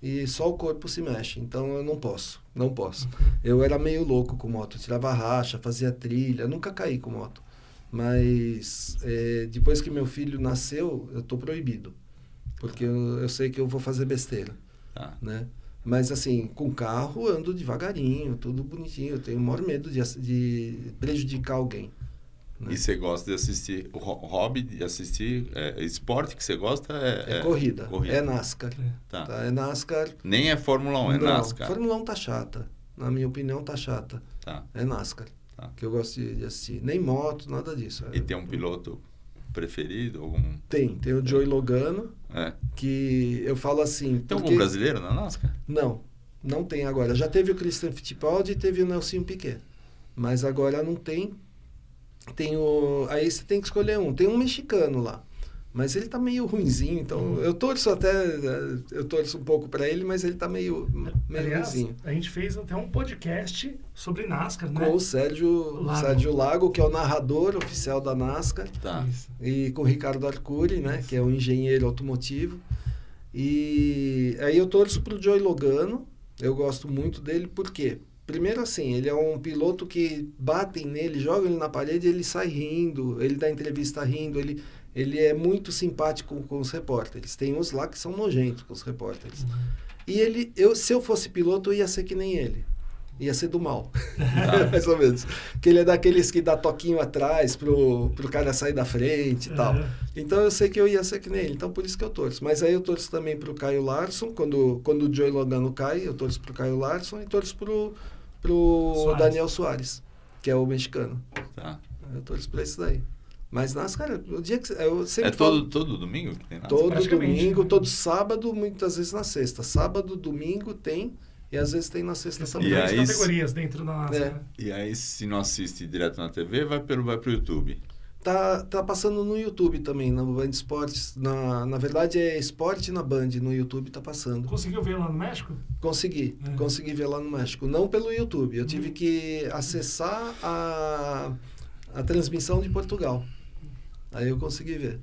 e só o corpo se mexe. Então eu não posso. Eu era meio louco com moto, eu tirava racha, fazia trilha, nunca caí com moto. Mas depois que meu filho nasceu, eu tô proibido. Porque eu sei que eu vou fazer besteira, né? Mas, assim, com carro, ando devagarinho, tudo bonitinho. Eu tenho o maior medo de prejudicar alguém, né? E você gosta de assistir, o hobby de assistir, esporte que você gosta É corrida. É NASCAR. Tá. É NASCAR. Nem é Fórmula 1, é Não, NASCAR. Fórmula 1 tá chata. Na minha opinião, tá chata. Tá. É NASCAR, que eu gosto de assistir. Nem moto, nada disso. E tem um piloto preferido? Tem o Joey Logano, que eu falo assim... Tem algum brasileiro na NASCAR? Não tem agora. Já teve o Christian Fittipaldi e teve o Nelson Piquet. Mas agora não tem. Aí você tem que escolher um. Tem um mexicano lá. Mas ele tá meio ruinzinho, então eu torço um pouco para ele, mas ele tá meio ruinzinho. A gente fez até um podcast sobre NASCAR, né? Com o Sérgio Lago, que é o narrador oficial da NASCAR. Tá. E com o Ricardo Arcuri, né? Que é um engenheiro automotivo. E aí eu torço pro Joey Logano. Eu gosto muito dele, por quê? Primeiro assim, ele é um piloto que batem nele, jogam ele na parede e ele sai rindo, ele dá entrevista rindo, ele é muito simpático com os repórteres. Tem uns lá que são nojentos com os repórteres. E se eu fosse piloto, eu ia ser que nem ele. Ia ser do mal. Mais ou menos. Que ele é daqueles que dá toquinho atrás pro cara sair da frente e tal. Então eu sei que eu ia ser que nem ele. Então por isso que eu torço. Mas aí eu torço também pro Caio Larson. Quando o Joey Logano cai, eu torço pro Caio Larson e torço pro Daniel Suárez, que é o mexicano. Tá. Eu torço pra isso daí. Mas NASCAR, o dia que eu sempre todo domingo que tem NASCAR? Todo domingo, todo sábado, muitas vezes na sexta. Sábado, domingo tem, e às vezes tem na sexta também. São 3 categorias dentro da NASCAR. Né? E aí, se não assiste direto na TV, vai pro YouTube? Tá passando no YouTube também, na Band Esportes. Na verdade, é Esporte na Band, no YouTube tá passando. Conseguiu ver lá no México? Consegui ver lá no México. Não pelo YouTube, eu tive que acessar a transmissão de Portugal. Aí eu consegui ver.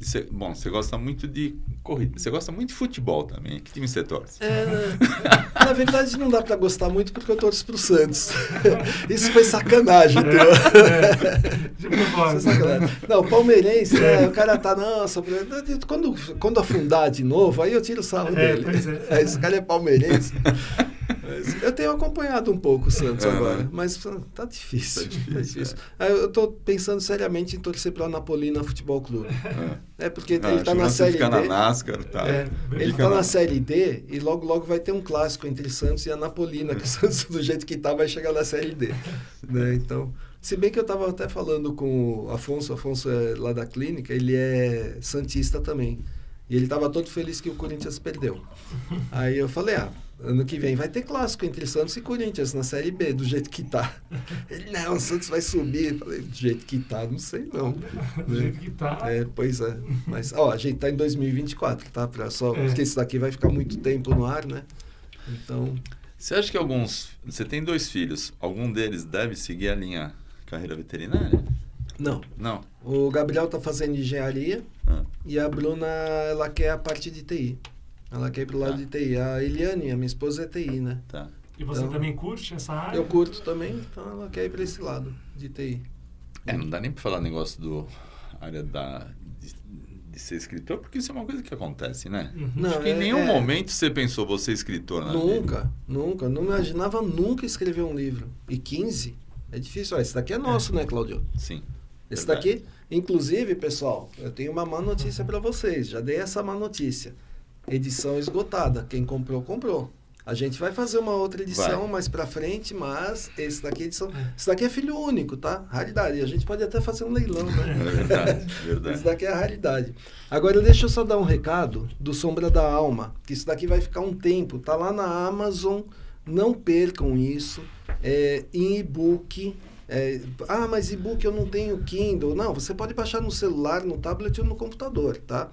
Você gosta muito de corrida. Você gosta muito de futebol também. Que time você torce? Na verdade, não dá pra gostar muito porque eu torço pro Santos. Isso foi sacanagem. Foi sacanagem. Não, palmeirense, o cara tá... Nossa, quando afundar de novo, aí eu tiro o sarro dele. Esse cara é palmeirense. Eu tenho acompanhado um pouco o Santos agora, mas tá difícil. Tá difícil. Eu tô pensando seriamente em torcer para o Anapolina Futebol Clube. Porque ele tá na Série D. Na NASCAR, tá. Ele tá na Série D e logo vai ter um clássico entre Santos e Anapolina, que o Santos, do jeito que tá, vai chegar na Série D. Né? Então, se bem que eu tava até falando com o Afonso é lá da clínica, ele é santista também. E ele tava todo feliz que o Corinthians perdeu. Aí eu falei, ano que vem vai ter clássico entre Santos e Corinthians na Série B, do jeito que tá. Ele, não, o Santos vai subir. Eu falei, do jeito que tá, não sei não. Do jeito que tá. Pois é. Mas, a gente tá em 2024, tá? Porque isso daqui vai ficar muito tempo no ar, né? Então... Você acha que você tem 2 filhos, algum deles deve seguir a linha carreira veterinária? Não. Não? O Gabriel tá fazendo engenharia e a Bruna, ela quer a parte de TI. Ela quer ir pro lado de TI. A Eliane, a minha esposa, é TI, né? Tá. E você também curte essa área? Eu curto também, então ela quer ir para esse lado de TI. Não dá nem para falar negócio do área de ser escritor, porque isso é uma coisa que acontece, né? Não, Acho que em nenhum momento você pensou você escritor na vida. Nunca. Não imaginava nunca escrever um livro. E 15 é difícil. Ó, esse daqui é nosso, né, Cláudio? Sim. Esse Verdade. daqui, inclusive, pessoal, eu tenho uma má notícia para vocês. Já dei essa má notícia. Edição esgotada. Quem comprou, comprou. A gente vai fazer uma outra edição mais pra frente, mas esse daqui é filho único, tá? Raridade. A gente pode até fazer um leilão, né? É verdade, verdade. Isso daqui é a raridade. Agora, deixa eu só dar um recado do Sombra da Alma, que isso daqui vai ficar um tempo. Tá lá na Amazon, não percam isso. Em e-book. Mas e-book eu não tenho Kindle. Não, você pode baixar no celular, no tablet ou no computador, tá?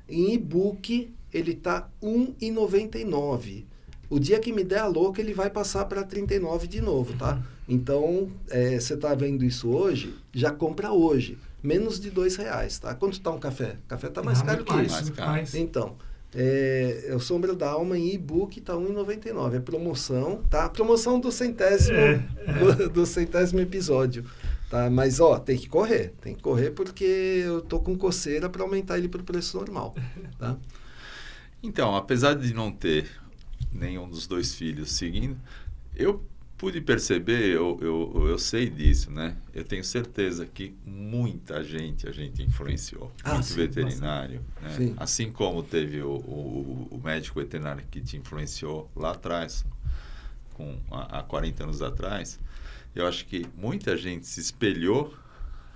Em e-book, ele tá R$1,99. O dia que me der a louca, ele vai passar para 39 de novo, tá? Então, você tá vendo isso hoje, já compra hoje. Menos de R$2, tá? Quanto tá um café? O café tá mais caro que isso. Mais caro. Então, o Sombra da Alma em e-book tá R$1,99. É promoção, tá? Promoção do do 100º episódio. Tá? Mas, tem que correr. Tem que correr porque eu tô com coceira para aumentar ele pro preço normal, tá? Então, apesar de não ter nenhum dos dois filhos seguindo, eu pude perceber, eu sei disso, né? Eu tenho certeza que muita gente a gente influenciou. Muito sim, veterinário, né? Sim. Assim como teve o médico veterinário que te influenciou lá atrás, há 40 anos atrás, eu acho que muita gente se espelhou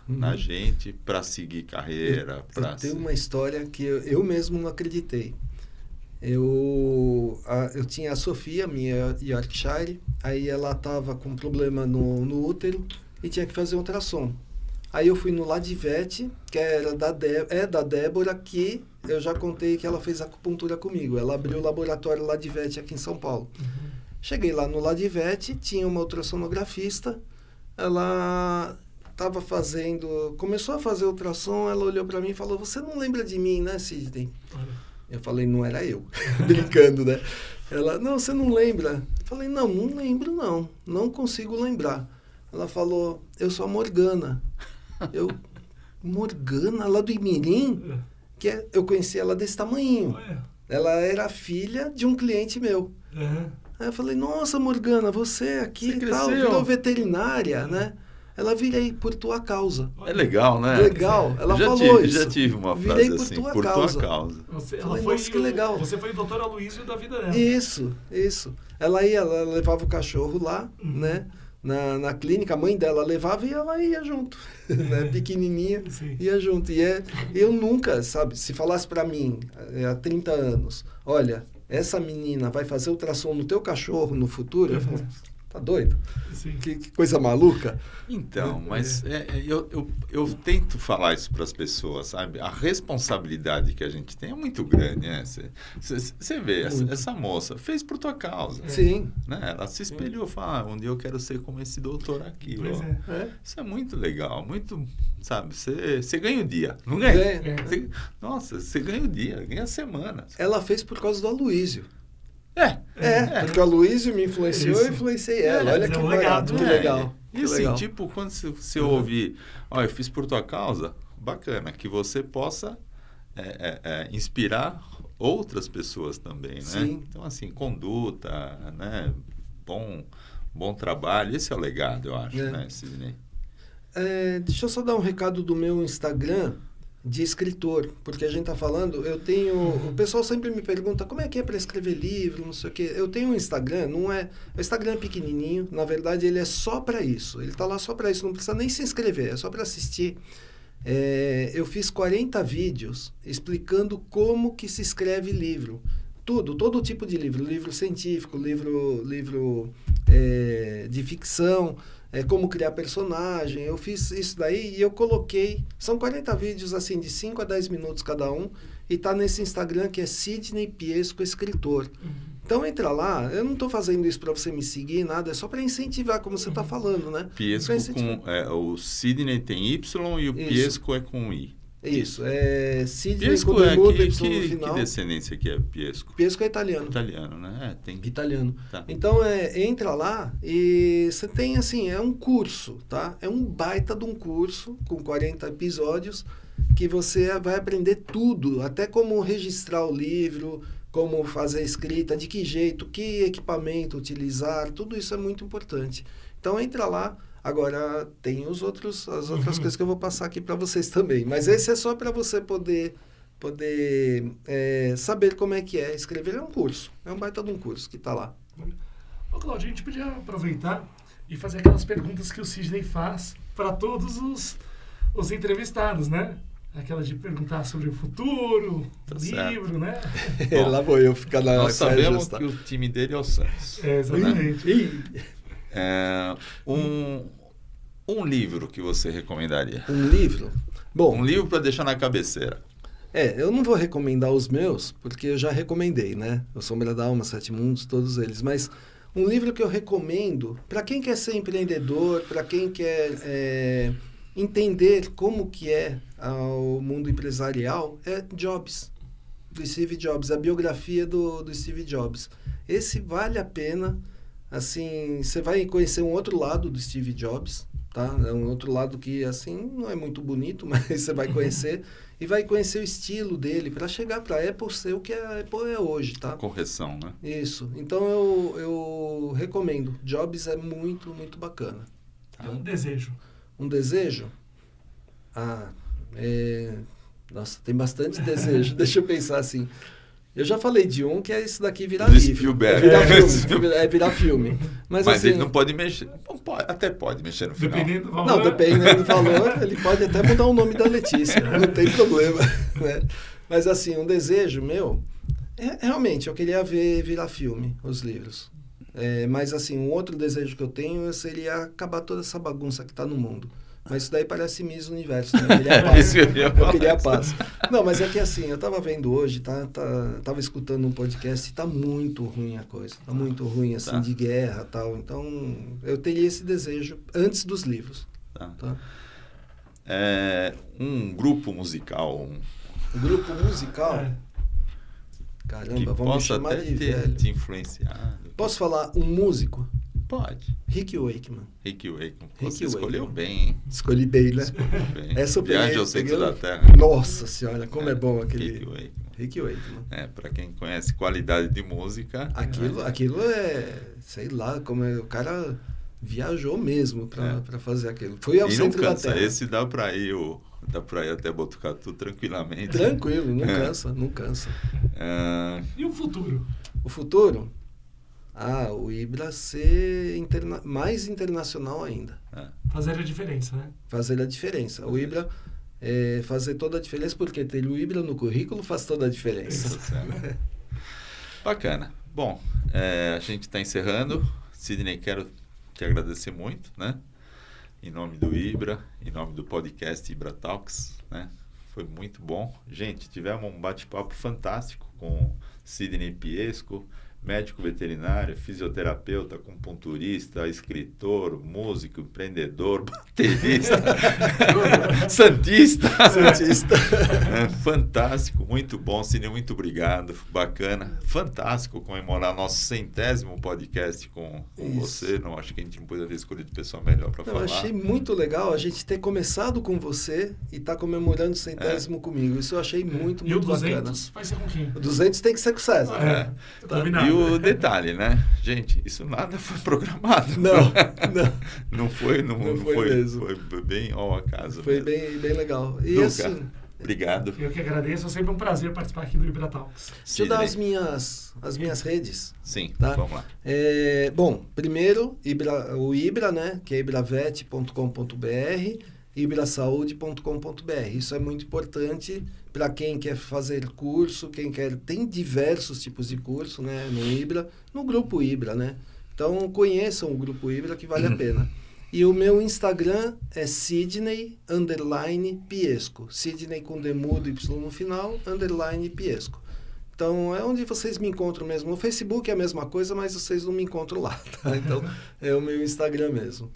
na gente para seguir carreira. Eu tenho uma história que eu mesmo não acreditei. Eu tinha a Sofia, minha Yorkshire, aí ela estava com problema no útero e tinha que fazer ultrassom. Aí eu fui no Ladivete, que era da Débora, que eu já contei que ela fez acupuntura comigo. Ela abriu o laboratório Ladivete aqui em São Paulo. Cheguei lá no Ladivete, tinha uma ultrassonografista, ela começou a fazer ultrassom, ela olhou para mim e falou: "Você não lembra de mim, né, Sidney?" Eu falei: "Não era eu." Brincando, né? Ela: "Não, você não lembra?" Eu falei: "Não lembro não. Não consigo lembrar." Ela falou: "Eu sou a Morgana." Eu: "Morgana, lá do Imirim?" Eu conheci ela desse tamanhinho. Ela era filha de um cliente meu. Aí eu falei: "Nossa, Morgana, você aqui e tal, virou veterinária, né?" Ela: "Virei por tua causa." É legal, né? Legal. Ela falou isso. Já tive uma Virei frase por assim, tua por causa. tua causa. Nossa, que legal. Você foi o doutor Aloysio da vida dela. Isso. Ela levava o cachorro lá, né? Na clínica, a mãe dela levava e ela ia junto, né? Pequenininha, ia junto. Eu nunca, sabe, se falasse para mim há 30 anos, olha, essa menina vai fazer ultrassom no teu cachorro no futuro, eu falo: "Tá doido? Que coisa maluca." Então, mas eu tento falar isso para as pessoas, sabe? A responsabilidade que a gente tem é muito grande, né? Você vê, essa moça fez por tua causa. Sim. Né? Ela se espelhou, fala: "Um dia eu quero ser como esse doutor aqui." Isso é muito legal, muito, sabe? Você ganha o dia, não ganha? Nossa, você ganha o dia, ganha a semana. Ela fez por causa do Aloysio. Porque o Aloysio me influenciou, eu influenciei ela. Olha que barato, que legal. E assim, tipo, quando você ouvir: "Eu fiz por tua causa", bacana, que você possa inspirar outras pessoas também, né? Sim. Então, assim, conduta, né? Bom trabalho, esse é o legado, eu acho, né, Sidney? Deixa eu só dar um recado do meu Instagram de escritor, porque a gente tá falando, o pessoal sempre me pergunta como é que é para escrever livro, não sei o quê. Eu tenho um Instagram, o Instagram é pequenininho, na verdade ele é só para isso, ele tá lá só para isso, não precisa nem se inscrever, é só para assistir. Eu fiz 40 vídeos explicando como que se escreve livro, todo tipo de livro científico, livro de ficção, como criar personagem. Eu fiz isso daí e eu coloquei, são 40 vídeos assim de 5 a 10 minutos cada um, e tá nesse Instagram que é Sidney Piesco Escritor. Então entra lá, eu não estou fazendo isso para você me seguir, nada, é só para incentivar, como você está falando, né? Piesco o Sidney tem Y e o Piesco é com I. Isso, Sidney Piesco com bermuda, Y no que final. descendência que é Piesco? Piesco é italiano. Italiano, né? Tem... Italiano. Tá. Então, entra lá e você tem, assim, é um curso, tá? É um baita de um curso com 40 episódios que você vai aprender tudo, até como registrar o livro, como fazer a escrita, de que jeito, que equipamento utilizar, tudo isso é muito importante. Então entra lá. Agora tem as outras coisas que eu vou passar aqui para vocês também. Mas esse é só para você poder saber como é que é. Escrever é um curso, é um baita de um curso que está lá. Ô, Cláudio, a gente podia aproveitar e fazer aquelas perguntas que o Sidney faz para todos os entrevistados, né? Aquela de perguntar sobre o futuro, livro, né? Bom, lá vou eu ficar na... Nós sabemos que o time dele é o Santos. Exatamente. Né? Um livro que você recomendaria? Um livro? Bom, um livro para deixar na cabeceira. Eu não vou recomendar os meus, porque eu já recomendei, né? O Sombra da Alma, Sete Mundos, todos eles. Mas um livro que eu recomendo, para quem quer ser empreendedor, para quem quer entender como que é o mundo empresarial, é Jobs, do Steve Jobs, a biografia do Steve Jobs. Esse vale a pena. Assim, você vai conhecer um outro lado do Steve Jobs, tá? É um outro lado que, assim, não é muito bonito, mas você vai conhecer. E vai conhecer o estilo dele para chegar para a Apple ser o que a Apple é hoje, tá? Correção, né? Isso. Então, eu recomendo. Jobs é muito, muito bacana. Tá. Um desejo. Um desejo? Nossa, tem bastante desejo. Deixa eu pensar assim. Eu já falei de um que é isso daqui virar livro. Spielberg. Virar filme. Mas assim, ele não pode mexer. Até pode mexer no final. Dependendo do valor. Não, dependendo do valor, ele pode até mudar o nome da Letícia. Não tem problema. Né? Mas assim, um desejo meu... realmente, eu queria ver virar filme, os livros. Mas assim, um outro desejo que eu tenho seria acabar toda essa bagunça que está no mundo. Mas isso daí parece Miss Universo, né? Eu queria paz. Não, mas é que assim, eu tava vendo hoje, tava escutando um podcast e tá muito ruim a coisa. Tá muito ruim, assim, de guerra e tal. Então, eu teria esse desejo antes dos livros. Tá? Um grupo musical. Um grupo musical? Caramba, que vamos me chamar de velho. Te influenciado. Posso falar um músico? Pode. Rick Wakeman. Você escolheu bem, hein? Escolhi bem, né? Bem. Essa eu Viagem ao Centro da Terra. Nossa Senhora, como é bom aquele... Rick Wakeman. Para quem conhece qualidade de música... Aquilo é... Sei lá, como o cara viajou mesmo para fazer aquilo. Foi ao Centro da Terra. Esse dá para ir até Botucatu tranquilamente. Tranquilo, não cansa. E o futuro? O futuro? O Ibra ser mais internacional ainda. Fazer a diferença, né? Fazer a diferença. O Ibra fazer toda a diferença, porque ter o Ibra no currículo faz toda a diferença. Bacana. Bom, a gente está encerrando. Sidney, quero te agradecer muito, né? Em nome do Ibra, em nome do podcast Ibra Talks, né? Foi muito bom. Gente, tivemos um bate-papo fantástico com Sidney Piesco, médico veterinário, fisioterapeuta, acupunturista, escritor, músico, empreendedor, baterista, santista. Fantástico, muito bom, Sidney, muito obrigado, bacana, fantástico comemorar nosso 100º podcast com você. Não acho que a gente não poderia ter escolhido pessoa melhor para falar. Eu achei muito legal a gente ter começado com você e estar comemorando o 100º comigo. Isso eu achei muito, muito bacana. E o 200 vai ser com quem? O 200 tem que ser com o César. E o detalhe, né? Gente, isso nada foi programado. Não foi mesmo. Foi bem ao acaso. Foi bem legal. E Luca, assim... Obrigado. Eu que agradeço. É sempre um prazer participar aqui do Ibra Talks. Deixa eu dar as minhas redes. Sim, tá? Vamos lá. Bom, primeiro, o Ibra, né? Que é ibravet.com.br, ibrasaude.com.br. Isso é muito importante para quem quer fazer curso, tem diversos tipos de curso, né, no Ibra, no Grupo Ibra, né? Então, conheçam o Grupo Ibra, que vale a pena. E o meu Instagram é Sidney_Piesco. Sidney com D mudo, Y no final, _Piesco. Então, é onde vocês me encontram mesmo. No Facebook é a mesma coisa, mas vocês não me encontram lá, tá? Então, é o meu Instagram mesmo.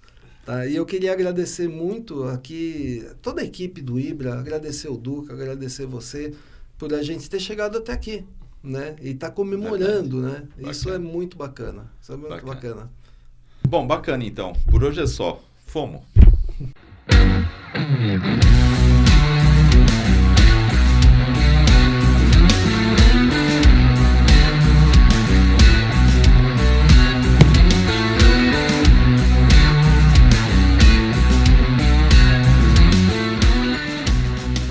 Tá? E eu queria agradecer muito aqui, toda a equipe do Ibra, agradecer o Duca, agradecer você por a gente ter chegado até aqui, né? E tá comemorando, né? Bacana. Isso é muito bacana. Isso é muito bacana. Bom, bacana então. Por hoje é só. Fomos.